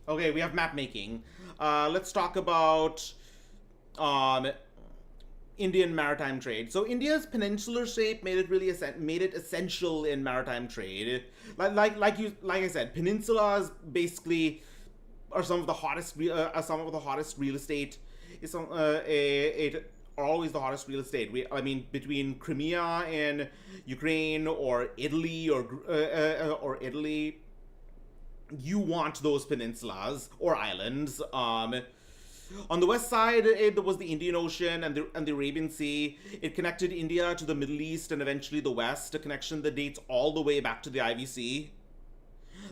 Okay, we have map making. Let's talk about um, Indian maritime trade. So India's peninsular shape made it really made it essential in maritime trade. Like I said, peninsulas basically are some of the hottest real estate. Is some it are always the hottest real estate. I mean, between Crimea and Ukraine or Italy or Italy, you want those peninsulas or islands. On the west side, there was the Indian Ocean and the Arabian Sea. It connected India to the Middle East and eventually the West, a connection that dates all the way back to the IVC.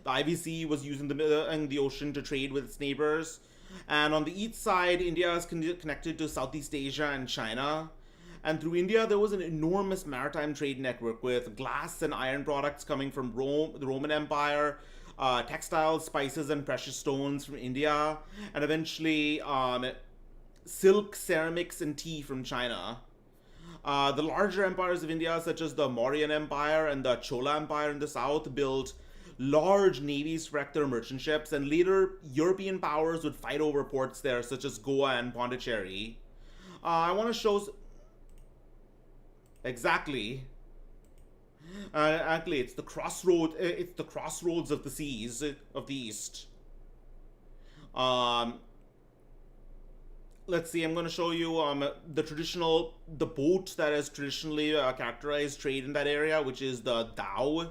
The IVC was using the ocean to trade with its neighbors. And on the east side, India is connected to Southeast Asia and China. And through India, there was an enormous maritime trade network with glass and iron products coming from Rome, the Roman Empire, textiles, spices, and precious stones from India, and eventually silk, ceramics, and tea from China. The larger empires of India, such as the Mauryan Empire and the Chola Empire in the south, built large navies to wreck their merchant ships, and later European powers would fight over ports there, such as Goa and Pondicherry. I want to show. Exactly. Actually, it's the crossroad. It's the crossroads of the seas of the east. Um, let's see. I'm going to show you the boat that has traditionally characterized trade in that area, which is the dhow.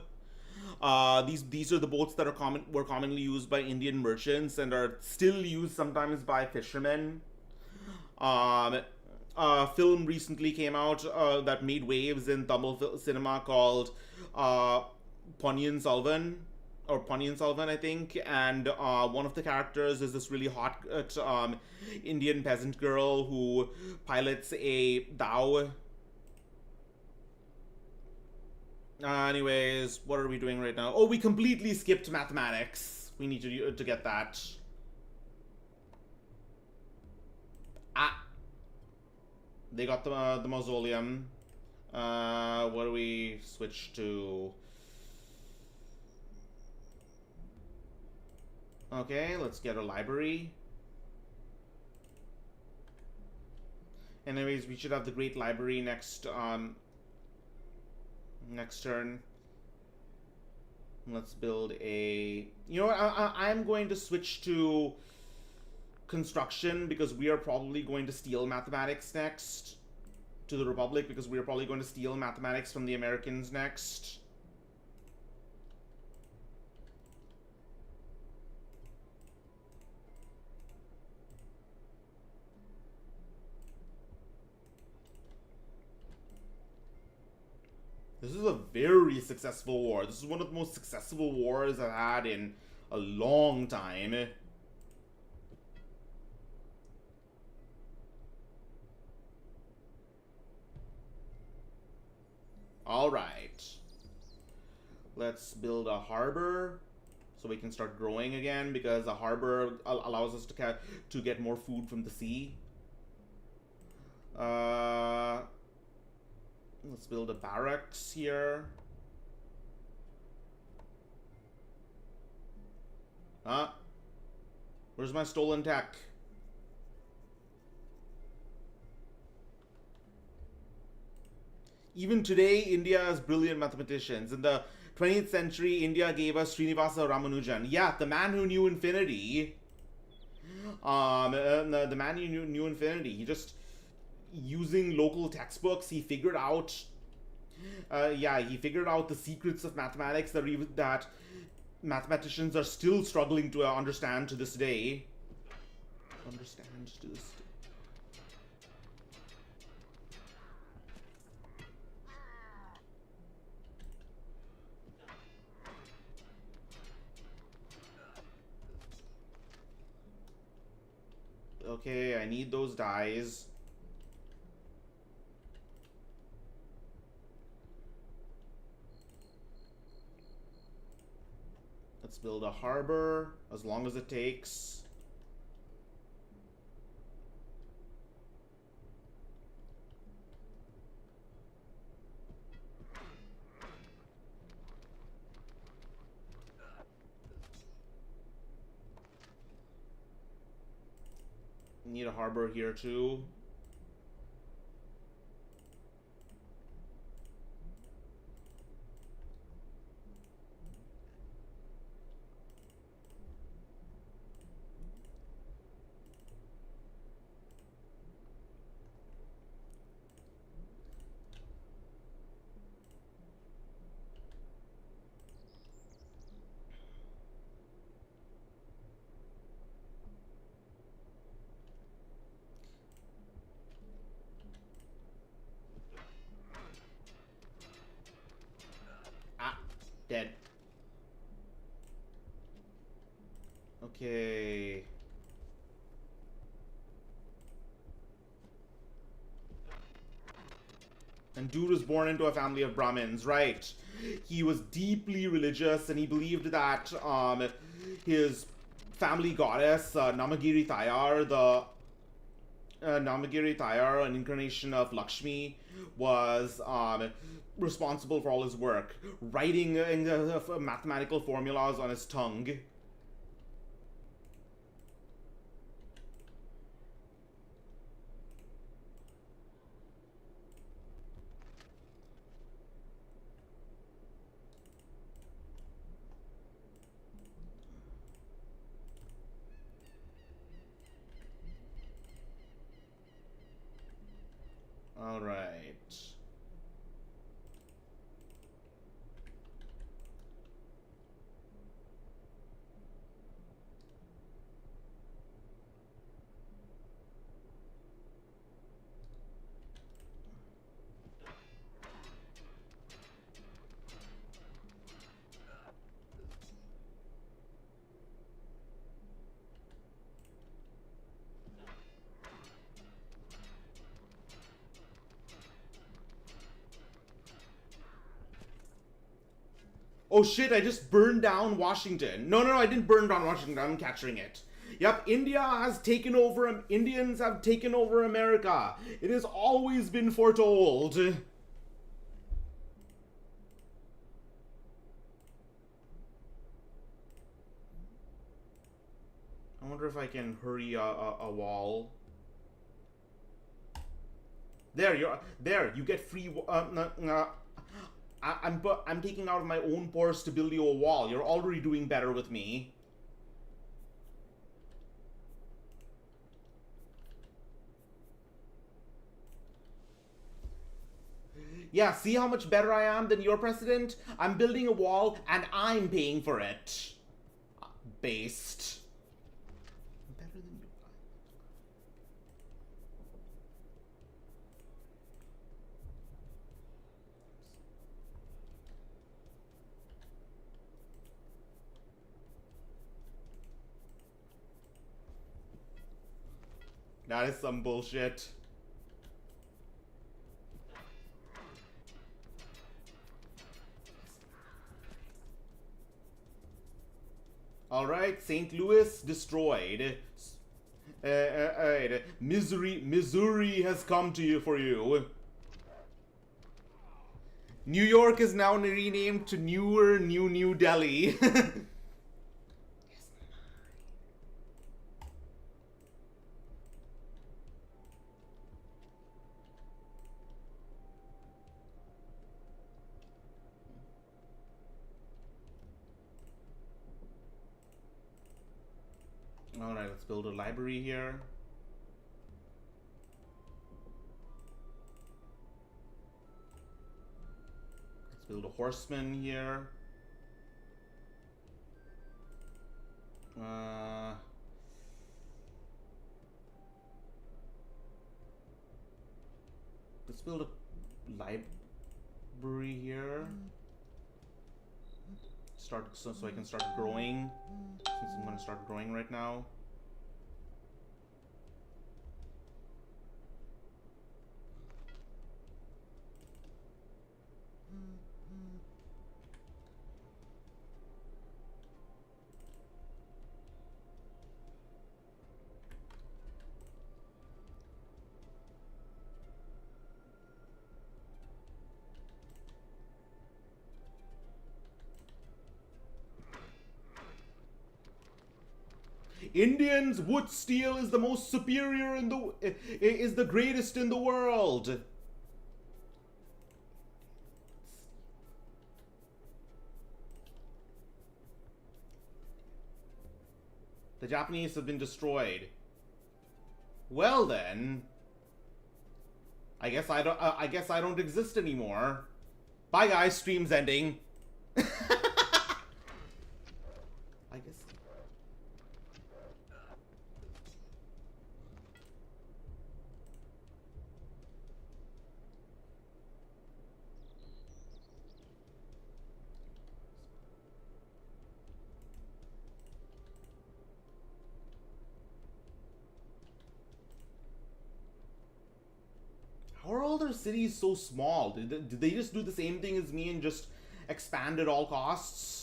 These are the boats that were commonly used by Indian merchants and are still used sometimes by fishermen. A film recently came out that made waves in Tamil cinema called Ponniyin Selvan, or Ponniyin Selvan, I think. And one of the characters is this really hot Indian peasant girl who pilots a dhow. Anyways, what are we doing right now? Oh, we completely skipped mathematics. We need to get that. Ah, they got the mausoleum. What do we switch to? Okay, let's get a library. Anyways, we should have the Great Library next next turn. Let's build a. You know what? I'm going to switch to construction because we are probably going to steal mathematics next. To the Republic because we are probably going to steal mathematics from the Americans next. This is a very successful war. This is one of the most successful wars I've had in a long time. Alright. Let's build a harbor so we can start growing again because a harbor allows us to get more food from the sea. Let's build a barracks here. Where's my stolen tech? Even today, India has brilliant mathematicians. In the 20th century, India gave us Srinivasa Ramanujan. Yeah, the man who knew infinity. The man who knew infinity. He just, using local textbooks, he figured out. He figured out the secrets of mathematics that mathematicians are still struggling to understand to this day. Okay, I need those dyes. Let's build a harbor, as long as it takes. Need a harbor here too. Ah, dead. Okay. And dude was born into a family of Brahmins, right? He was deeply religious, and he believed that his family goddess, Namagiri Thayar, Namagiri Thayar, an incarnation of Lakshmi, was responsible for all his work, writing mathematical formulas on his tongue. All right. Oh shit, I just burned down Washington. No, I didn't burn down Washington. I'm capturing it. Yep, India has taken over. Indians have taken over America. It has always been foretold. I wonder if I can hurry a wall. There. You get free. I'm taking out of my own purse to build you a wall. You're already doing better with me. Yeah, see how much better I am than your president? I'm building a wall and I'm paying for it. Based. Better than you. That is some bullshit. Alright, St. Louis destroyed. Missouri has come to you for you. New York is now renamed to New Delhi. Alright, let's build a library here. Let's build a horseman here. Let's build a library here. So I can start growing. Since I'm gonna start growing right now. Indians, wood steel is the most superior in the is the greatest in the world. The Japanese have been destroyed. Well then, I guess I don't exist anymore. Bye guys, stream's ending. I guess. How are all their cities so small? Did they just do the same thing as me and just expand at all costs?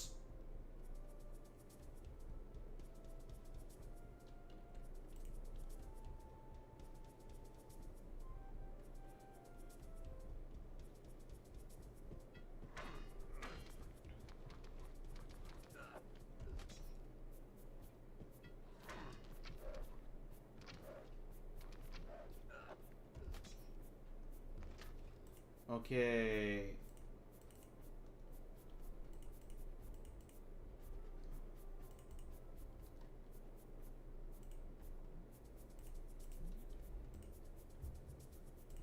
Okay.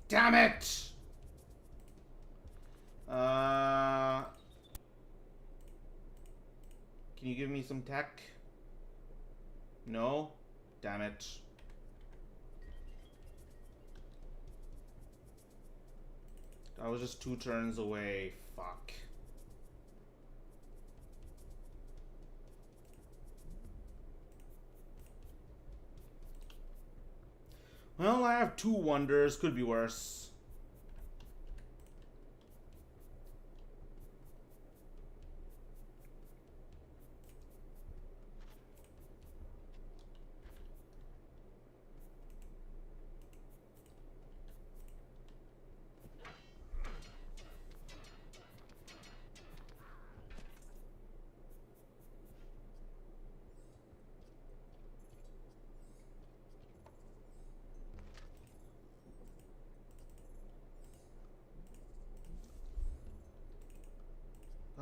Damn it! Can you give me some tech? No? Damn it. I was just 2 turns away. Fuck. Well, I have 2 wonders. Could be worse.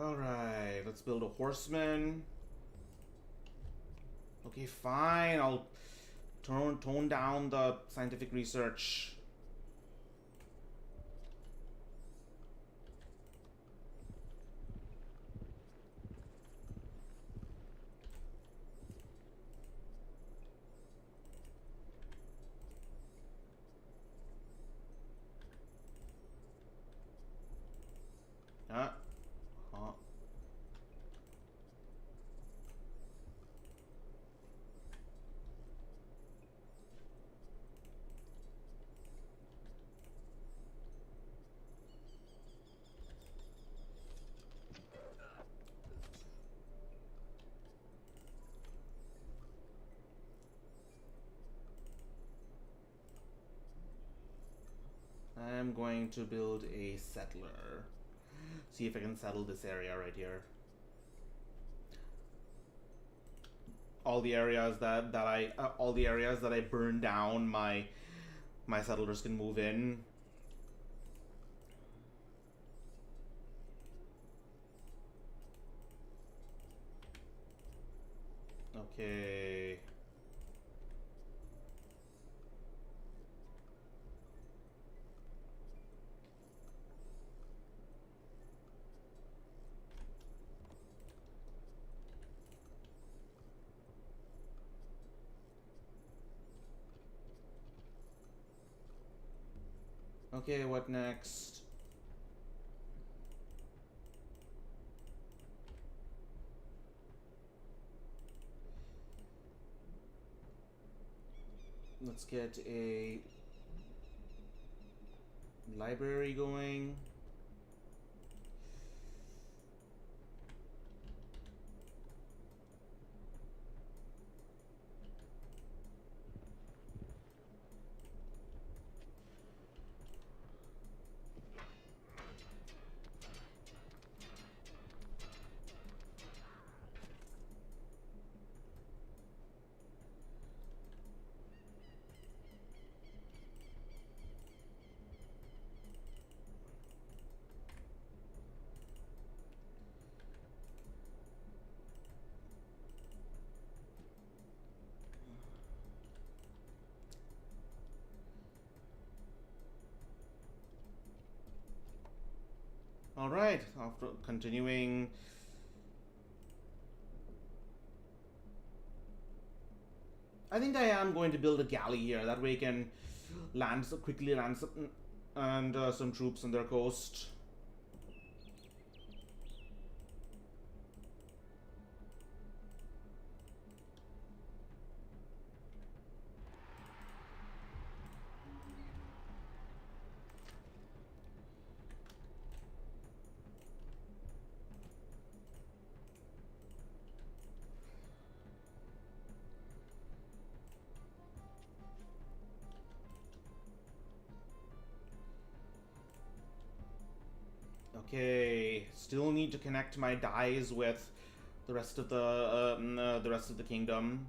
Alright, let's build a horseman. Okay, fine. I'll tone down the scientific research. I'm going to build a settler. See if I can settle this area right here. All the areas that I burned down, my settlers can move in. Okay. Okay, what next? Let's get a library going. All right. After continuing, I think I am going to build a galley here. That way, I can quickly land some and some troops on their coast. Okay, still need to connect my dies with the rest of the kingdom.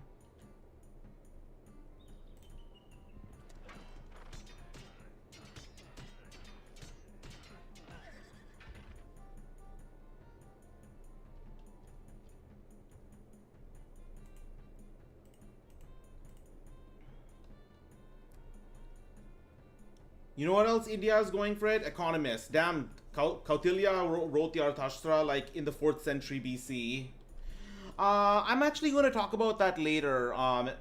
You know what else India is going for it? Economists. Damn, Kautilya wrote the Arthashastra like in the 4th century BC. I'm actually going to talk about that later. I'm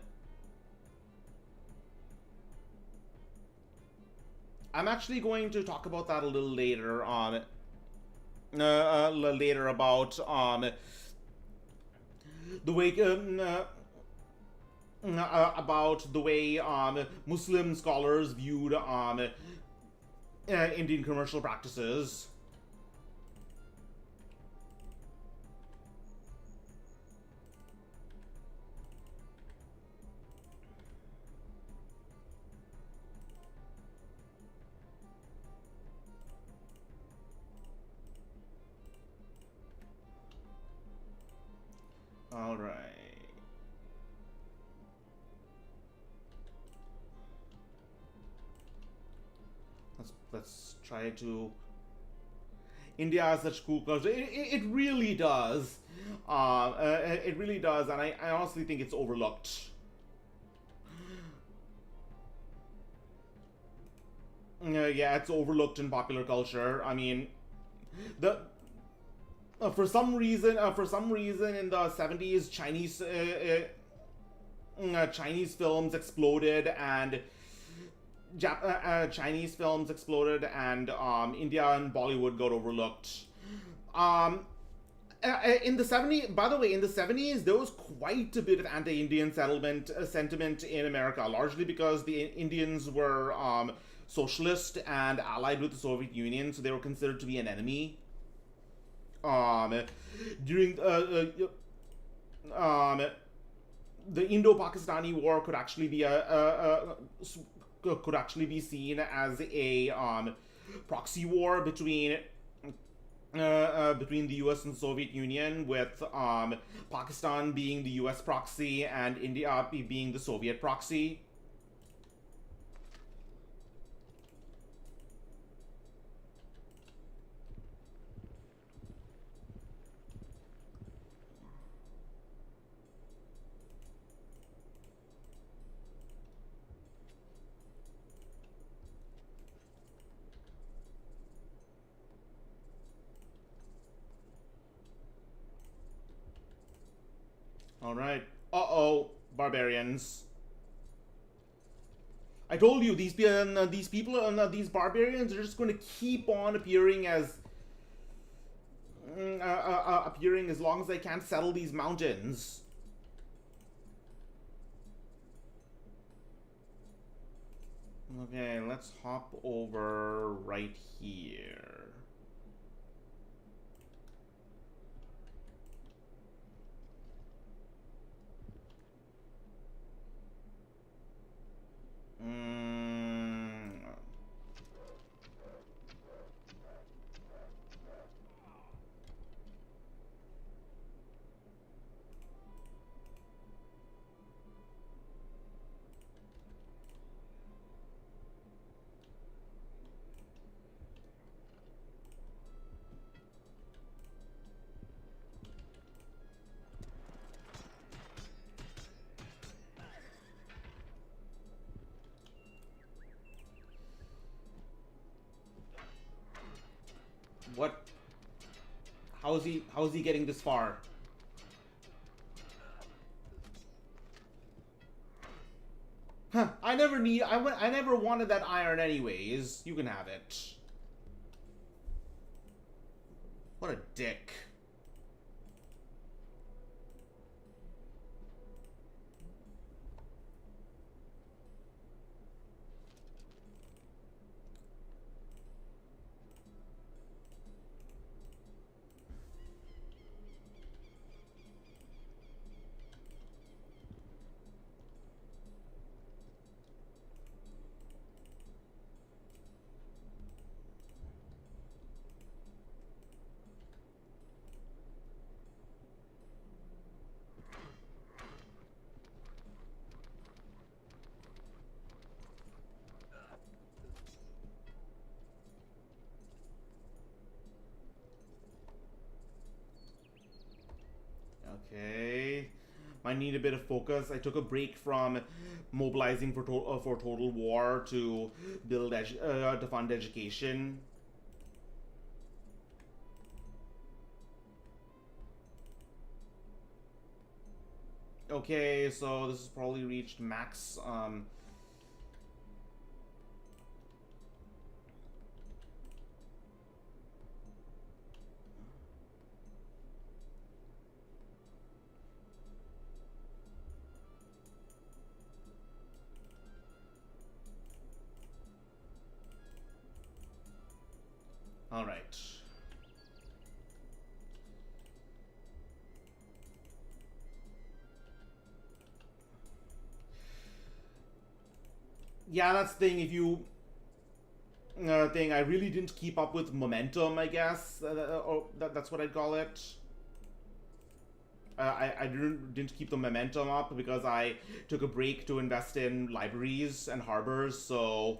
actually going to talk about that a little later. Later about the way about the way Muslim scholars viewed Indian commercial practices. All right. Let's try to. India has such cool culture. It really does. It really does, and I honestly think it's overlooked. Yeah, it's overlooked in popular culture. I mean, the for some reason in the 70s, Chinese films exploded and Chinese films exploded, and India and Bollywood got overlooked. Um, in the 70s, by the way, in the 70s, there was quite a bit of anti-Indian sentiment in America, largely because the Indians were socialist and allied with the Soviet Union, so they were considered to be an enemy. During the Indo-Pakistani War could actually be could actually be seen as a proxy war between the U.S. and the Soviet Union, with Pakistan being the U.S. proxy and India being the Soviet proxy. All right. Uh-oh, barbarians. I told you these people, these barbarians are just going to keep on appearing as appearing as long as they can't settle these mountains. Okay, let's hop over right here. How is he getting this far? Huh, I never wanted that iron anyways. You can have it. What a dick. Okay. I need a bit of focus. I took a break from mobilizing for total war to to fund education. Okay, so this has probably reached max. All right. Yeah, that's the thing. If you I really didn't keep up with momentum, I guess, or that's what I'd call it. I didn't keep the momentum up because I took a break to invest in libraries and harbors. So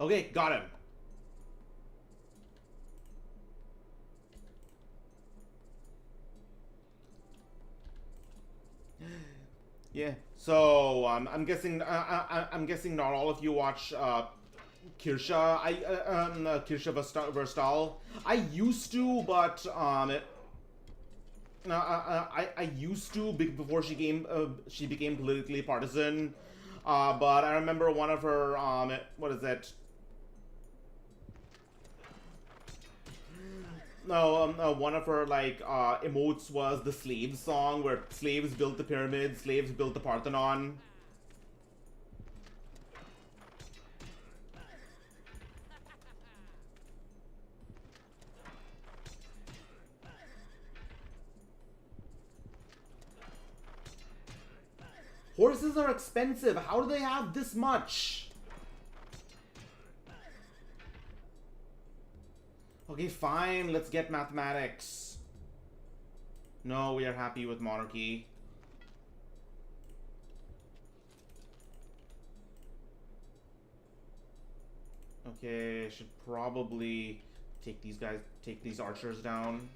okay, got him. Yeah. So I'm guessing not all of you watch Kirsha Verstal. I used to, but I used to before she became politically partisan. But I remember one of her what is it? No, one of her like emotes was the slaves song, where slaves built the pyramids, slaves built the Parthenon. Horses are expensive. How do they have this much? Okay, fine. Let's get mathematics. No, we are happy with monarchy. Okay, should probably take these archers down.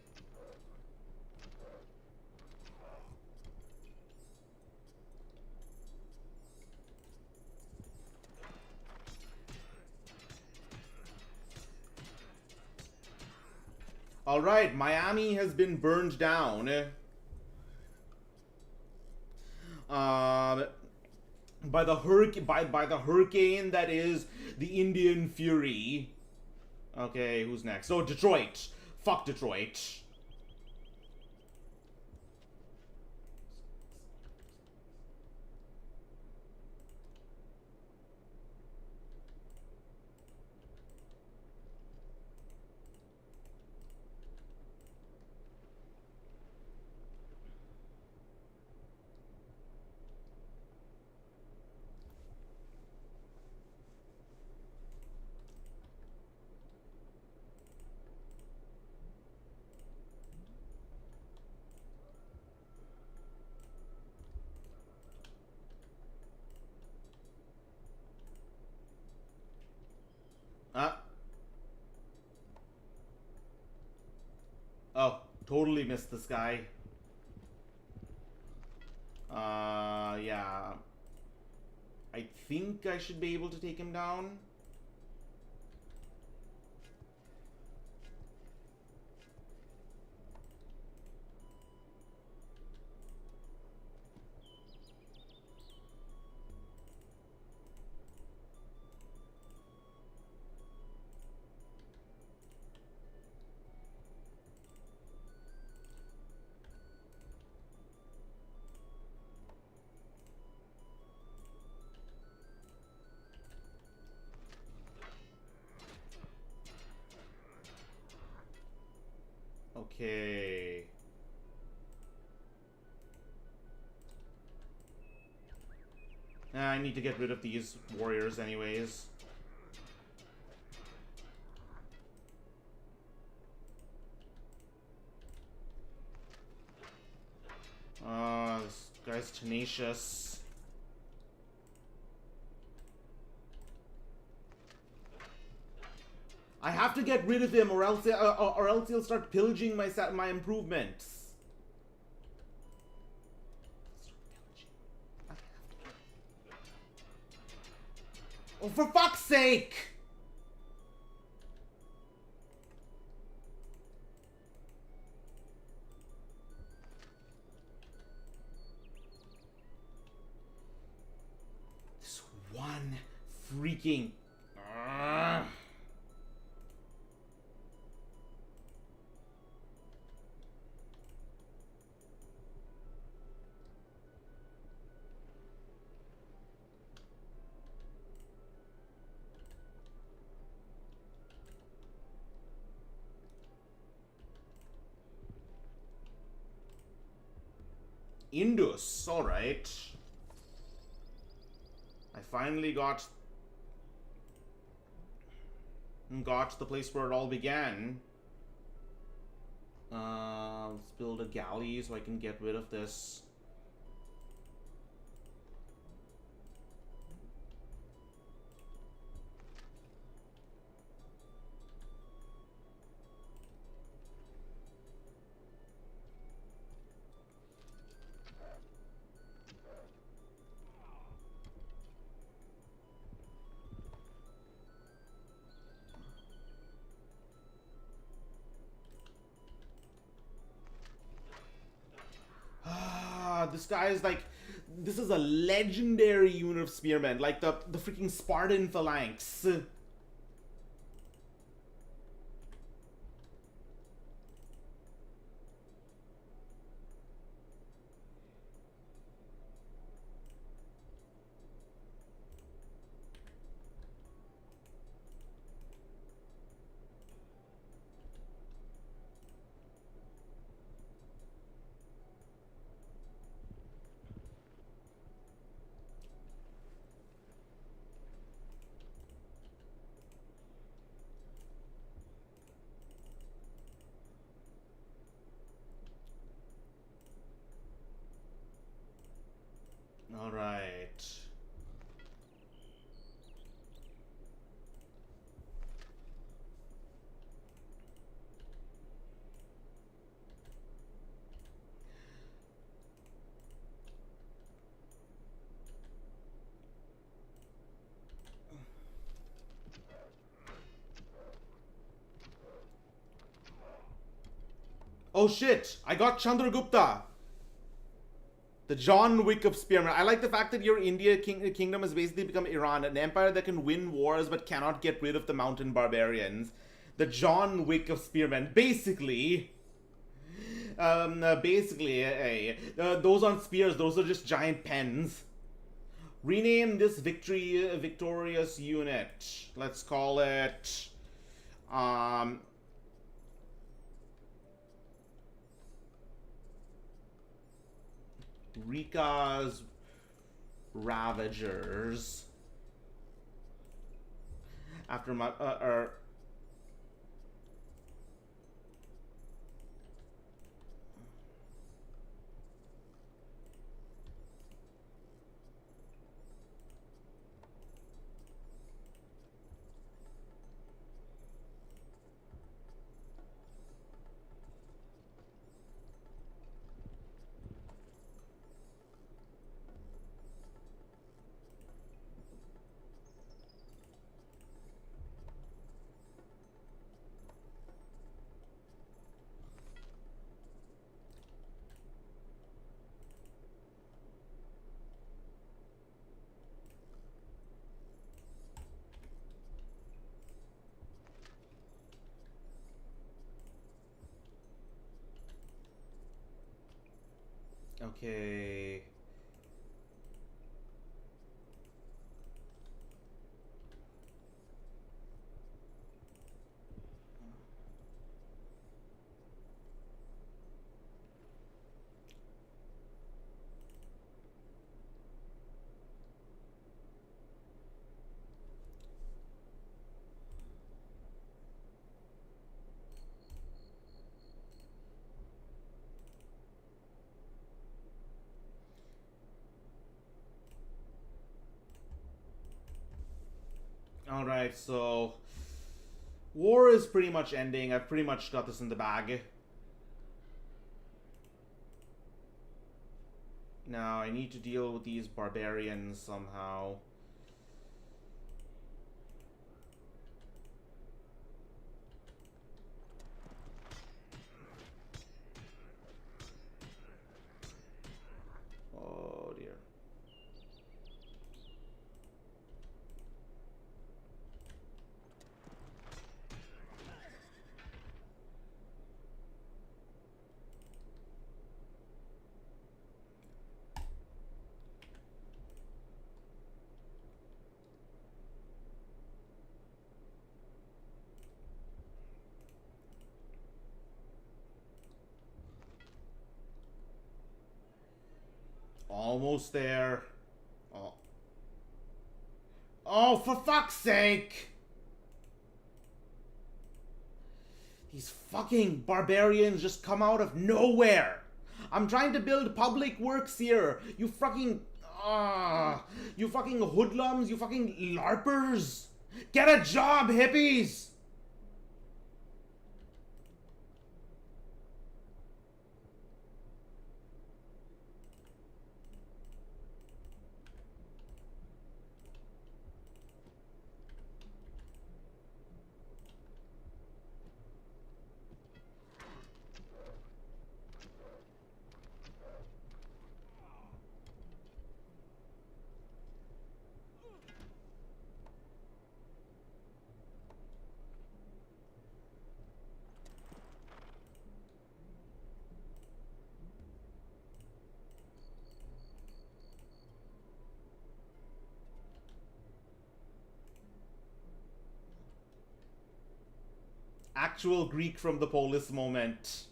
All right, Miami has been burned down. By the hurricane that is the Indian Fury. Okay, who's next? Oh, Detroit. Fuck Detroit. Totally missed this guy. Yeah. I think I should be able to take him down. Okay. I need to get rid of these warriors anyways. This guy's tenacious. I have to get rid of him, or else he'll start pillaging my improvements. Oh, for fuck's sake! This one freaking... Indus, alright. I finally got the place where it all began. Let's build a galley so I can get rid of this. This guy is like, this is a legendary unit of spearmen, like the freaking Spartan phalanx. All right. Oh shit! I got Chandragupta! The John Wick of spearmen. I like the fact that your kingdom has basically become Iran, an empire that can win wars but cannot get rid of the mountain barbarians. The John Wick of spearmen. Basically, those aren't spears, those are just giant pens. Rename this victorious unit. Let's call it, Rika's Ravagers. After my, Okay. Alright, so war is pretty much ending. I've pretty much got this in the bag. Now I need to deal with these barbarians somehow. Oh dear. Almost there. Oh. Oh, for fuck's sake! These fucking barbarians just come out of nowhere. I'm trying to build public works here. You fucking... you fucking hoodlums, you fucking larpers. Get a job, hippies! Actual Greek from the polis moment.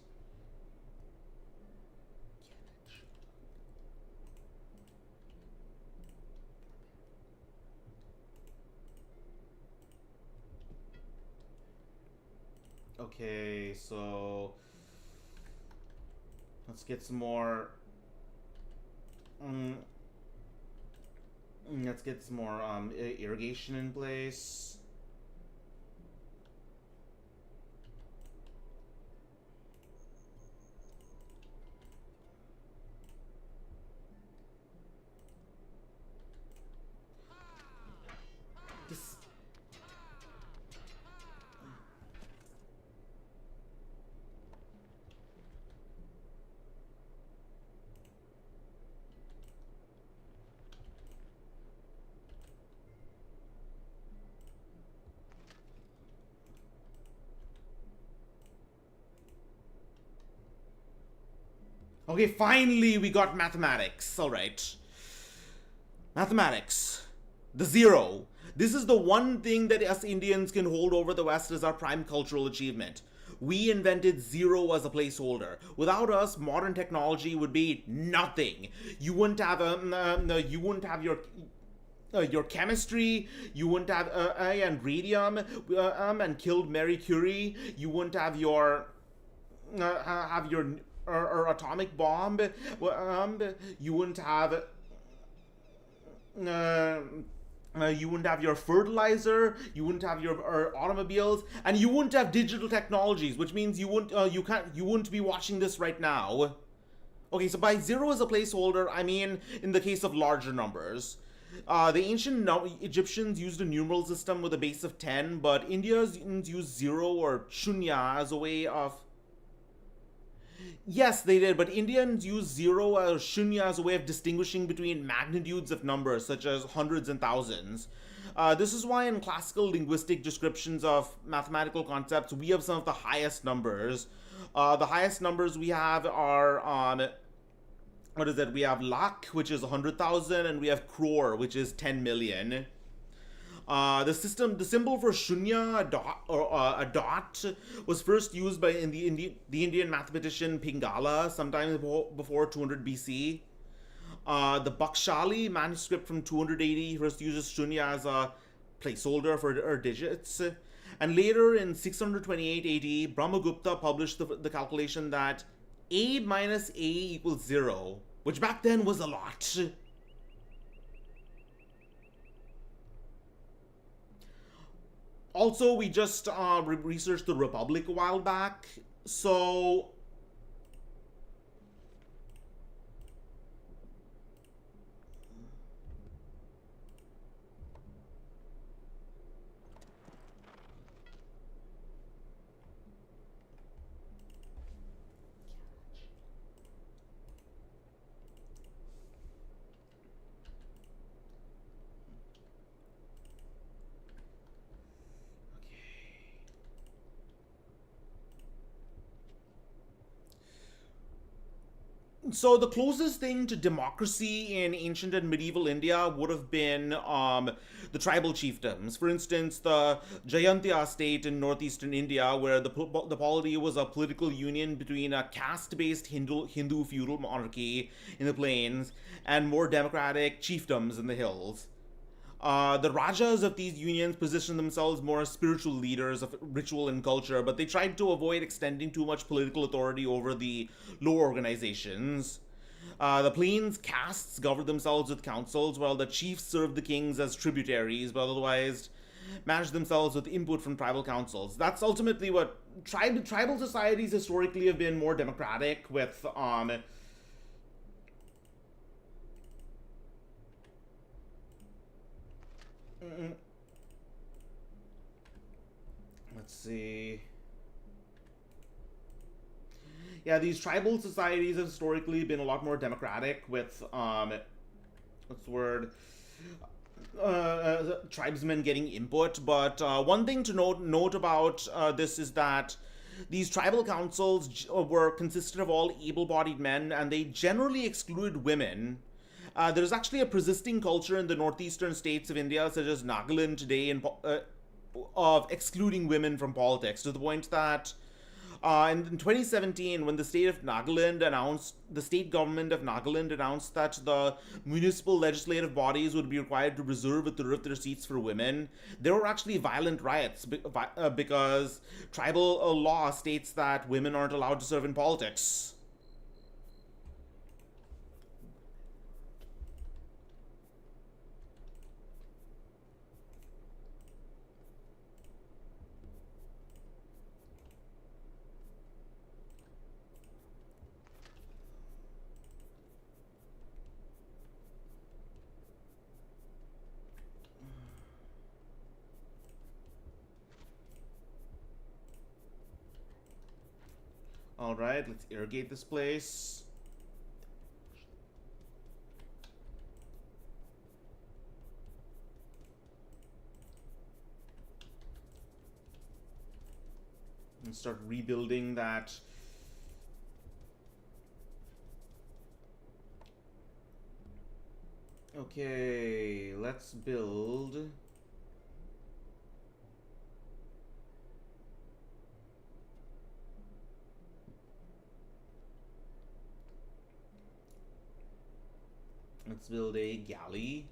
Okay, so let's get some more. Let's get some more irrigation in place. This. Okay, finally we got mathematics. Alright. Mathematics. The zero. This is the one thing that us Indians can hold over the West as our prime cultural achievement. We invented zero as a placeholder. Without us, modern technology would be nothing. You wouldn't have your chemistry. You wouldn't have and radium and killed Marie Curie. You wouldn't have your or atomic bomb. You wouldn't have. You wouldn't have your fertilizer, you wouldn't have your automobiles, and you wouldn't have digital technologies, which means you wouldn't be watching this right now. Okay, so by zero as a placeholder, I mean in the case of larger numbers. The ancient Egyptians used a numeral system with a base of 10, but Indians used zero or shunya as a way of. Yes, they did, but Indians use zero or shunya as a way of distinguishing between magnitudes of numbers, such as hundreds and thousands. This is why in classical linguistic descriptions of mathematical concepts, we have some of the highest numbers. The highest numbers we have are what is it? We have lakh, which is 100,000, and we have crore, which is 10 million. The symbol for shunya, a dot, was first used by the Indian mathematician Pingala sometime before 200 BC. The Bakshali manuscript from 280 first uses shunya as a placeholder for digits. And later in 628 AD, Brahmagupta published the calculation that a minus a equals 0, which back then was a lot. Also, we just researched the Republic a while back. So, so the closest thing to democracy in ancient and medieval India would have been the tribal chiefdoms. For instance, the Jayantia state in northeastern India, where the polity was a political union between a caste-based Hindu feudal monarchy in the plains and more democratic chiefdoms in the hills. The Rajas of these unions positioned themselves more as spiritual leaders of ritual and culture, but they tried to avoid extending too much political authority over the lower organizations. The plains castes governed themselves with councils, while the chiefs served the kings as tributaries, but otherwise managed themselves with input from tribal councils. That's ultimately what tribal societies historically have been more democratic with let's see. Yeah, these tribal societies have historically been a lot more democratic with what's the word? Tribesmen getting input. But one thing to note about this is that these tribal councils were consisted of all able-bodied men, and they generally excluded women. There's actually a persisting culture in the northeastern states of India, such as Nagaland today, of excluding women from politics, to the point that in 2017, when the state government of Nagaland announced that the municipal legislative bodies would be required to reserve a third of their seats for women, there were actually violent riots because tribal law states that women aren't allowed to serve in politics. All right, let's irrigate this place. And start rebuilding that. Okay, let's build. Let's build a galley.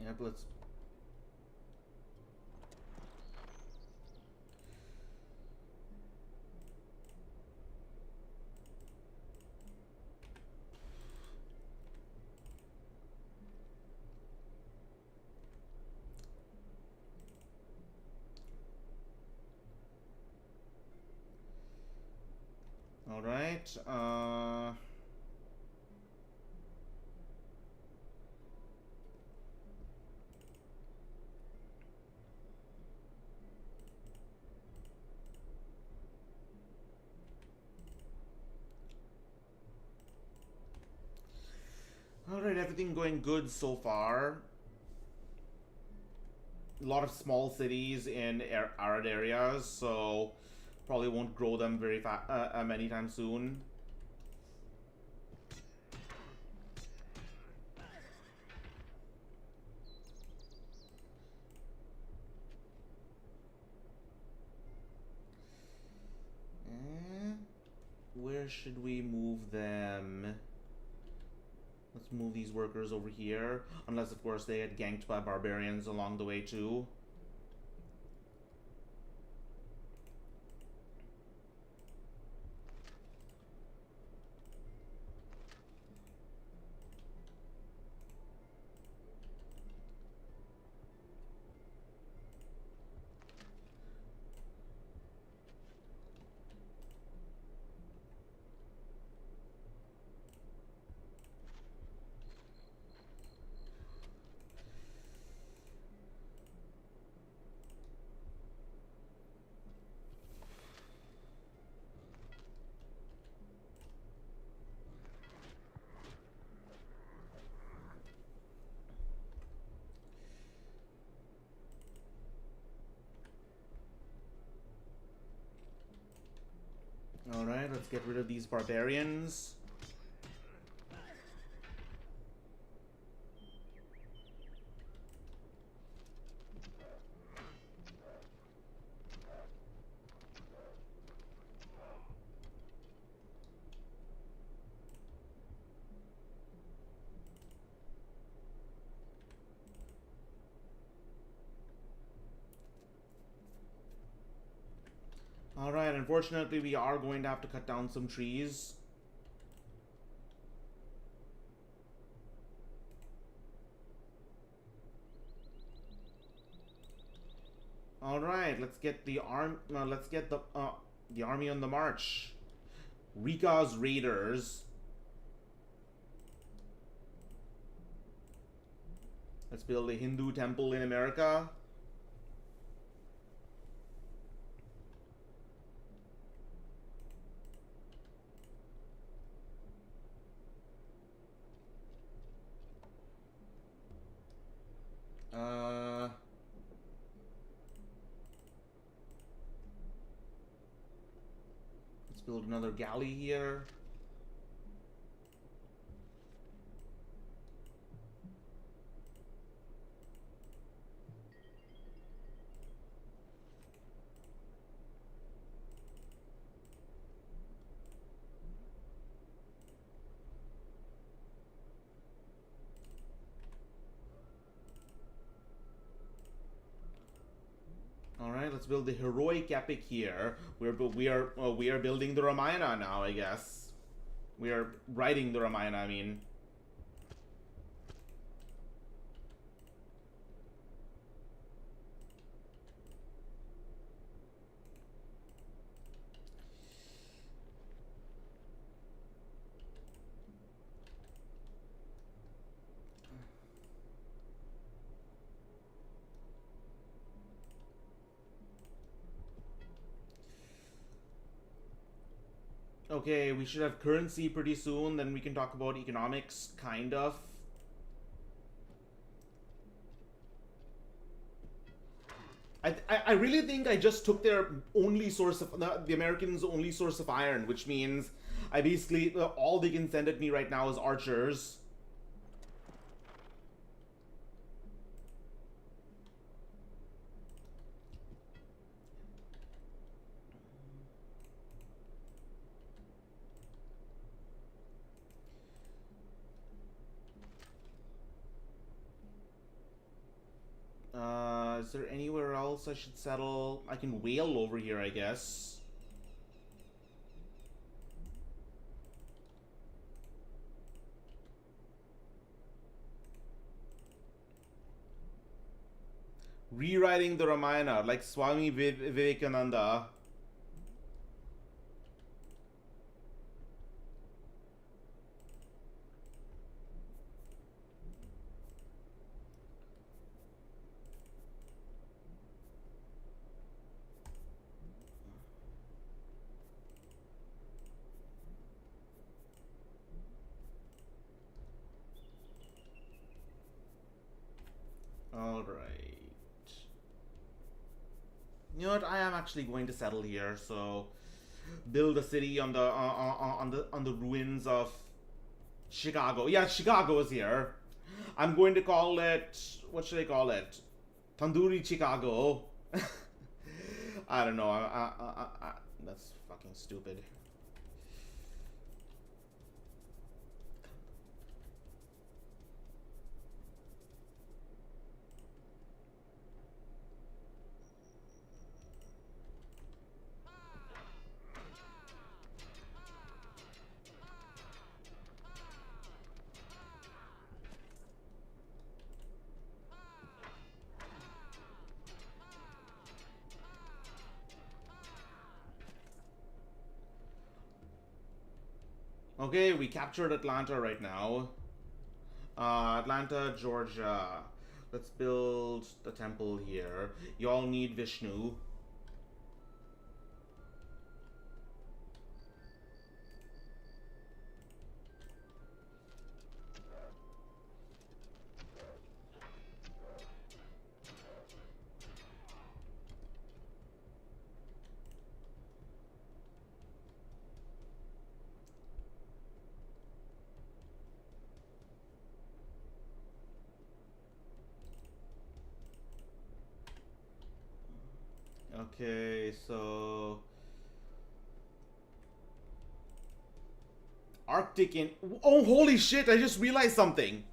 Yep, let's. All right. All right, everything going good so far. a lot of small cities in arid areas, so probably won't grow them very many times soon. Where should we move them? Let's move these workers over here. Unless, of course, they get ganked by barbarians along the way, too. Alright, let's get rid of these barbarians. Alright, unfortunately we are going to have to cut down some trees. Alright, let's get the the army on the march. Rika's raiders. Let's build a Hindu temple in America. Let's build another galley here. Alright, let's build the heroic epic here. We are building the Ramayana now, I guess. We are writing the Ramayana, I mean. Okay, we should have currency pretty soon, then we can talk about economics, kind of. I really think I just took their only source of, the Americans' only source of iron, which means I basically, all they can send at me right now is archers. Is there anywhere else I should settle? I can whale over here, I guess. Rewriting the Ramayana, like Swami Vivekananda. Alright. You know what? I am actually going to settle here. So build a city on the ruins of Chicago. Yeah, Chicago is here. I'm going to call it. What should I call it? Tandoori Chicago. I don't know. That's fucking stupid. Okay, we captured Atlanta right now. Atlanta, Georgia. Let's build the temple here. Y'all need Vishnu. Okay, so Arctic in oh holy shit, I just realized something.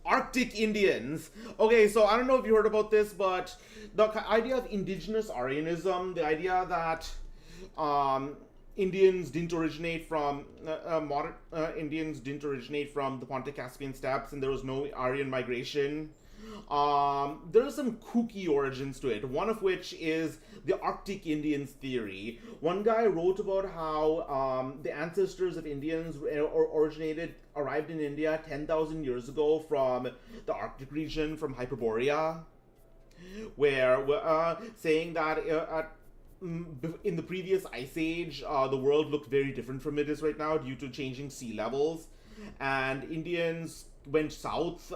Arctic Indians. Okay, so I don't know if you heard about this, but the idea of indigenous Aryanism, the idea that um, Indians didn't originate from modern Indians didn't originate from the Pontic-Caspian steppes, and there was no Aryan migration. There are some kooky origins to it, one of which is the Arctic Indians theory. One guy wrote about how the ancestors of Indians arrived in India 10,000 years ago from the Arctic region, from Hyperborea, where saying that in the previous ice age, the world looked very different from it is right now due to changing sea levels, and Indians went south,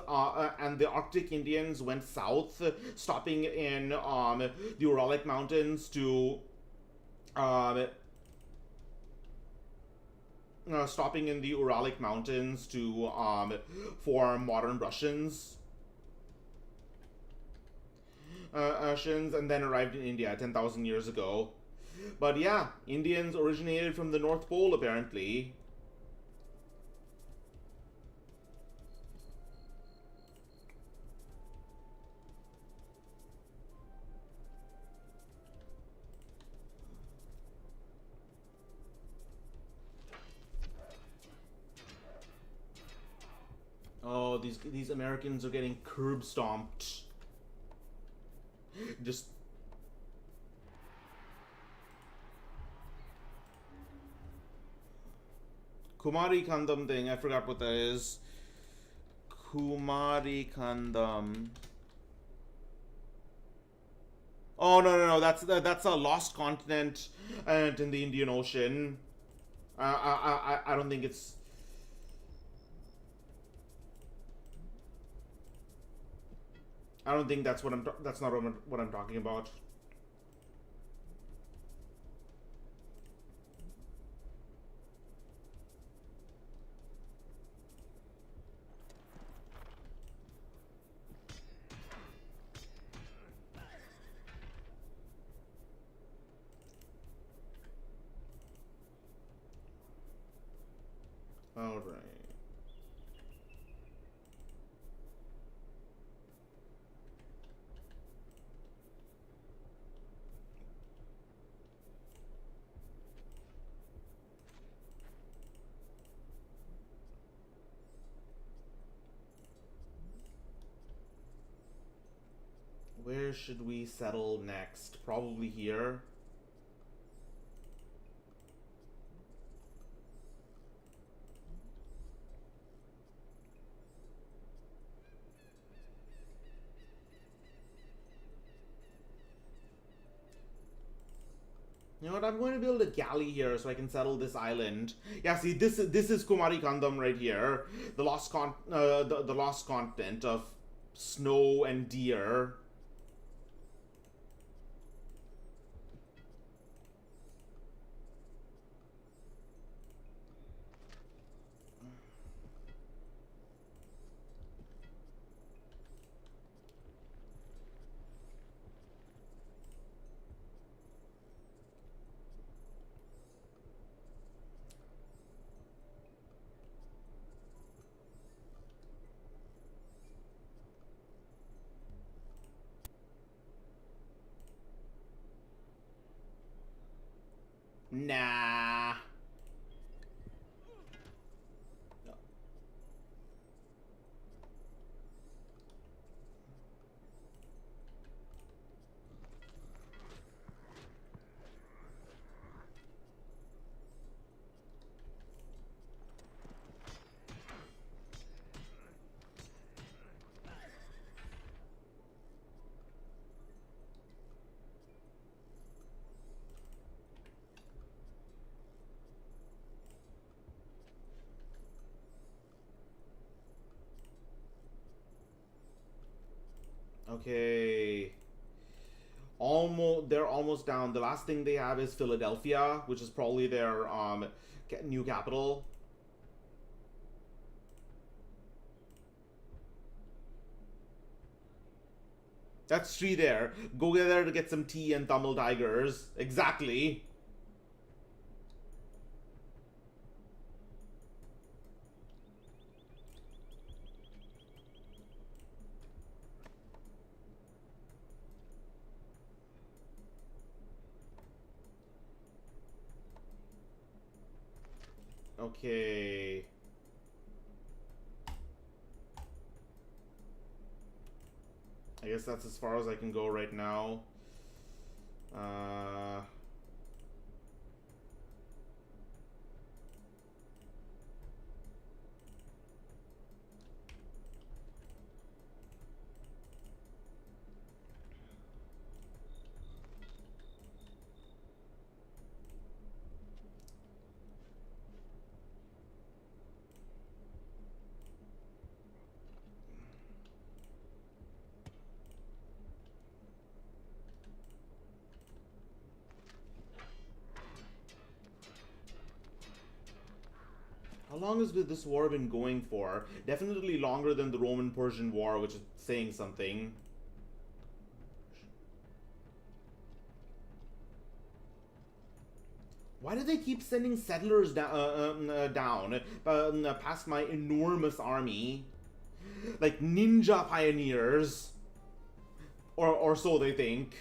and the Arctic Indians went south, stopping in the Uralic Mountains to stopping in the Uralic Mountains to form modern Russians. And then arrived in India 10,000 years ago. But yeah, Indians originated from the North Pole apparently. Oh, these Americans are getting curb stomped. Just Kumari Kandam thing. I forgot what that is. Kumari Kandam. Oh no! That's a lost continent in the Indian Ocean. I don't think it's. I don't think that's what that's not what I'm talking about. All right. Where should we settle next? Probably here. You know what? I'm going to build a galley here so I can settle this island. Yeah, see, this is Kumari Kandam right here, the lost the lost continent of snow and deer. Nah. Okay. They're almost down. The last thing they have is Philadelphia, which is probably their new capital. That's three there. Go there to get some tea and Tamil tigers. Exactly. Okay. I guess that's as far as I can go right now. Uh, how long has this war been going for? Definitely longer than the Roman-Persian War, which is saying something. Why do they keep sending settlers down past my enormous army? Like ninja pioneers. Or so they think.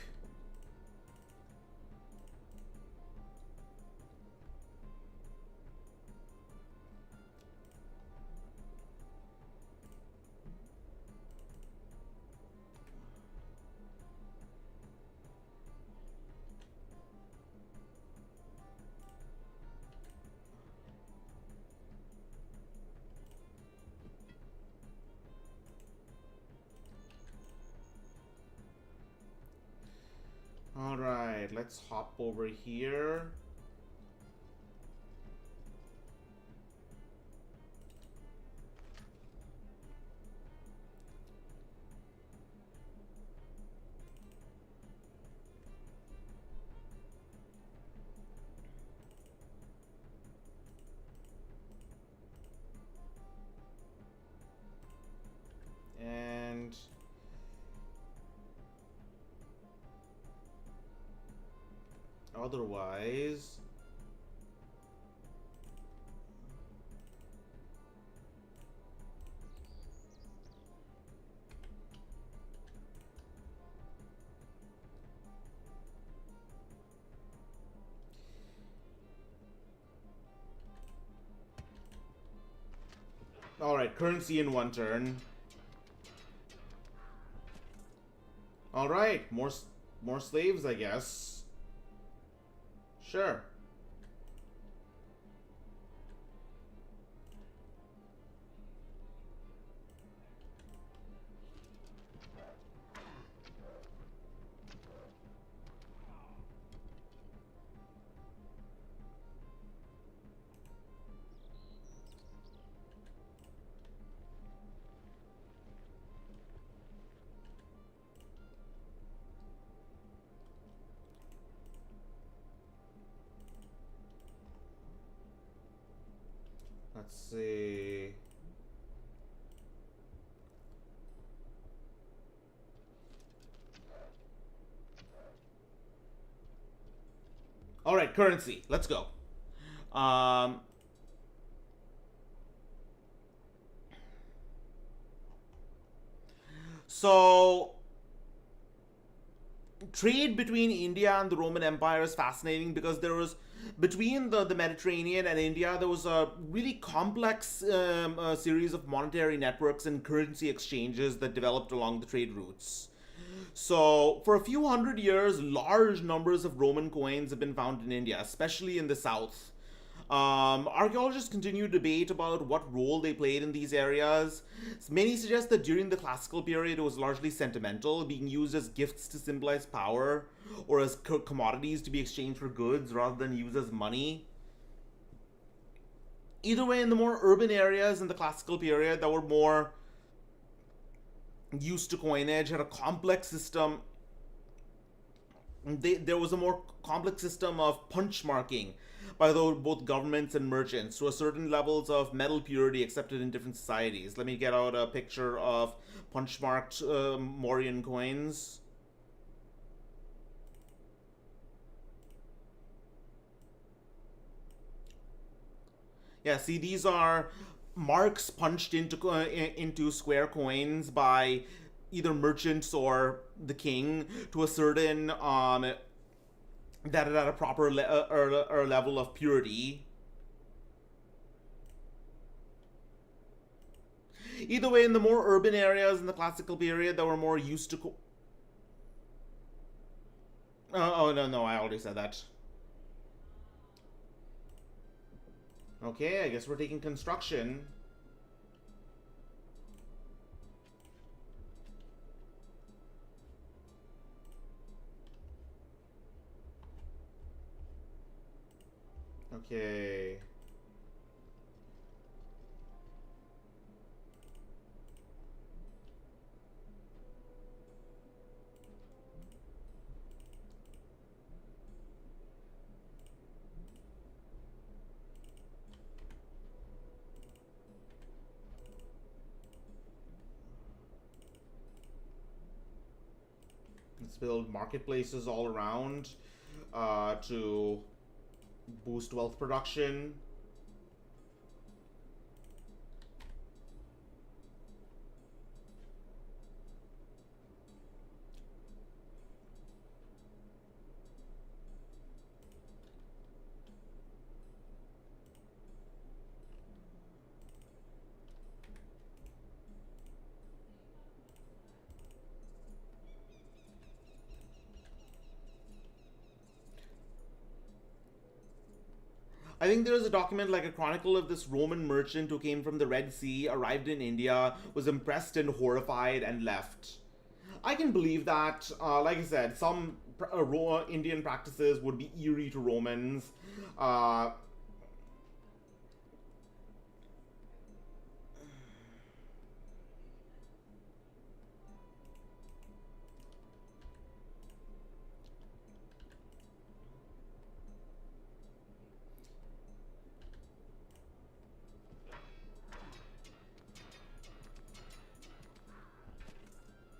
Alright, let's hop over here. And otherwise, alright, currency in one turn. Alright, more slaves, I guess. Sure. Let's see. Alright, currency. Let's go. Um, so, trade between India and the Roman Empire is fascinating because there was Between the Mediterranean and India, there was a really complex series of monetary networks and currency exchanges that developed along the trade routes. So, for a few hundred years, large numbers of Roman coins have been found in India, especially in the south. Archaeologists continue to debate about what role they played in these areas. Many suggest that during the classical period it was largely sentimental, being used as gifts to symbolize power or as commodities to be exchanged for goods rather than used as money. Either way, in the more urban areas in the classical period that were more used to coinage, had a complex system. There was a more complex system of punch marking by both governments and merchants to a certain levels of metal purity accepted in different societies. Let me get out a picture of punch marked Mauryan coins. Yeah, see, these are marks punched into square coins by either merchants or the king to a certain that it at a proper or level of purity. Either way, in the more urban areas in the classical period that were more used to. Oh, no, no, I already said that. Okay, I guess we're taking construction. Okay. Let's build marketplaces all around to boost wealth production. I think there is a document like a chronicle of this Roman merchant who came from the Red Sea, arrived in India, was impressed and horrified, and left. I can believe that. Like I said, some Indian practices would be eerie to Romans. Uh,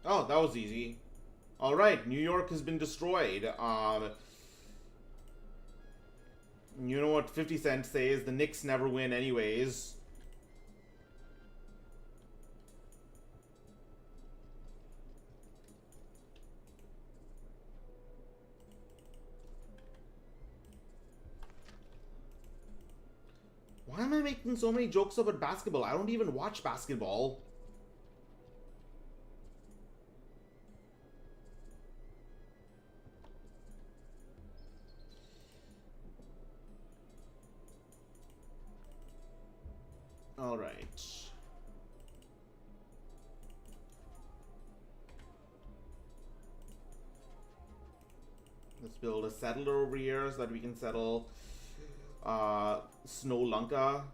oh, that was easy. All right, New York has been destroyed. You know what 50 Cent says? The Knicks never win, anyways. Why am I making so many jokes about basketball? I don't even watch basketball. All right. Let's build a settler over here so that we can settle Snow Lanka.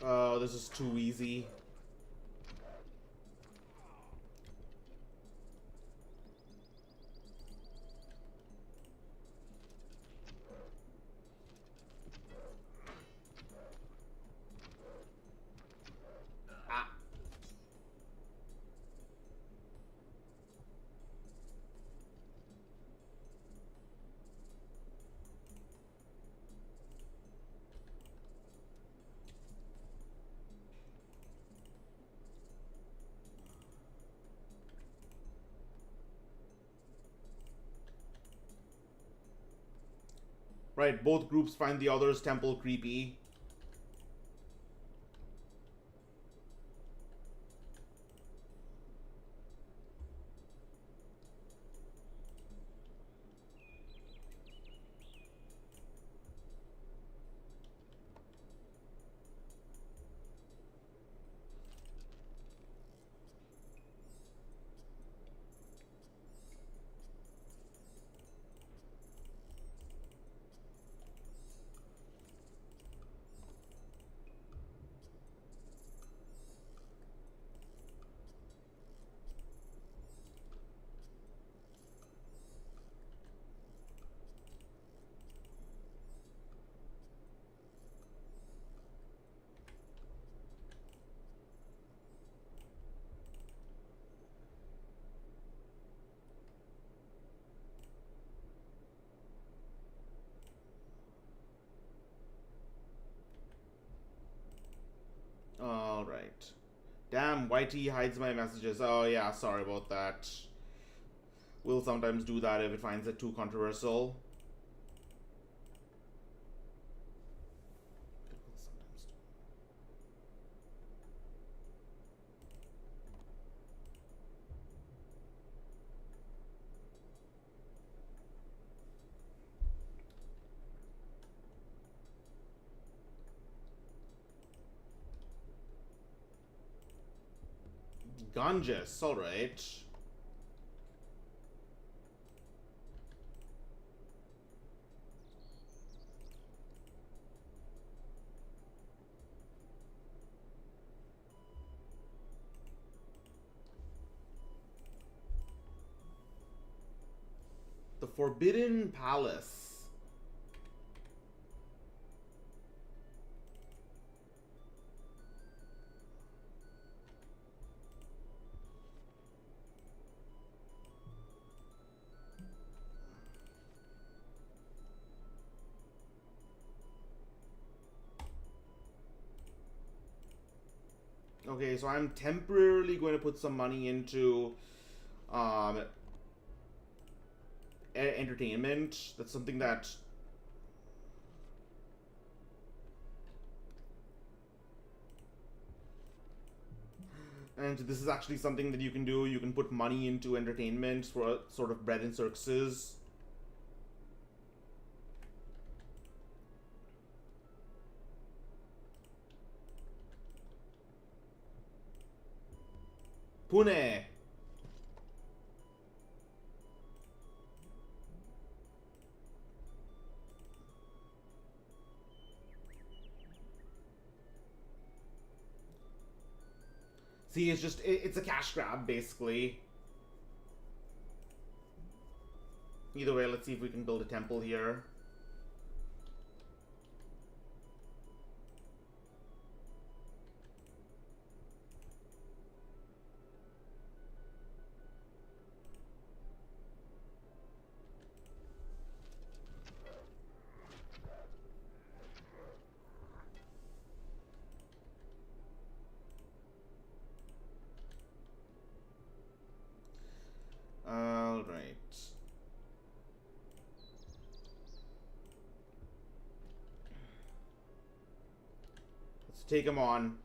Oh, this is too easy. Right, both groups find the other's temple creepy. Alright. Damn, YT hides my messages. Oh yeah, sorry about that. We'll sometimes do that if it finds it too controversial. Ganges, alright. The Forbidden Palace. Okay, so I'm temporarily going to put some money into um, entertainment. That's something that... And this is actually something that you can do. You can put money into entertainment for sort of bread and circuses. Pune. See, it's just, it's a cash grab, basically. Either way, let's see if we can build a temple here. Alright. Let's take him on.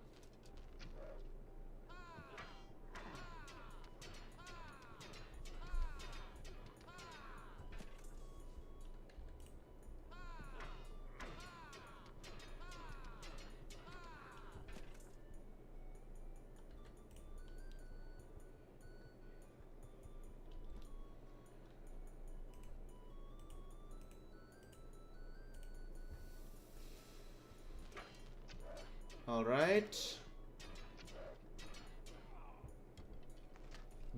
Alright.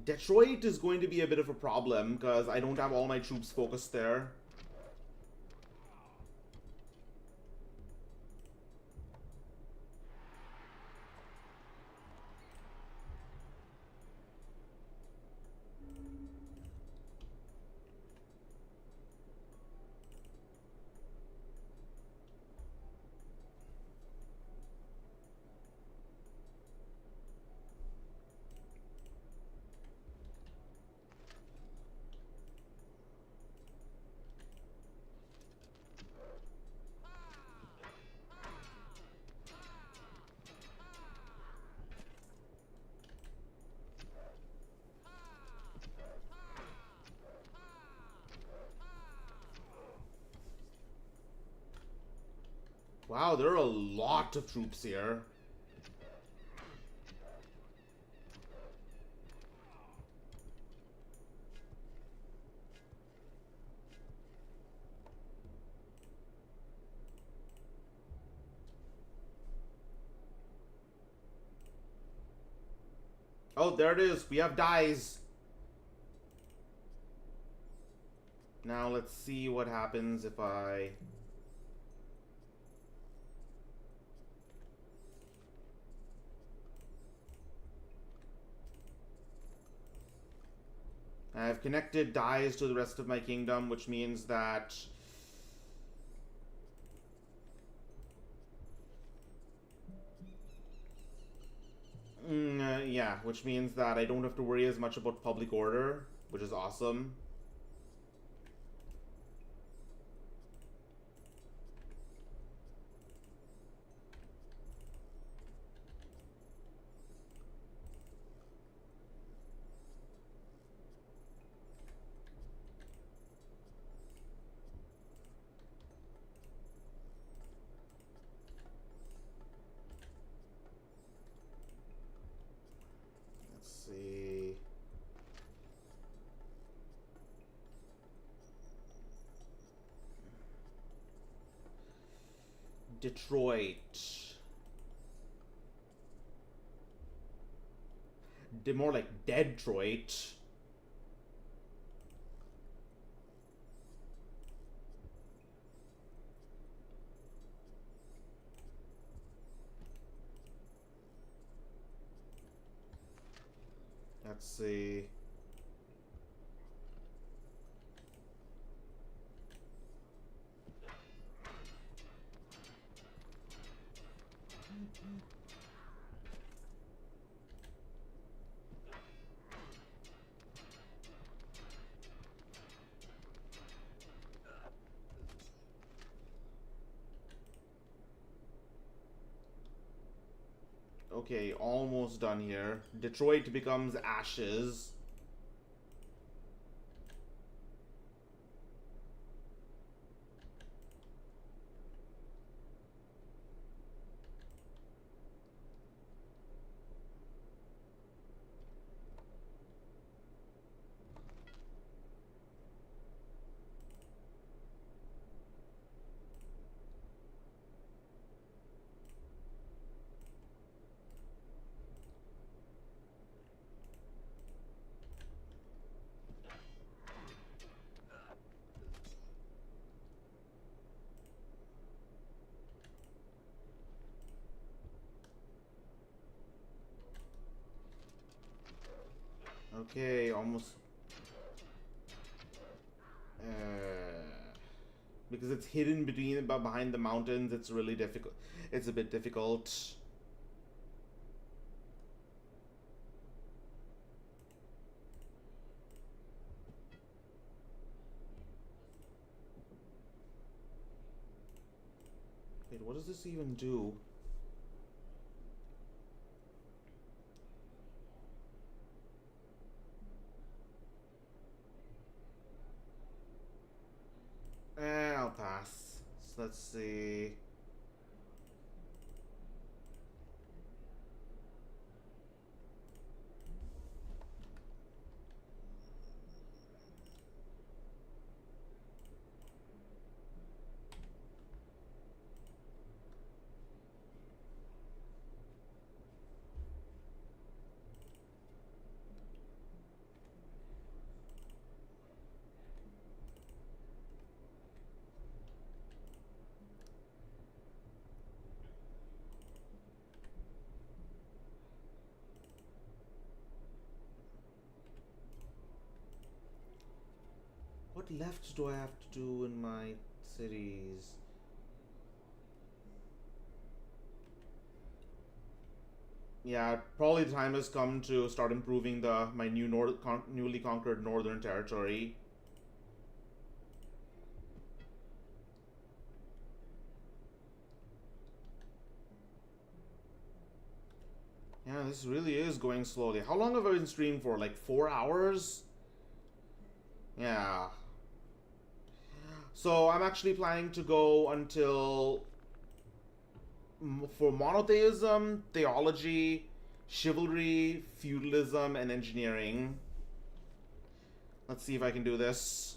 Detroit is going to be a bit of a problem because I don't have all my troops focused there. Wow, there are a lot of troops here. Oh, there it is. We have dies. Now let's see what happens if I... I've connected dies to the rest of my kingdom, which means that... yeah, which means that I don't have to worry as much about public order, which is awesome. Let's see... Detroit. More like Detroit. Let's see. Okay, almost done here. Detroit becomes ashes. Okay, almost... because it's hidden behind the mountains, it's really difficult. It's a bit difficult. Wait, what does this even do? I'll pass. So let's see. What left do I have to do in my cities? Yeah, probably the time has come to start improving my newly conquered northern territory. Yeah, this really is going slowly. How long have I been streaming for? Like 4 hours? Yeah. So I'm actually planning to go until for monotheism, theology, chivalry, feudalism, and engineering. Let's see if I can do this.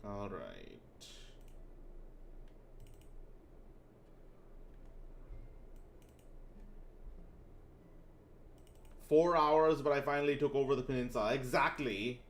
All right. 4 hours, but I finally took over the peninsula. Exactly.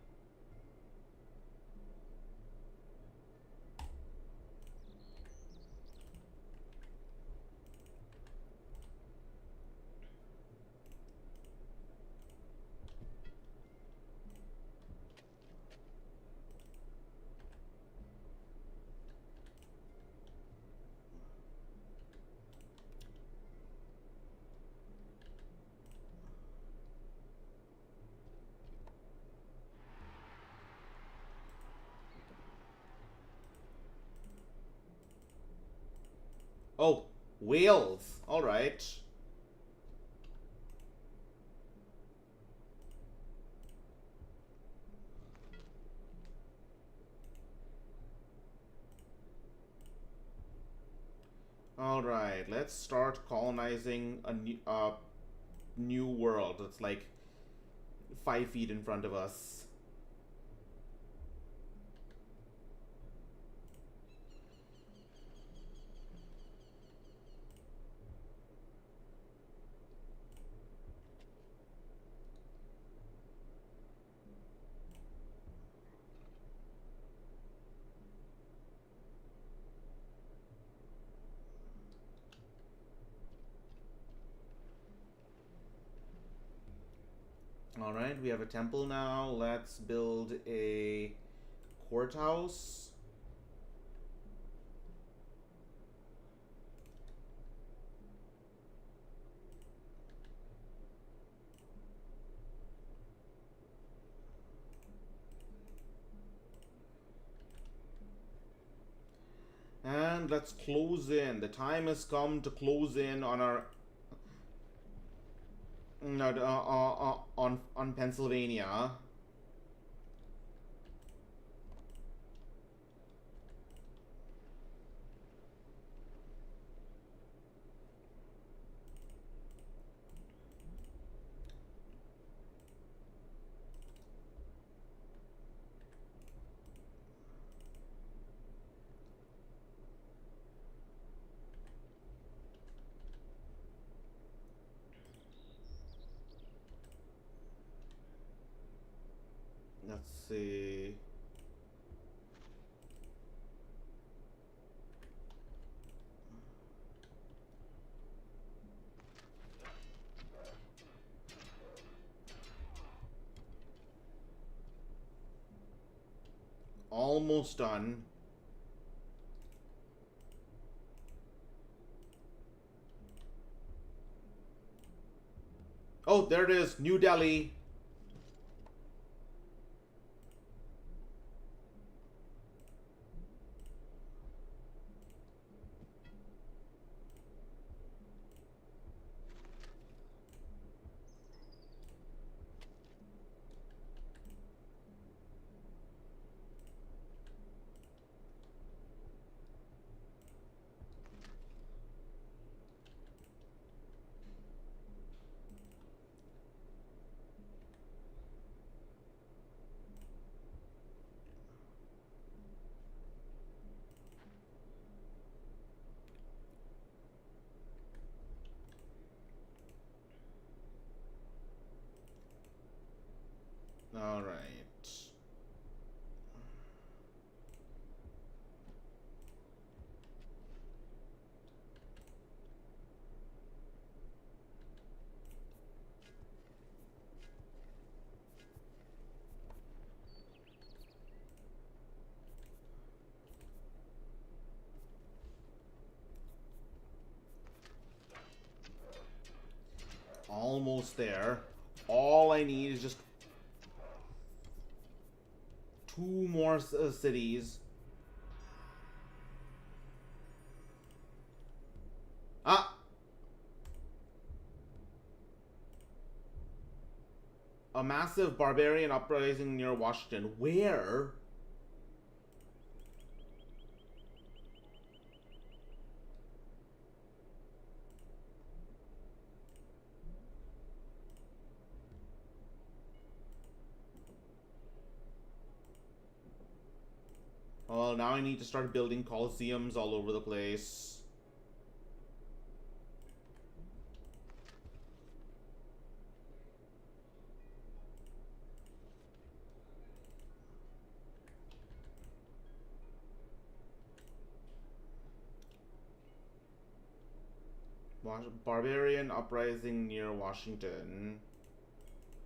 Oh, Wales. All right. All right. Let's start colonizing a new world. It's like 5 feet in front of us. All right, we have a temple now. Let's build a courthouse. And let's close in. The time has come to close in on our on Pennsylvania. Let's see. Almost done. Oh, there it is. New Delhi. almost there. All I need is just 2 more cities. Ah! A massive barbarian uprising near Washington. Where? Well, now I need to start building coliseums all over the place. Barbarian uprising near Washington.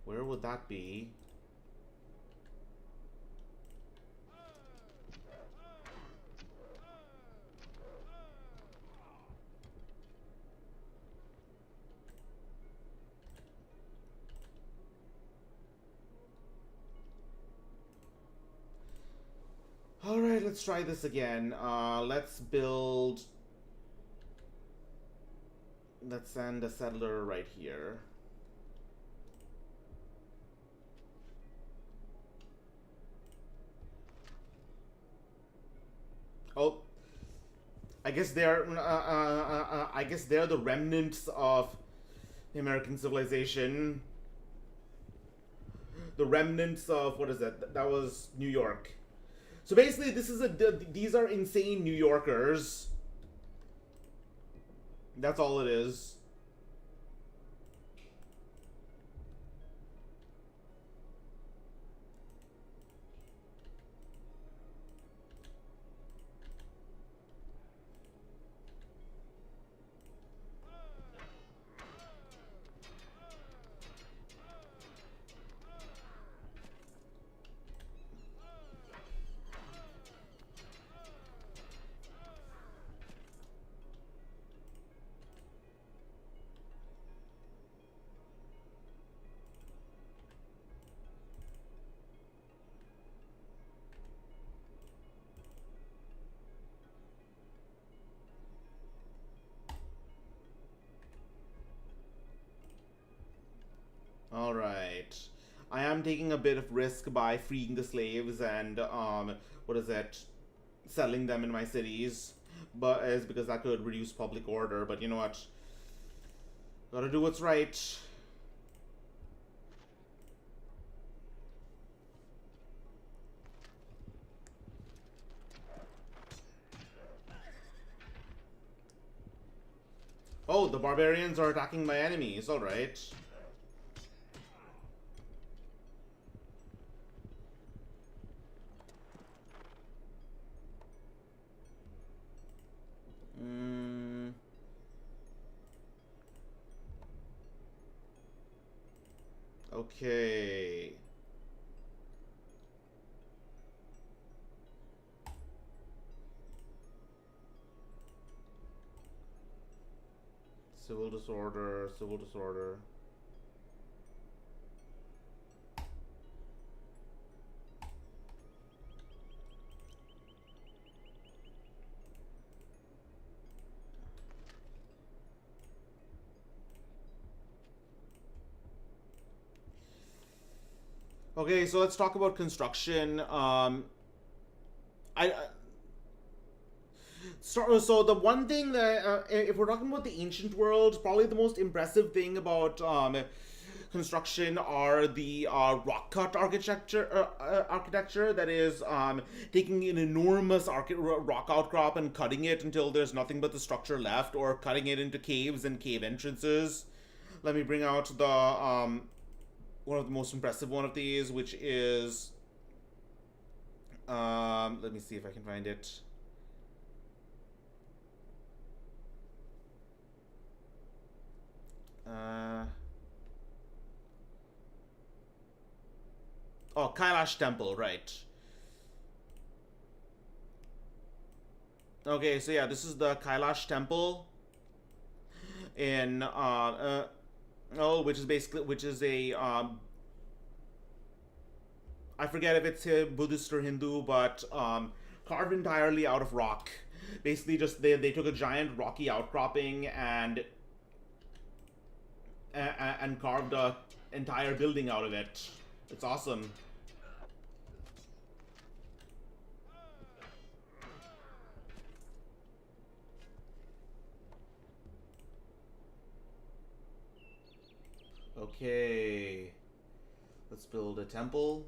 Where would that be? Alright, let's try this again. Let's build... Let's send a settler right here. Oh, I guess they're the remnants of the American civilization. The remnants of, what is that? That was New York. So basically, these are insane New Yorkers. That's all it is. All right. I am taking a bit of risk by freeing the slaves and what is it? Settling them in my cities, but it's because that could reduce public order. But you know what? Gotta do what's right. Oh, the barbarians are attacking my enemies. All right. Okay. Civil disorder, civil disorder. Okay, so let's talk about construction. So the one thing that, if we're talking about the ancient world, probably the most impressive thing about construction are the rock cut architecture that is taking an enormous rock outcrop and cutting it until there's nothing but the structure left, or cutting it into caves and cave entrances. Let me bring out the one of the most impressive one of these, which is let me see if I can find it. Oh, Kailash Temple, right. Okay, so yeah, this is the Kailash Temple in Oh, which is basically which is a I forget if it's a Buddhist or Hindu, but carved entirely out of rock. Basically, just they took a giant rocky outcropping and carved a entire building out of it. It's awesome. Okay, let's build a temple.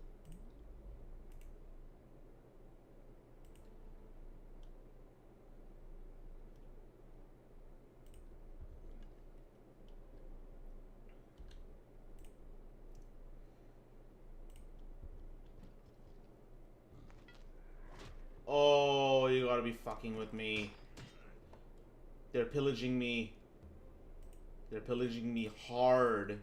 Oh, you gotta be fucking with me. They're pillaging me. They're pillaging me hard.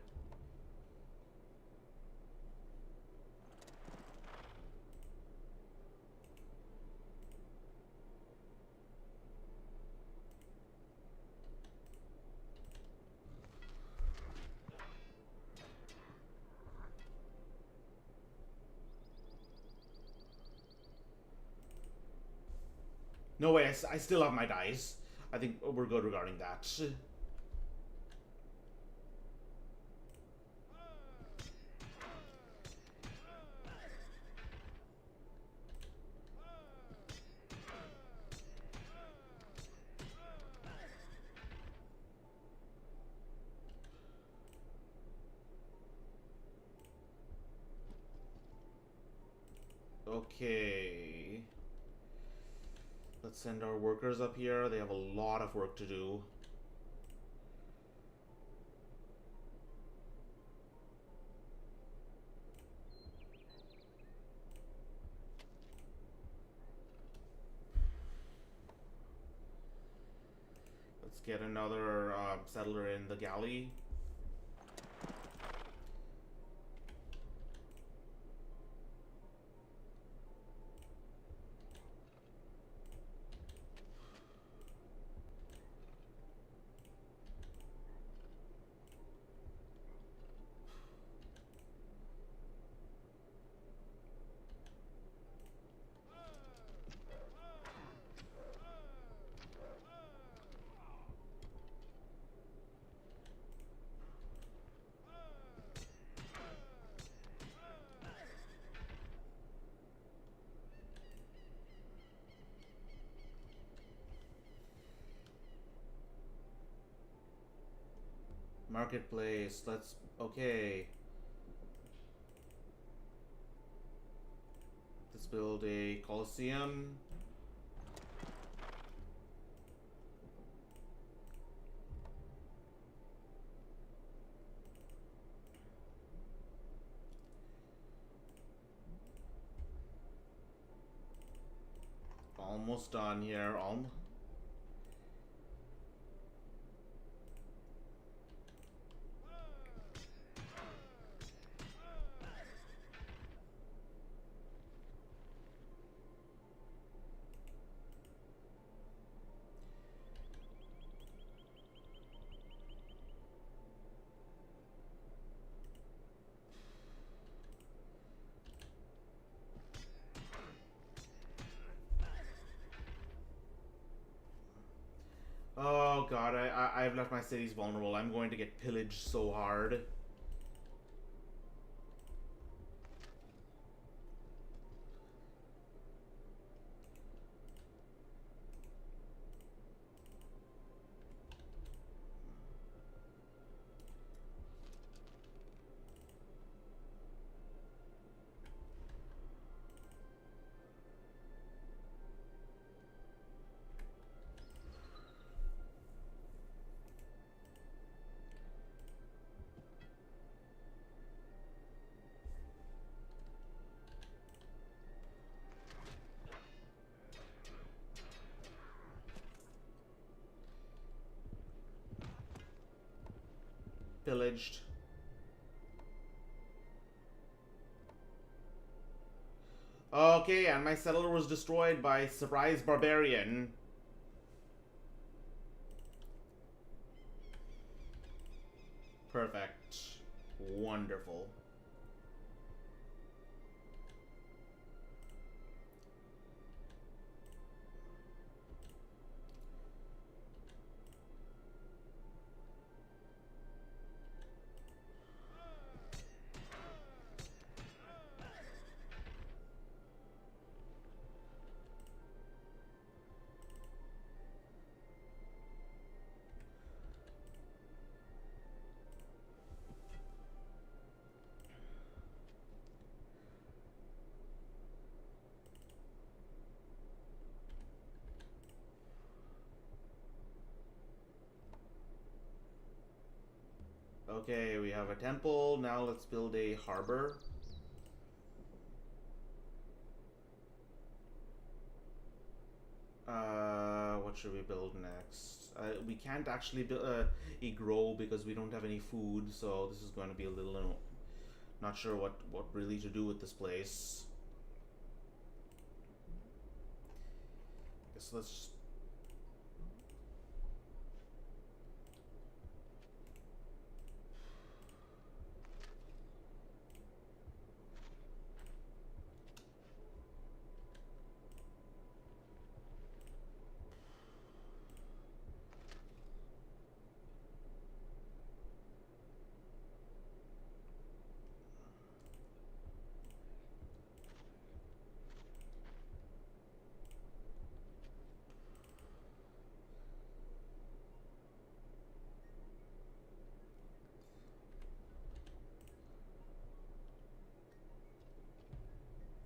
No way, I still have my dice. I think we're good regarding that. Okay. Let's send our workers up here. They have a lot of work to do. Let's get another settler in the galley. Marketplace. Okay. Let's build a coliseum. Almost done here. Oh god, I've left my cities vulnerable. I'm going to get pillaged so hard. Pillaged. Okay, and my settler was destroyed by surprise barbarian. Perfect. Wonderful. Okay, we have a temple. Now let's build a harbor. What should we build next? We can't actually build a grove because we don't have any food, so this is going to be a little not sure what really to do with this place. Guess let's just...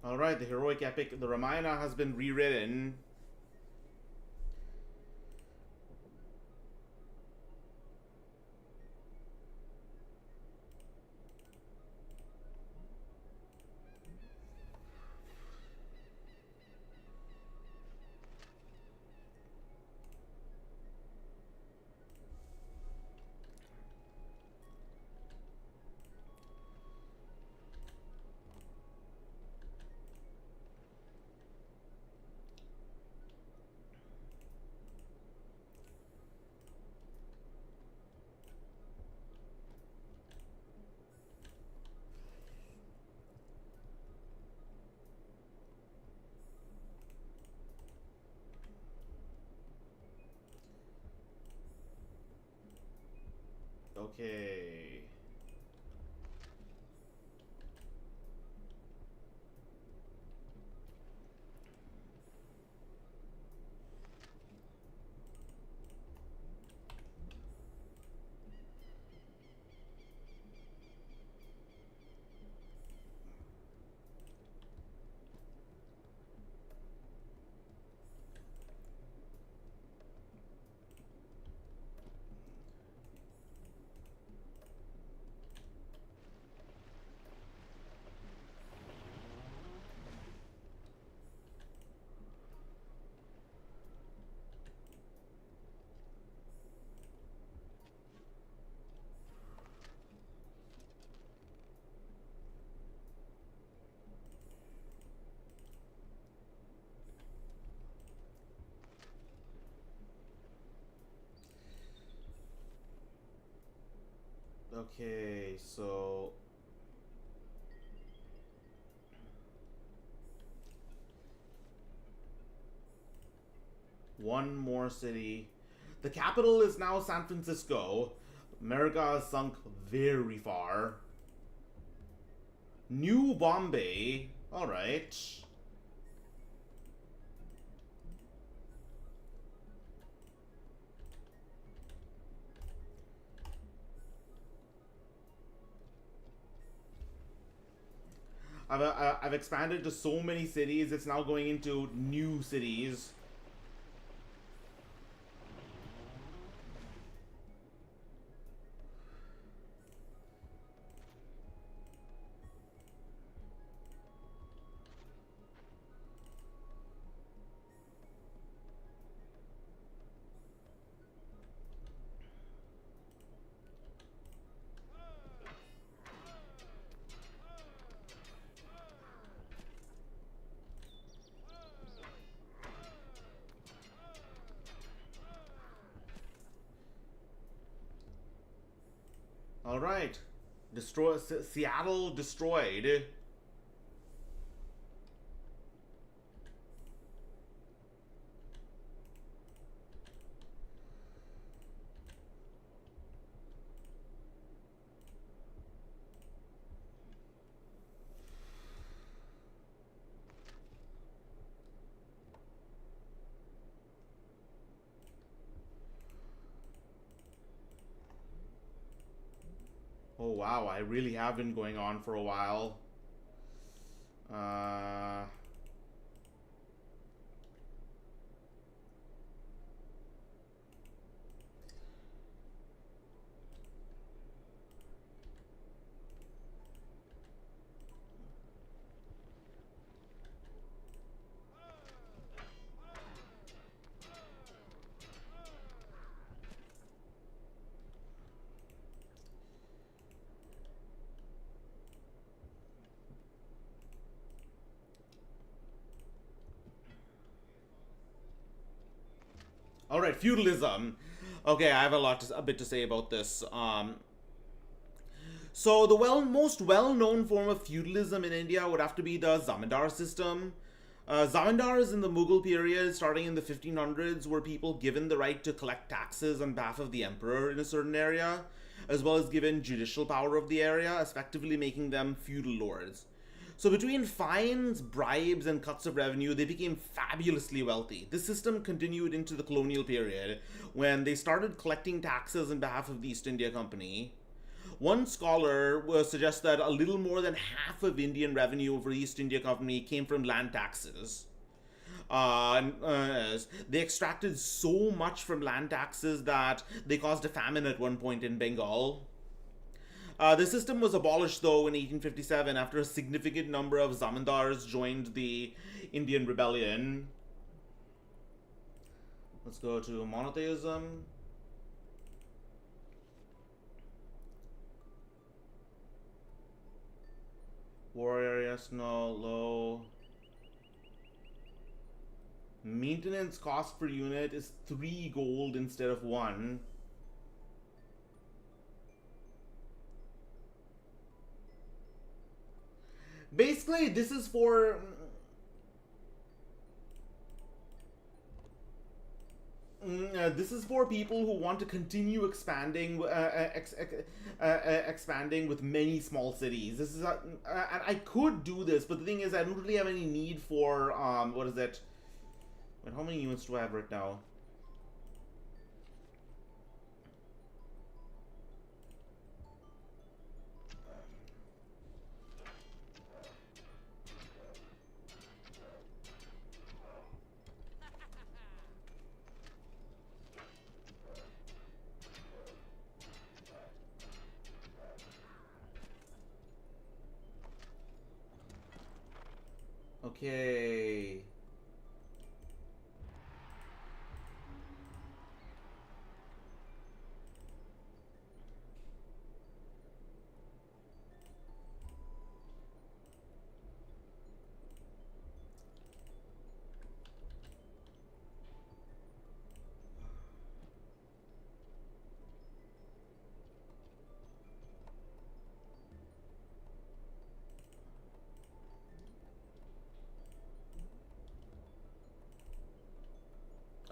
Alright, the heroic epic, the Ramayana, has been rewritten. Okay. Okay, so... one more city. The capital is now San Francisco. America has sunk very far. New Bombay. Alright. I've expanded to so many cities, it's now going into new cities. All right. Seattle destroyed. Oh wow, I really have been going on for a while. Uh, all right, feudalism. Okay, I have a bit to say about this. So the most well-known form of feudalism in India would have to be the zamindar system. Zamindars in the Mughal period, starting in the 1500s, were people given the right to collect taxes on behalf of the emperor in a certain area, as well as given judicial power of the area, effectively making them feudal lords. So between fines, bribes, and cuts of revenue, they became fabulously wealthy. This system continued into the colonial period, when they started collecting taxes on behalf of the East India Company. One scholar suggests that a little more than half of Indian revenue for the East India Company came from land taxes. They extracted so much from land taxes that they caused a famine at one point in Bengal. The system was abolished, though, in 1857 after a significant number of zamindars joined the Indian rebellion. Let's go to monotheism. War area, snow, low. Maintenance cost per unit is 3 gold instead of 1. Basically, this is for people who want to continue expanding with many small cities. And I could do this, but the thing is, I don't really have any need for what is it? Wait, how many units do I have right now? Okay.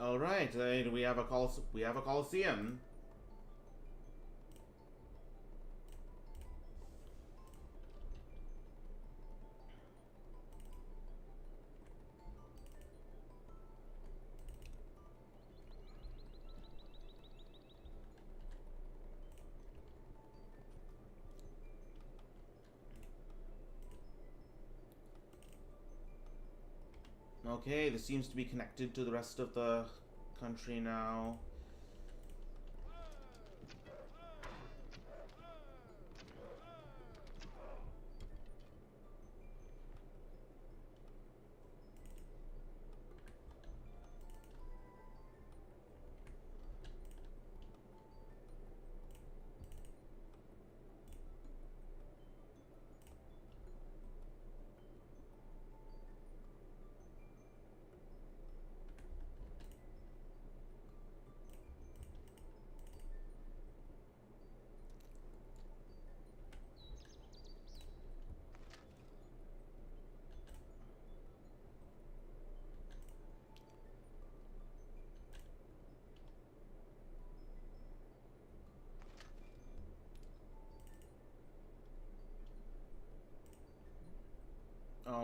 All right. We have a coliseum. Okay, this seems to be connected to the rest of the country now.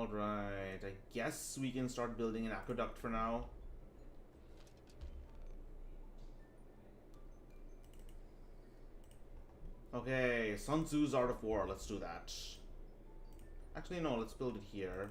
Alright, I guess we can start building an aqueduct for now. Okay, Sun Tzu's Art of War. Let's do that. Actually, no, let's build it here.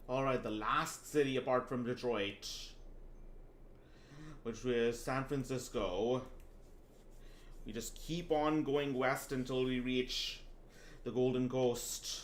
Alright, the last city apart from Detroit, which was San Francisco. We just keep on going west until we reach the Golden Coast.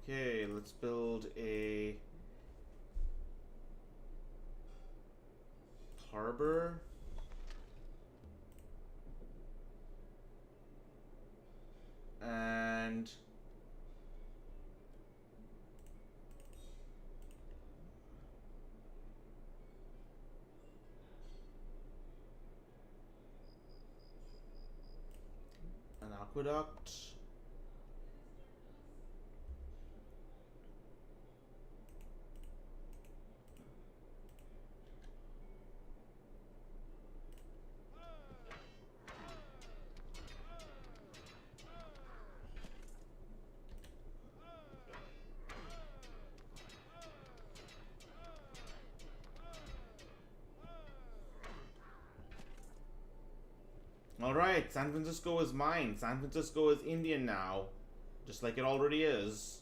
Okay, let's build a harbor. And an aqueduct. Alright, San Francisco is mine. San Francisco is Indian now. Just like it already is.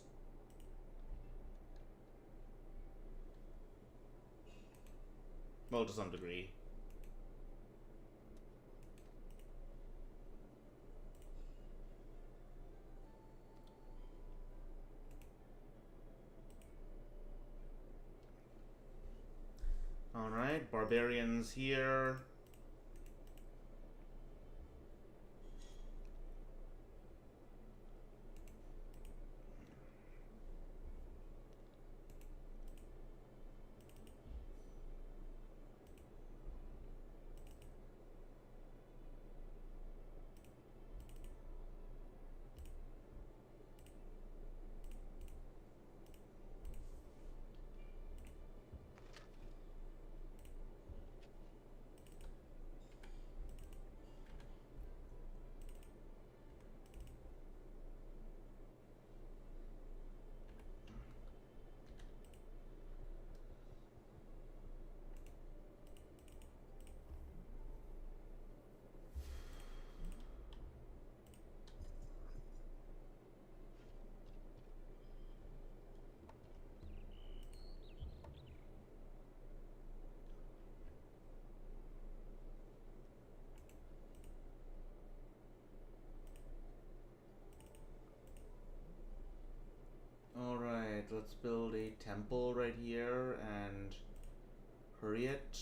Well, to some degree. Alright, barbarians here. Alright, let's build a temple right here and hurry it.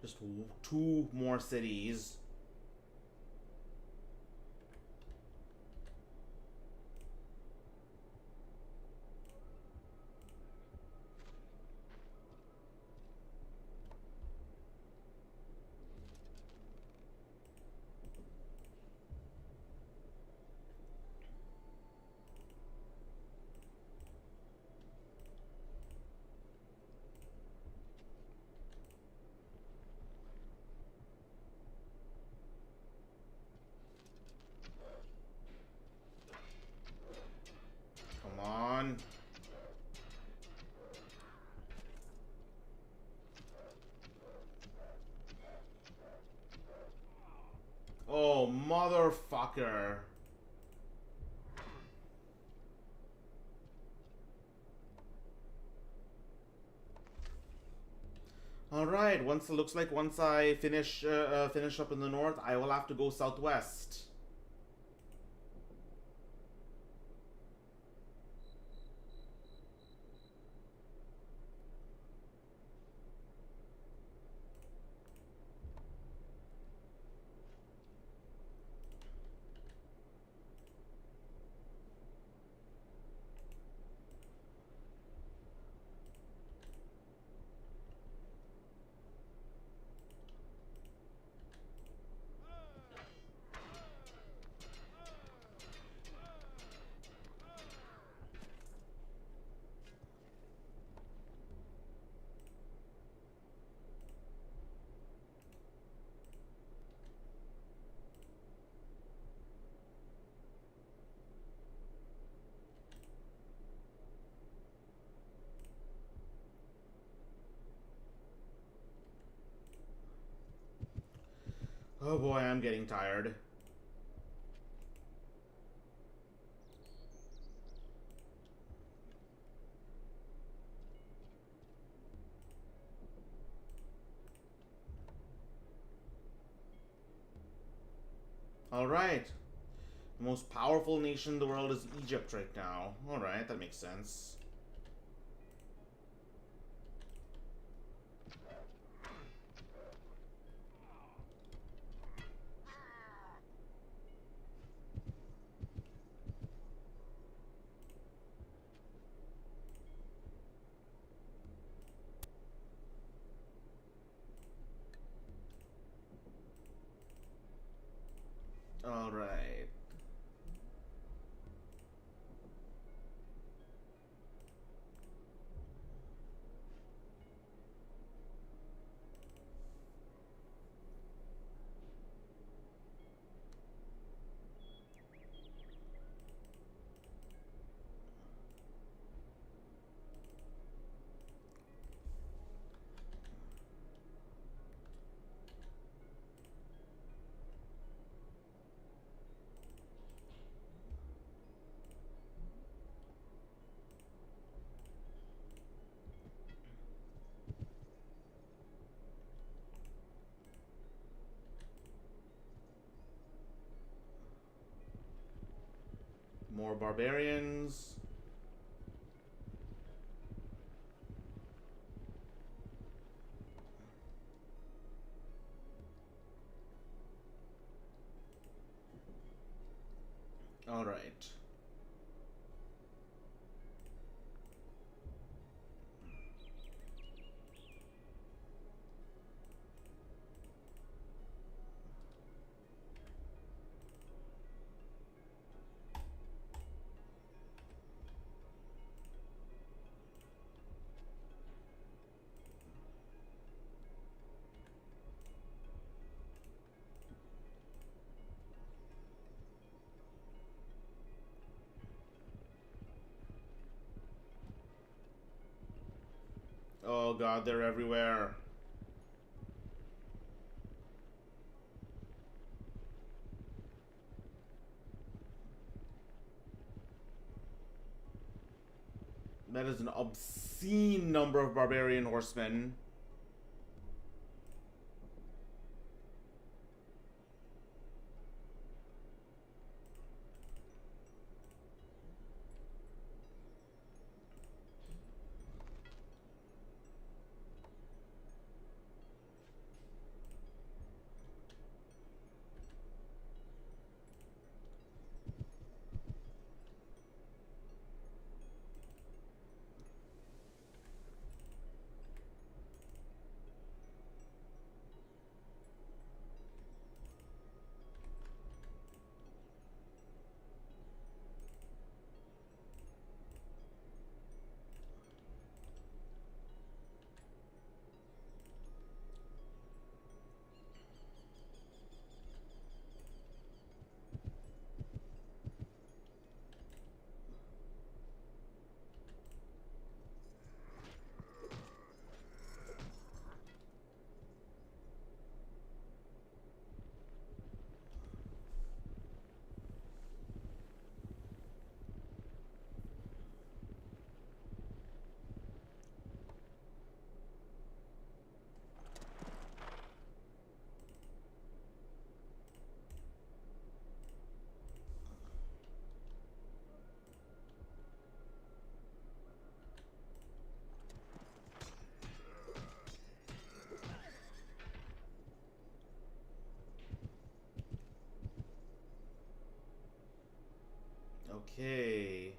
Just two more cities. Oh, motherfucker. All right. Looks like once I finish up in the north, I will have to go southwest. Oh boy, I'm getting tired. All right. The most powerful nation in the world is Egypt right now. All right, that makes sense. All right. More barbarians. All right. Oh god, they're everywhere. That is an obscene number of barbarian horsemen. Okay.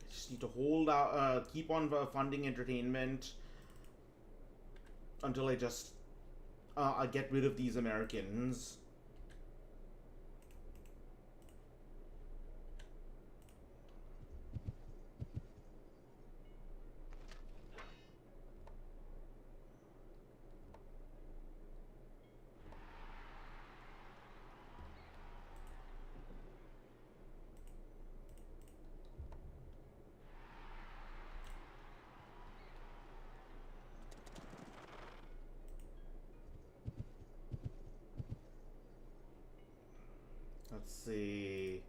Just need to hold out, keep on funding entertainment until I get rid of these Americans. Let's see.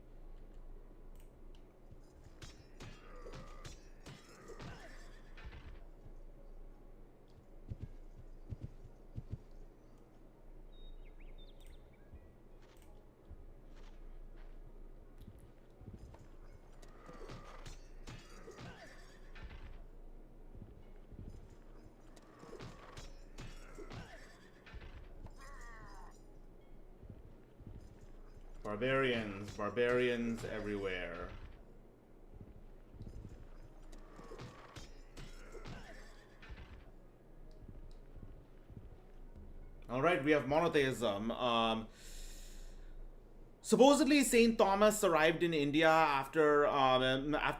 Barbarians, barbarians everywhere. All right, we have monotheism. Supposedly, Saint Thomas arrived in India after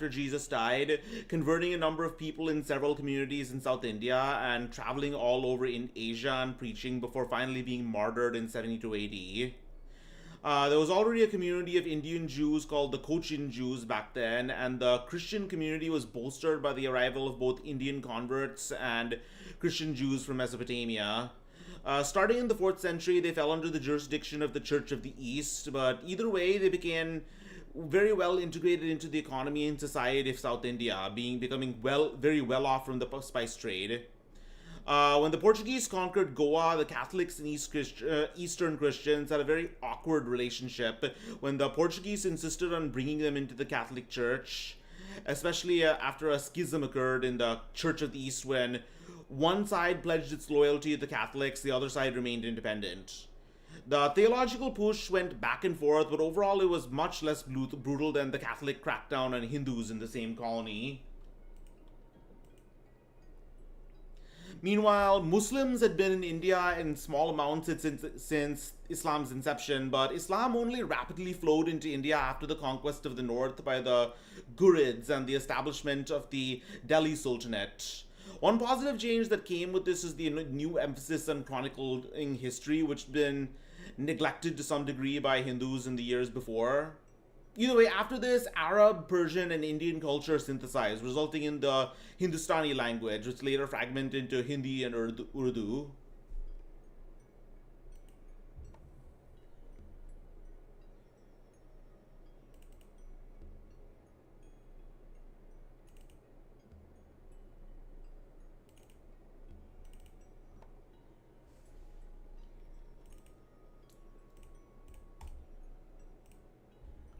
Jesus died, converting a number of people in several communities in South India and traveling all over in Asia and preaching before finally being martyred in 72 AD. There was already a community of Indian Jews called the Cochin Jews back then, and the Christian community was bolstered by the arrival of both Indian converts and Christian Jews from Mesopotamia. Starting in the 4th century, they fell under the jurisdiction of the Church of the East, but either way, they became very well integrated into the economy and society of South India, becoming very well off from the spice trade. When the Portuguese conquered Goa, the Catholics and Eastern Christians had a very awkward relationship when the Portuguese insisted on bringing them into the Catholic Church, especially after a schism occurred in the Church of the East when one side pledged its loyalty to the Catholics, the other side remained independent. The theological push went back and forth, but overall it was much less brutal than the Catholic crackdown on Hindus in the same colony. Meanwhile, Muslims had been in India in small amounts since Islam's inception, but Islam only rapidly flowed into India after the conquest of the north by the Ghurids and the establishment of the Delhi Sultanate. One positive change that came with this is the new emphasis on chronicling history, which had been neglected to some degree by Hindus in the years before. Either way, after this, Arab, Persian, and Indian culture synthesized, resulting in the Hindustani language, which later fragmented into Hindi and Urdu.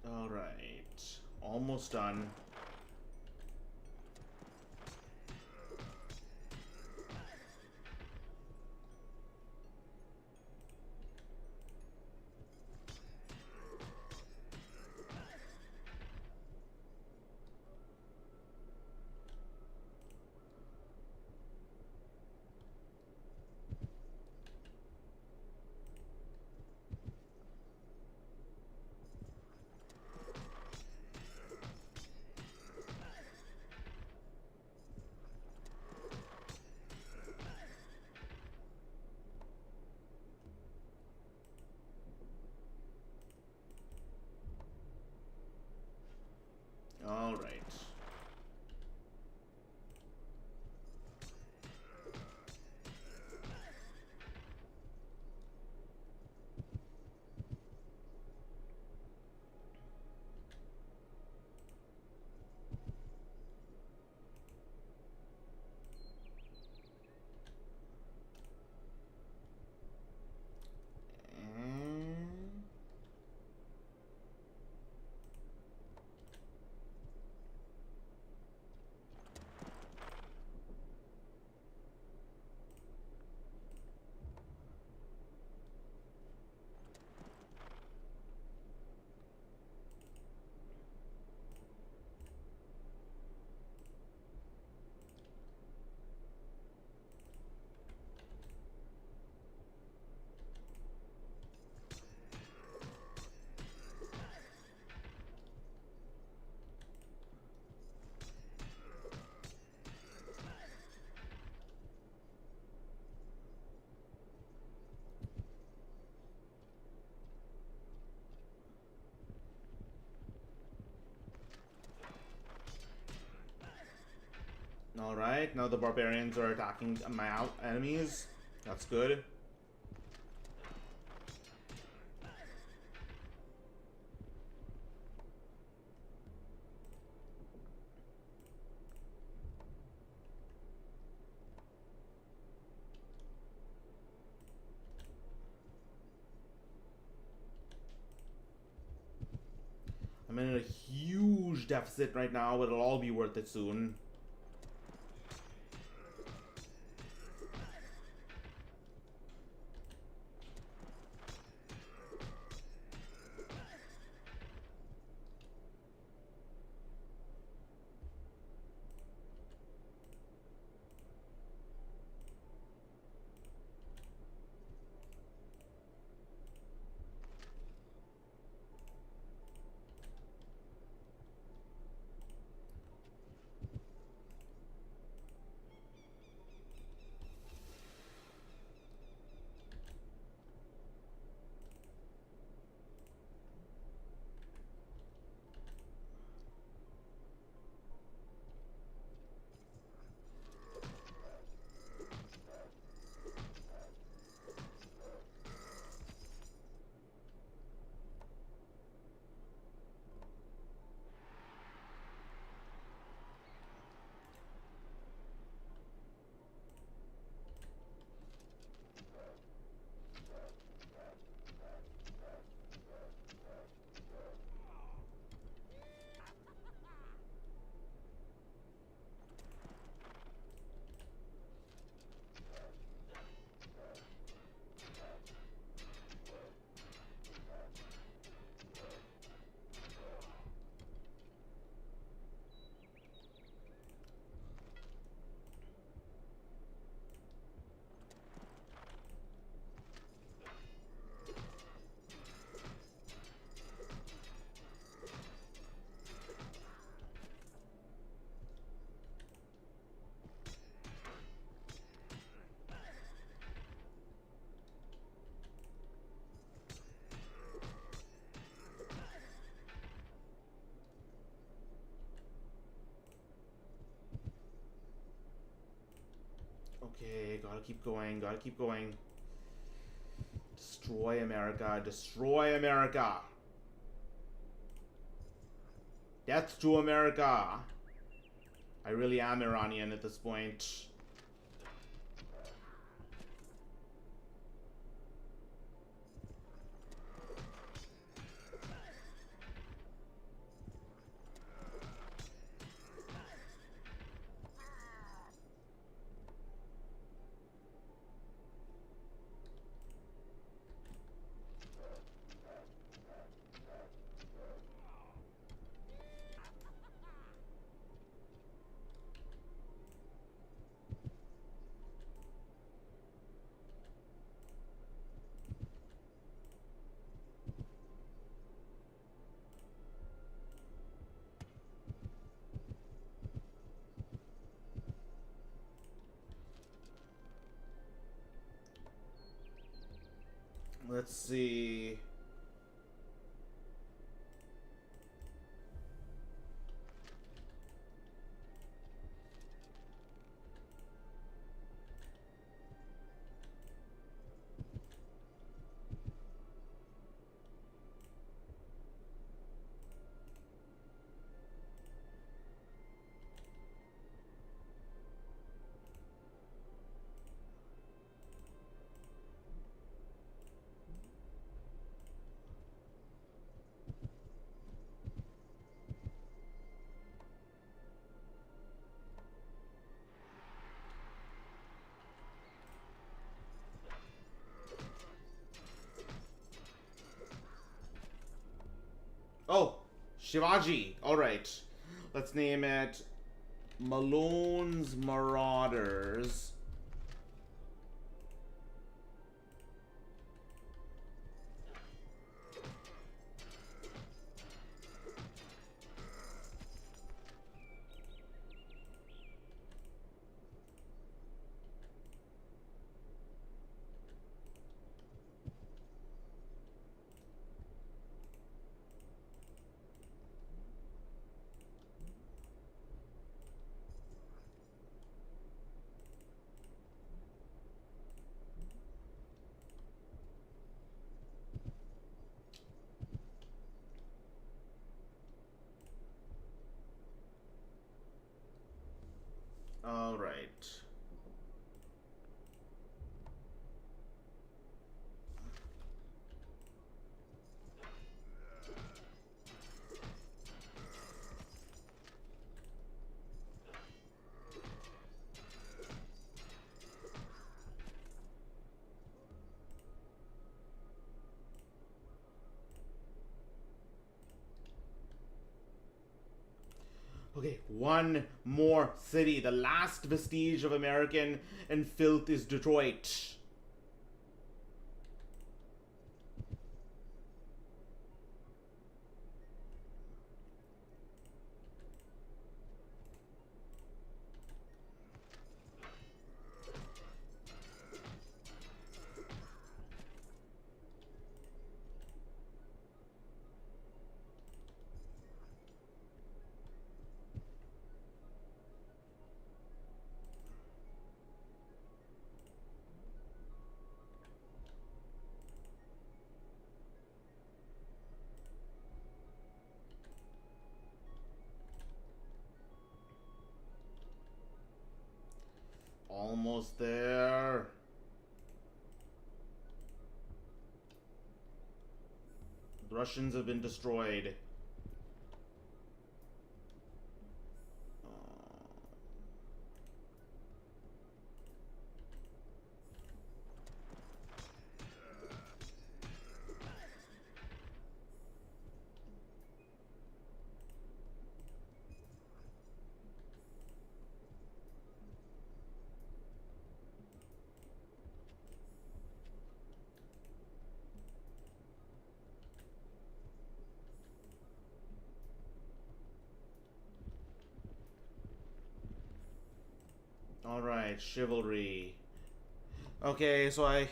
All right, almost done. All right. Alright, now the barbarians are attacking my enemies. That's good. I'm in a huge deficit right now, but it'll all be worth it soon. Okay, gotta keep going, gotta keep going. Destroy America, destroy America! Death to America! I really am Iranian at this point. Let's see. Oh, Shivaji. Alright. Let's name it Malone's Marauders. All right. Okay, one more city. The last vestige of American and filth is Detroit. Almost there. The Russians have been destroyed. Alright, chivalry. Okay, so I'm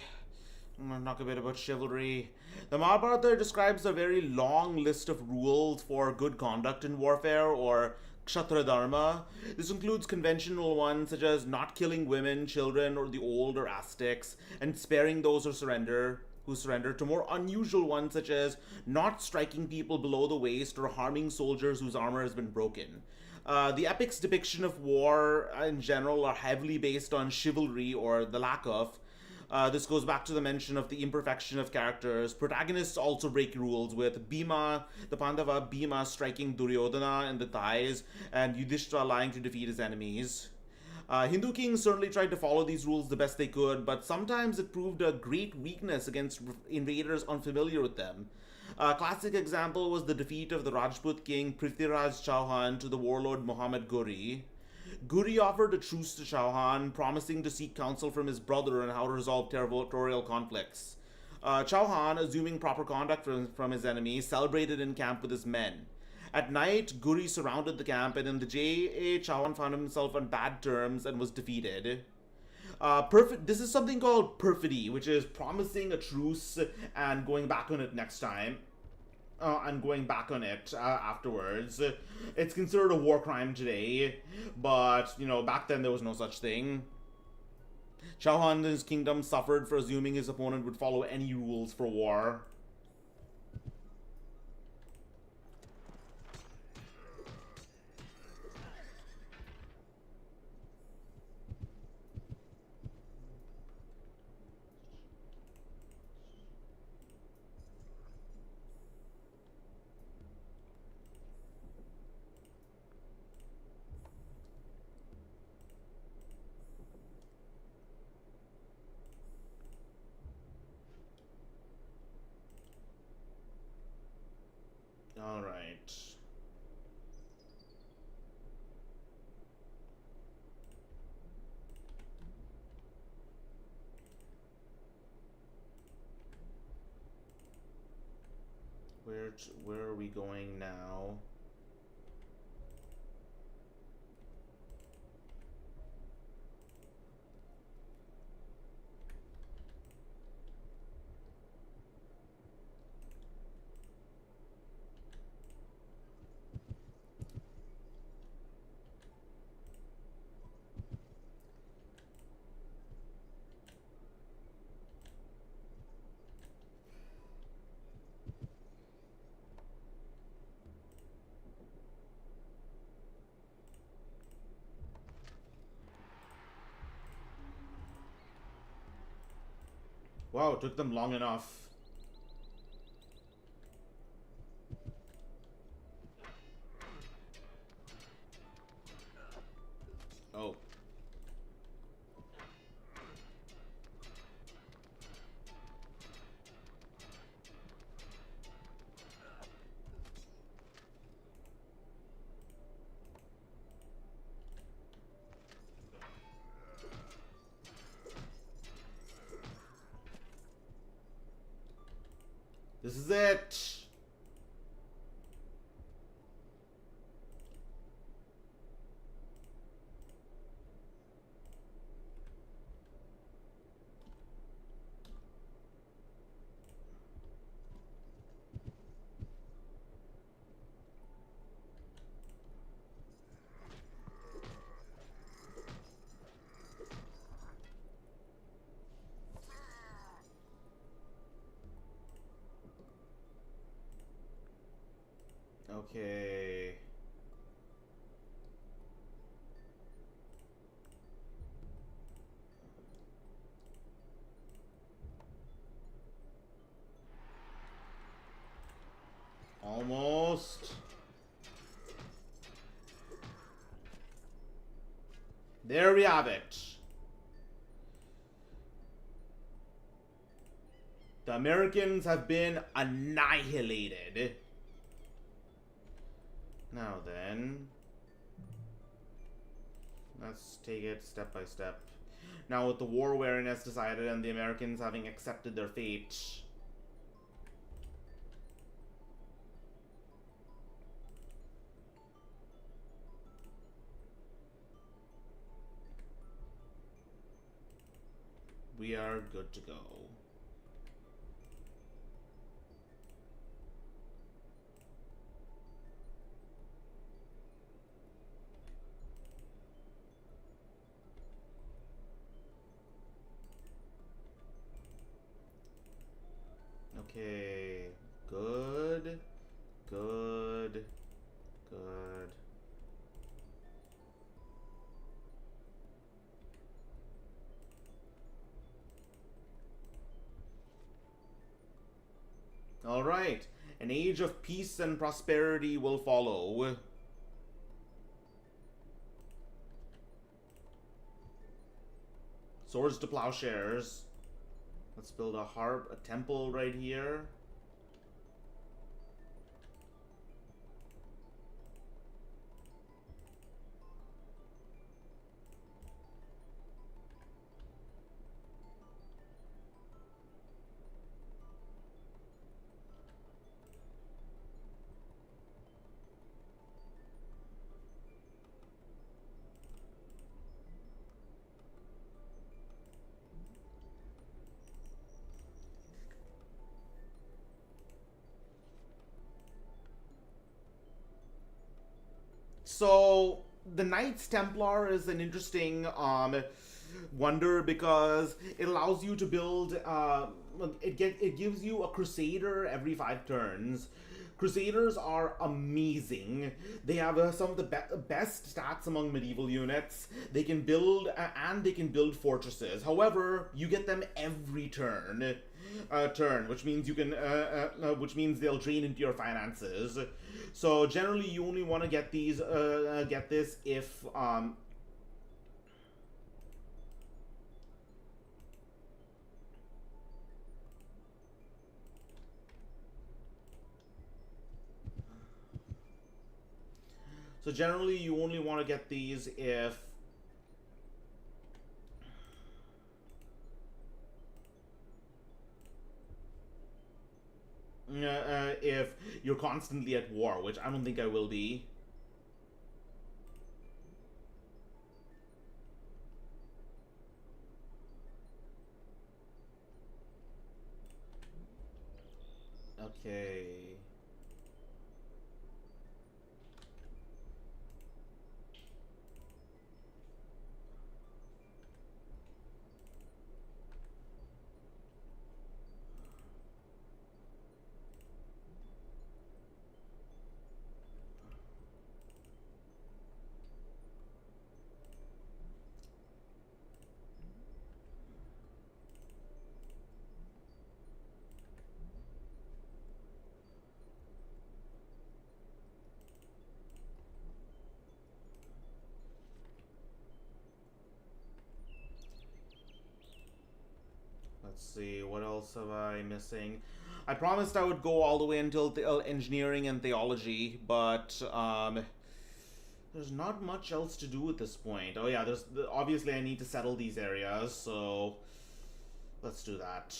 gonna talk a bit about chivalry. The Mahabharata describes a very long list of rules for good conduct in warfare, or Kshatriya Dharma. This includes conventional ones such as not killing women, children, or the old or Aztecs, and sparing those who surrender, to more unusual ones such as not striking people below the waist or harming soldiers whose armor has been broken. The epic's depiction of war in general are heavily based on chivalry, or the lack of. This goes back to the mention of the imperfection of characters. Protagonists also break rules, with Bhima, the Pandava Bhima, striking Duryodhana in the thighs, and Yudhishthira lying to defeat his enemies. Hindu kings certainly tried to follow these rules the best they could, but sometimes it proved a great weakness against invaders unfamiliar with them. A classic example was the defeat of the Rajput king Prithviraj Chauhan to the warlord Muhammad Ghori. Ghori offered a truce to Chauhan, promising to seek counsel from his brother on how to resolve territorial conflicts. Chauhan, assuming proper conduct from his enemy, celebrated in camp with his men. At night, Ghori surrounded the camp, and in the day, Chauhan found himself on bad terms and was defeated. This is something called perfidy, which is promising a truce and going back on it next time. And going back on it afterwards. It's considered a war crime today, but, back then there was no such thing. Chauhan and his kingdom suffered for assuming his opponent would follow any rules for war. Alright. Where are we going now? Wow, it took them long enough. Oh. This is it. Okay. Almost. There we have it. The Americans have been annihilated. Now then, let's take it step by step. Now with the war awareness decided and the Americans having accepted their fate, we are good to go. Okay, good, good, good. All right, an age of peace and prosperity will follow. Swords to plowshares. Let's build a temple right here. So the Knights Templar is an interesting wonder because it allows you to build. It gives you a Crusader every 5 turns. Crusaders are amazing. They have some of the best stats among medieval units. They can build and they can build fortresses. However, you get them every turn, which means which means they'll drain into your finances. So generally, you only want to get this if So generally, you only want to get these if you're constantly at war, which I don't think I will be. Okay. Let's see, what else am I missing? I promised I would go all the way until engineering and theology, but there's not much else to do at this point. Oh yeah, obviously I need to settle these areas, so let's do that.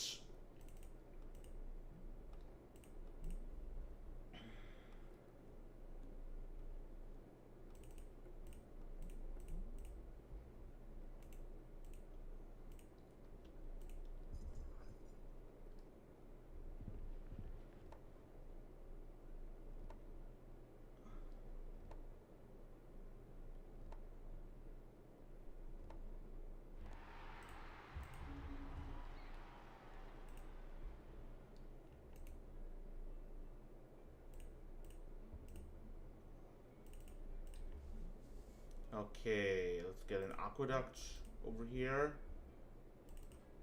Okay, let's get an aqueduct over here.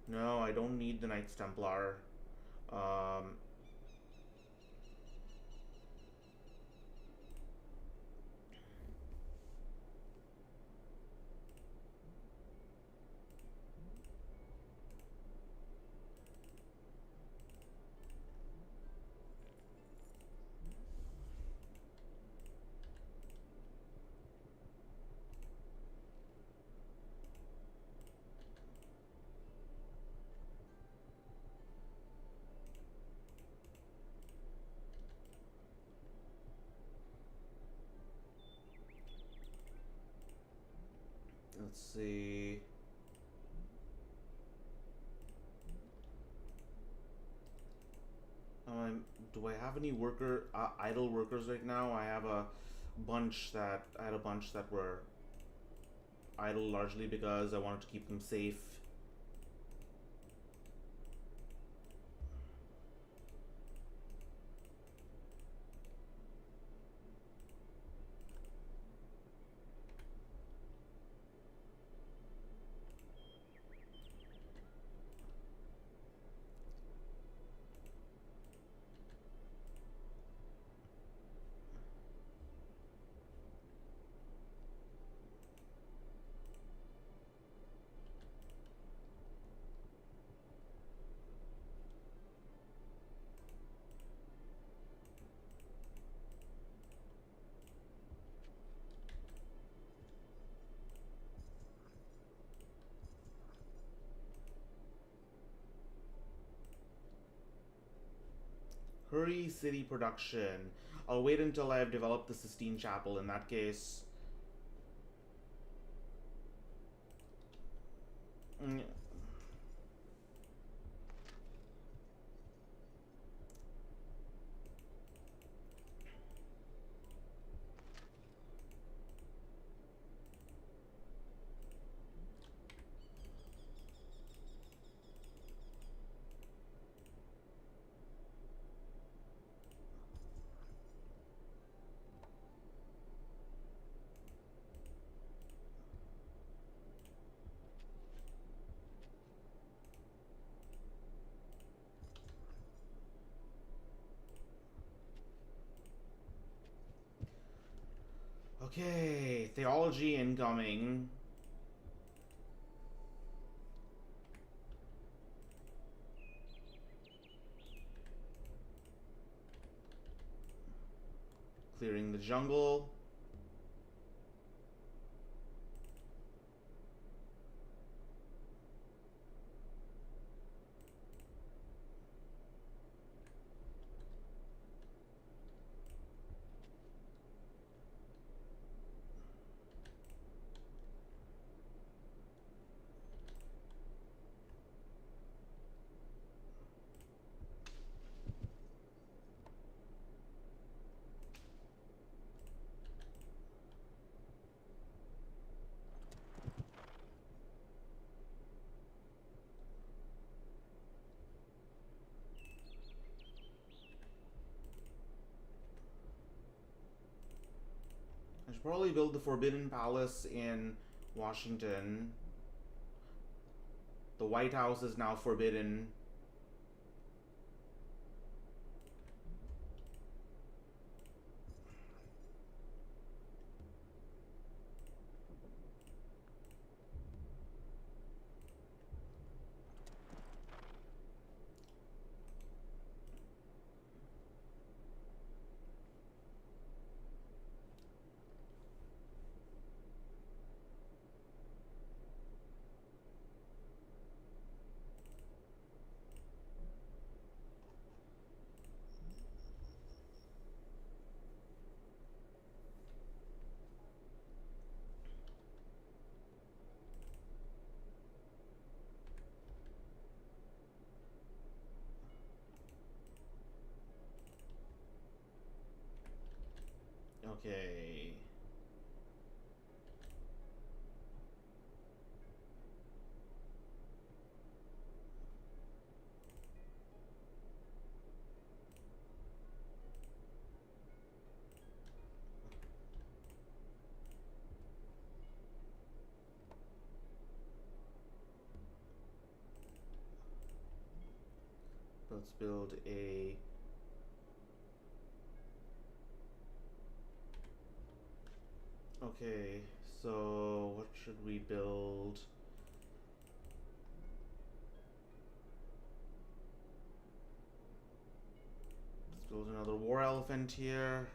No, I don't need the Knights Templar. Um, let's see. Do I have any idle workers right now? I had a bunch that were idle largely because I wanted to keep them safe. Hurry city production. I'll wait until I have developed the Sistine Chapel in that case. Mm. Okay, theology incoming. Clearing the jungle. I should probably build the Forbidden Palace in Washington. The White House is now forbidden. Okay. Let's build a. Okay, so what should we build? Let's build another war elephant here.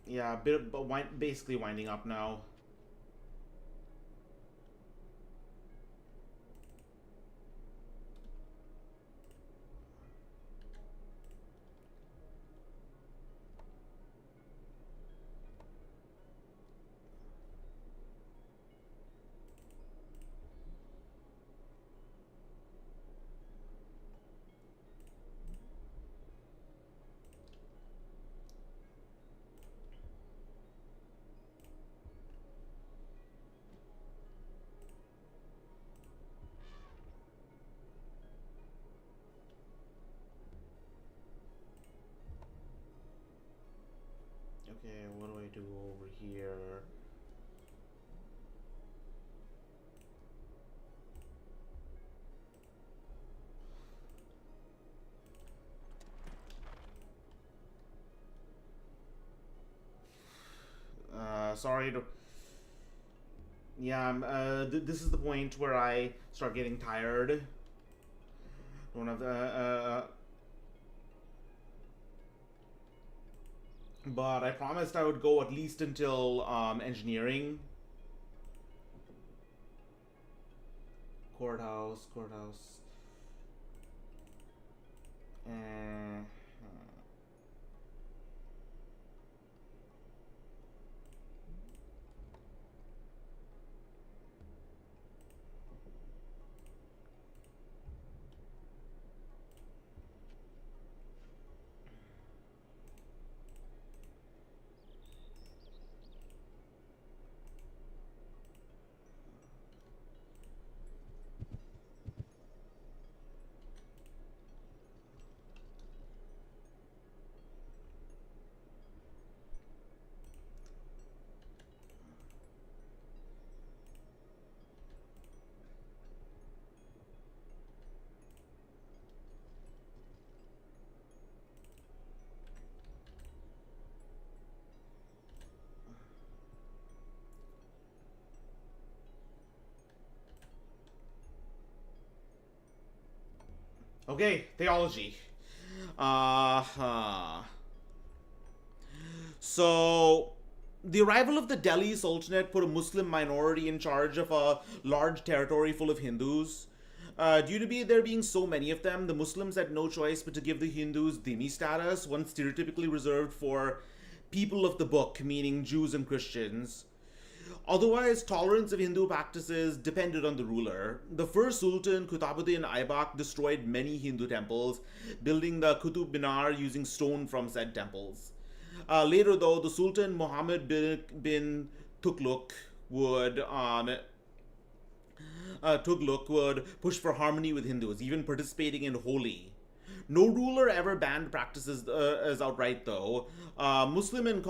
Yeah, but basically winding up now. Okay, what do I do over here? Sorry to. Yeah, this is the point where I start getting tired. Don't have but I promised I would go at least until engineering. Courthouse. Uh, okay, theology. So, the arrival of the Delhi Sultanate put a Muslim minority in charge of a large territory full of Hindus. Due to there being so many of them, the Muslims had no choice but to give the Hindus dhimmi status, one stereotypically reserved for people of the book, meaning Jews and Christians. Otherwise, tolerance of Hindu practices depended on the ruler. The first Sultan, Qutabuddin Aibak, destroyed many Hindu temples, building the Qutub Minar using stone from said temples. Later, though, the Sultan Muhammad bin Tughlaq would push for harmony with Hindus, even participating in Holi. No ruler ever banned practices as outright, though. Muslim and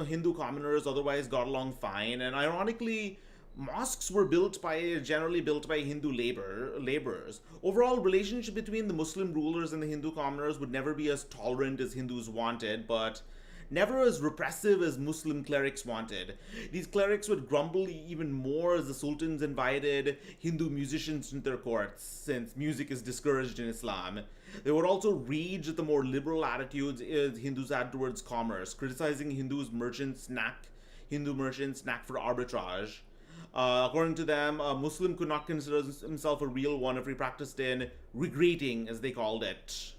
Hindu commoners otherwise got along fine, and ironically, mosques were generally built by Hindu laborers. Overall, relationship between the Muslim rulers and the Hindu commoners would never be as tolerant as Hindus wanted, but never as repressive as Muslim clerics wanted. These clerics would grumble even more as the sultans invited Hindu musicians into their courts, since music is discouraged in Islam. They would also rage at the more liberal attitudes Hindus had towards commerce, criticizing Hindu merchants knack for arbitrage. According to them, a Muslim could not consider himself a real one if he practiced in regretting, as they called it.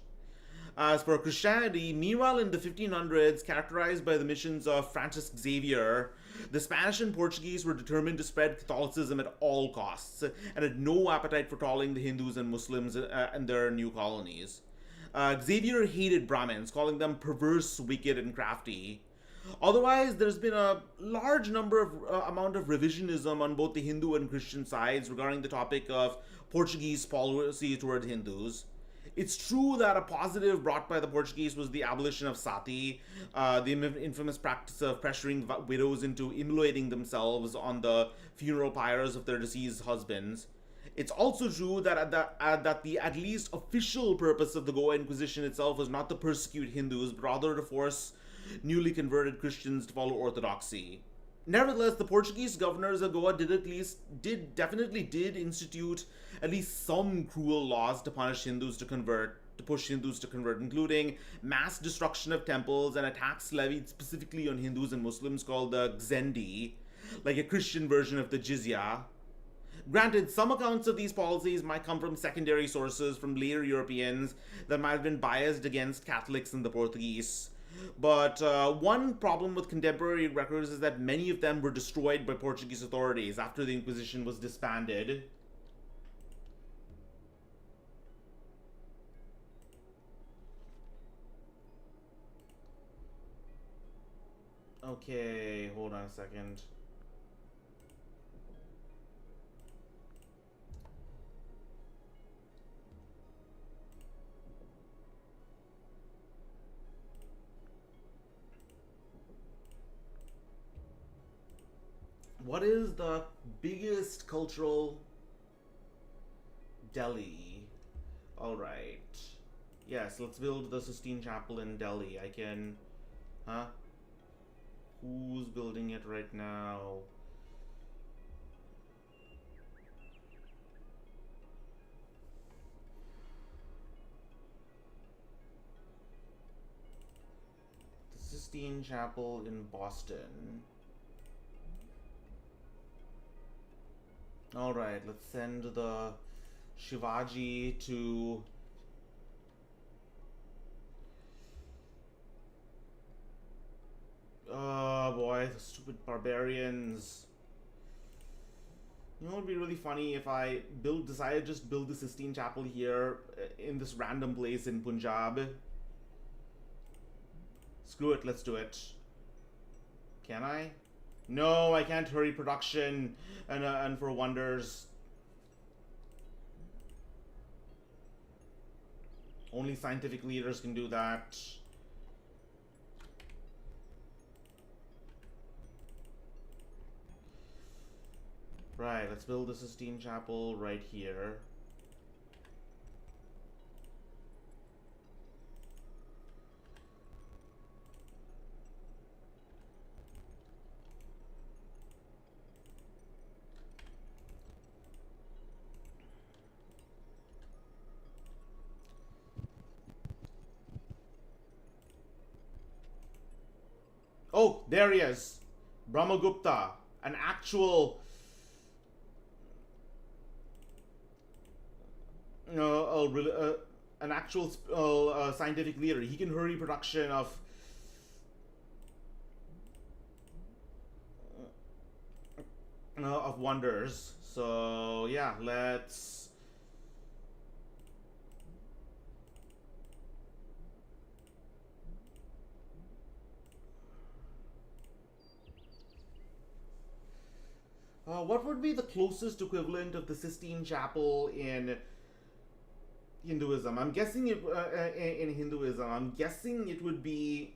As for Christianity, meanwhile in the 1500s, characterized by the missions of Francis Xavier, the Spanish and Portuguese were determined to spread Catholicism at all costs, and had no appetite for tolerate the Hindus and Muslims in their new colonies. Xavier hated Brahmins, calling them perverse, wicked, and crafty. Otherwise, there's been a large number of amount of revisionism on both the Hindu and Christian sides regarding the topic of Portuguese policy toward Hindus. It's true that a positive brought by the Portuguese was the abolition of sati, the infamous practice of pressuring widows into immolating themselves on the funeral pyres of their deceased husbands. It's also true that that the at least official purpose of the Goa Inquisition itself was not to persecute Hindus, but rather to force newly converted Christians to follow orthodoxy. Nevertheless, the Portuguese governors of Goa definitely did institute at least some cruel laws to punish Hindus to convert, to push Hindus to convert, including mass destruction of temples and a tax levied specifically on Hindus and Muslims called the Gzendi, like a Christian version of the jizya. Granted, some accounts of these policies might come from secondary sources from later Europeans that might have been biased against Catholics and the Portuguese. But one problem with contemporary records is that many of them were destroyed by Portuguese authorities after the Inquisition was disbanded. Okay, hold on a second. What is the biggest cultural Delhi? Alright. Yes, let's build the Sistine Chapel in Delhi. I can... Huh? Who's building it right now? The Sistine Chapel in Boston. Alright, let's send the Shivaji to... Oh boy, the stupid barbarians. You know what would be really funny if I decided to just build the Sistine Chapel here in this random place in Punjab. Screw it, let's do it. Can I? No, I can't hurry production and for wonders. Only scientific leaders can do that. Right, let's build the Sistine Chapel right here. Oh, there he is. Brahmagupta, an actual an actual scientific leader. He can hurry production of wonders. So yeah, let's... what would be the closest equivalent of the Sistine Chapel in Hinduism? I'm guessing it in Hinduism. I'm guessing it would be,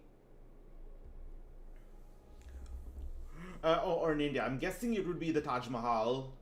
or in India. I'm guessing it would be the Taj Mahal.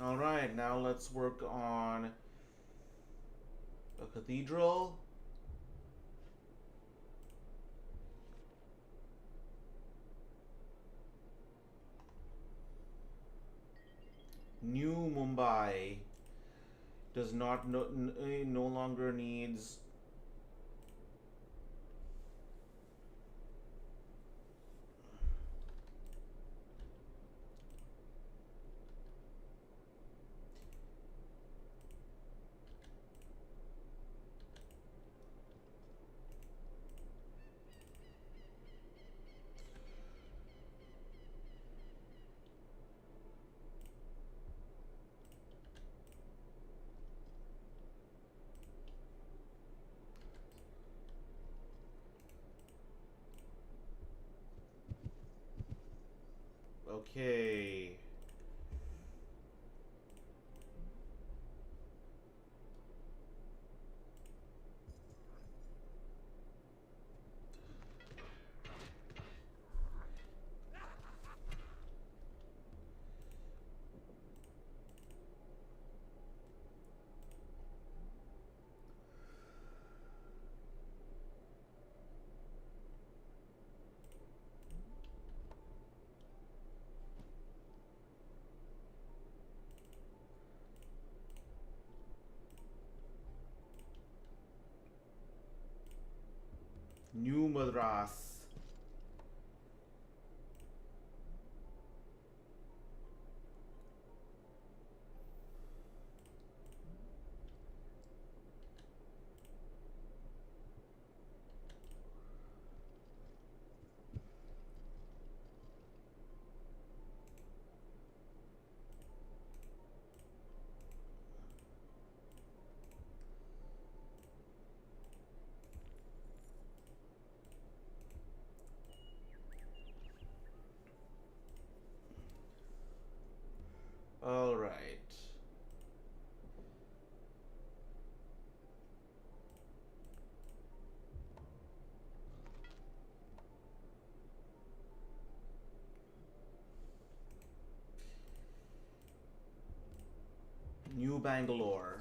Alright, now let's work on a cathedral. New Mumbai does not no longer needs Okay. New Madras. All right. New Bangalore.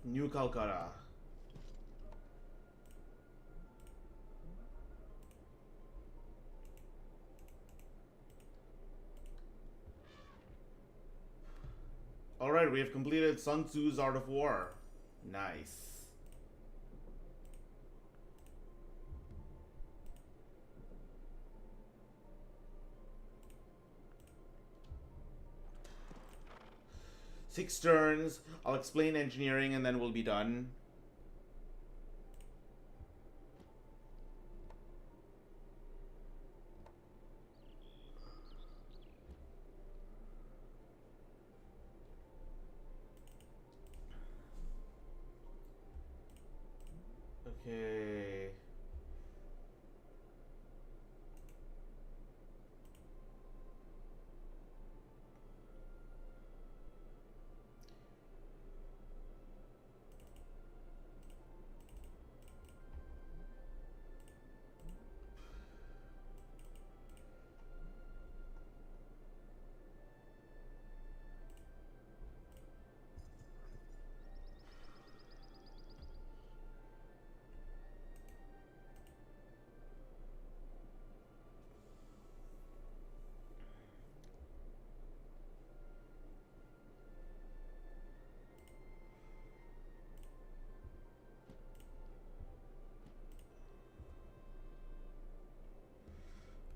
New Calcutta. Alright, we have completed Sun Tzu's Art of War. Nice. Six turns. I'll explain engineering and then we'll be done. Okay.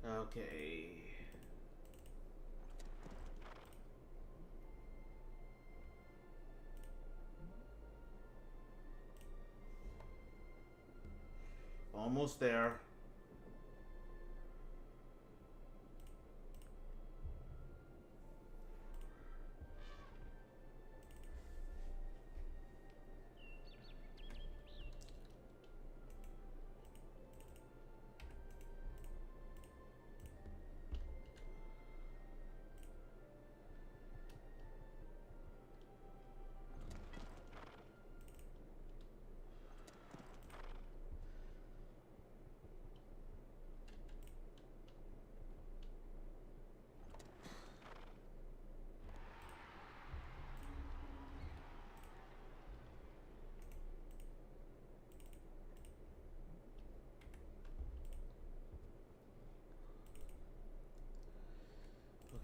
Okay. Almost there.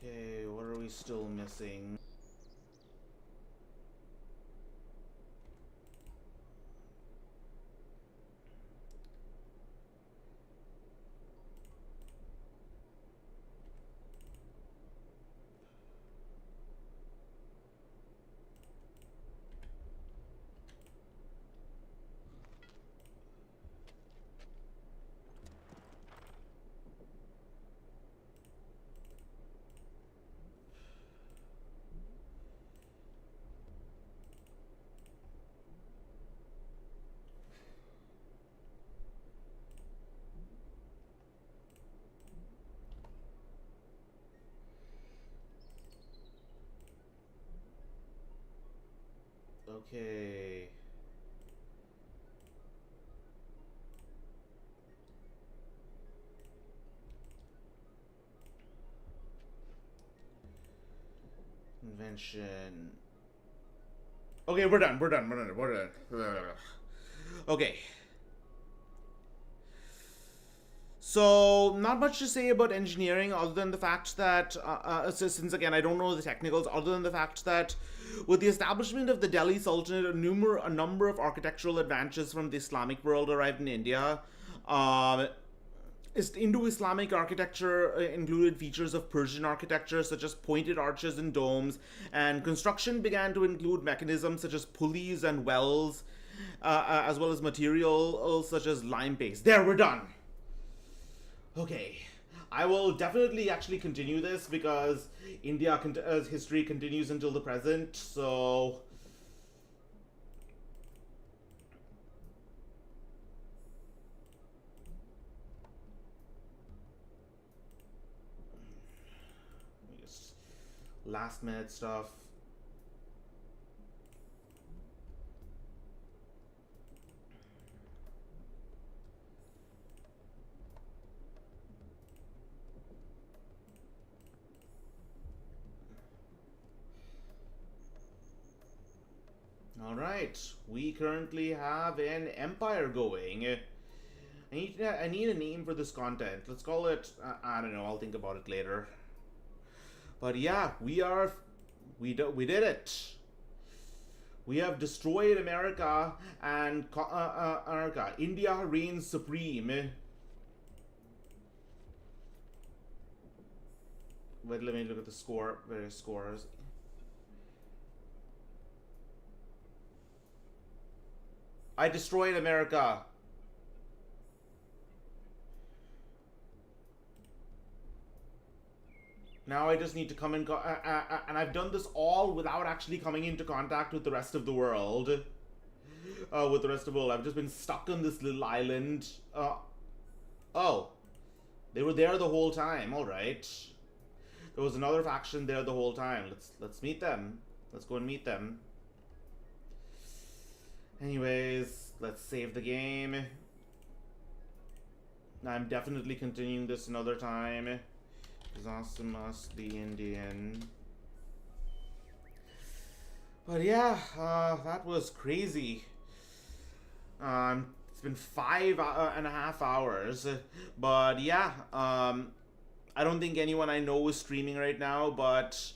Okay, what are we still missing? Okay. Convention. Okay, we're done. Okay. So, not much to say about engineering other than the fact that, since again, I don't know the technicals, other than the fact that with the establishment of the Delhi Sultanate, a number of architectural advances from the Islamic world arrived in India. Um, Indo-Islamic architecture included features of Persian architecture, such as pointed arches and domes, and construction began to include mechanisms such as pulleys and wells, as well as materials such as lime paste. There, we're done. Okay, I will definitely actually continue this because India's history continues until the present. So just last minute stuff. Alright, we currently have an empire going. I need a name for this content. Let's call it, I don't know, I'll think about it later. But yeah, we did it. We have destroyed America and America. India reigns supreme. Wait, let me look at the score, various scores. I destroyed America. Now I just need to come in, and I've done this all without actually coming into contact with the rest of the world. With the rest of the world, I've just been stuck on this little island. Oh, they were there the whole time. All right, there was another faction there the whole time. Let's meet them. Let's go and meet them. Anyways, let's save the game. I'm definitely continuing this another time. Zosimus the Indian. But yeah, that was crazy. It's been 5.5 hours. But yeah, I don't think anyone I know is streaming right now, but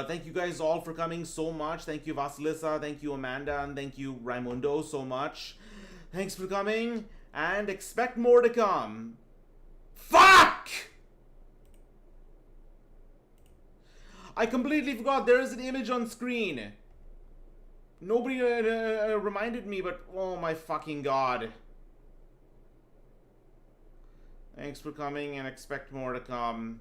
thank you guys all for coming so much. Thank you, Vasilisa. Thank you, Amanda. And thank you, Raimundo, so much. Thanks for coming, and expect more to come. Fuck! I completely forgot there is an image on screen. Nobody reminded me, but oh my fucking god. Thanks for coming, and expect more to come.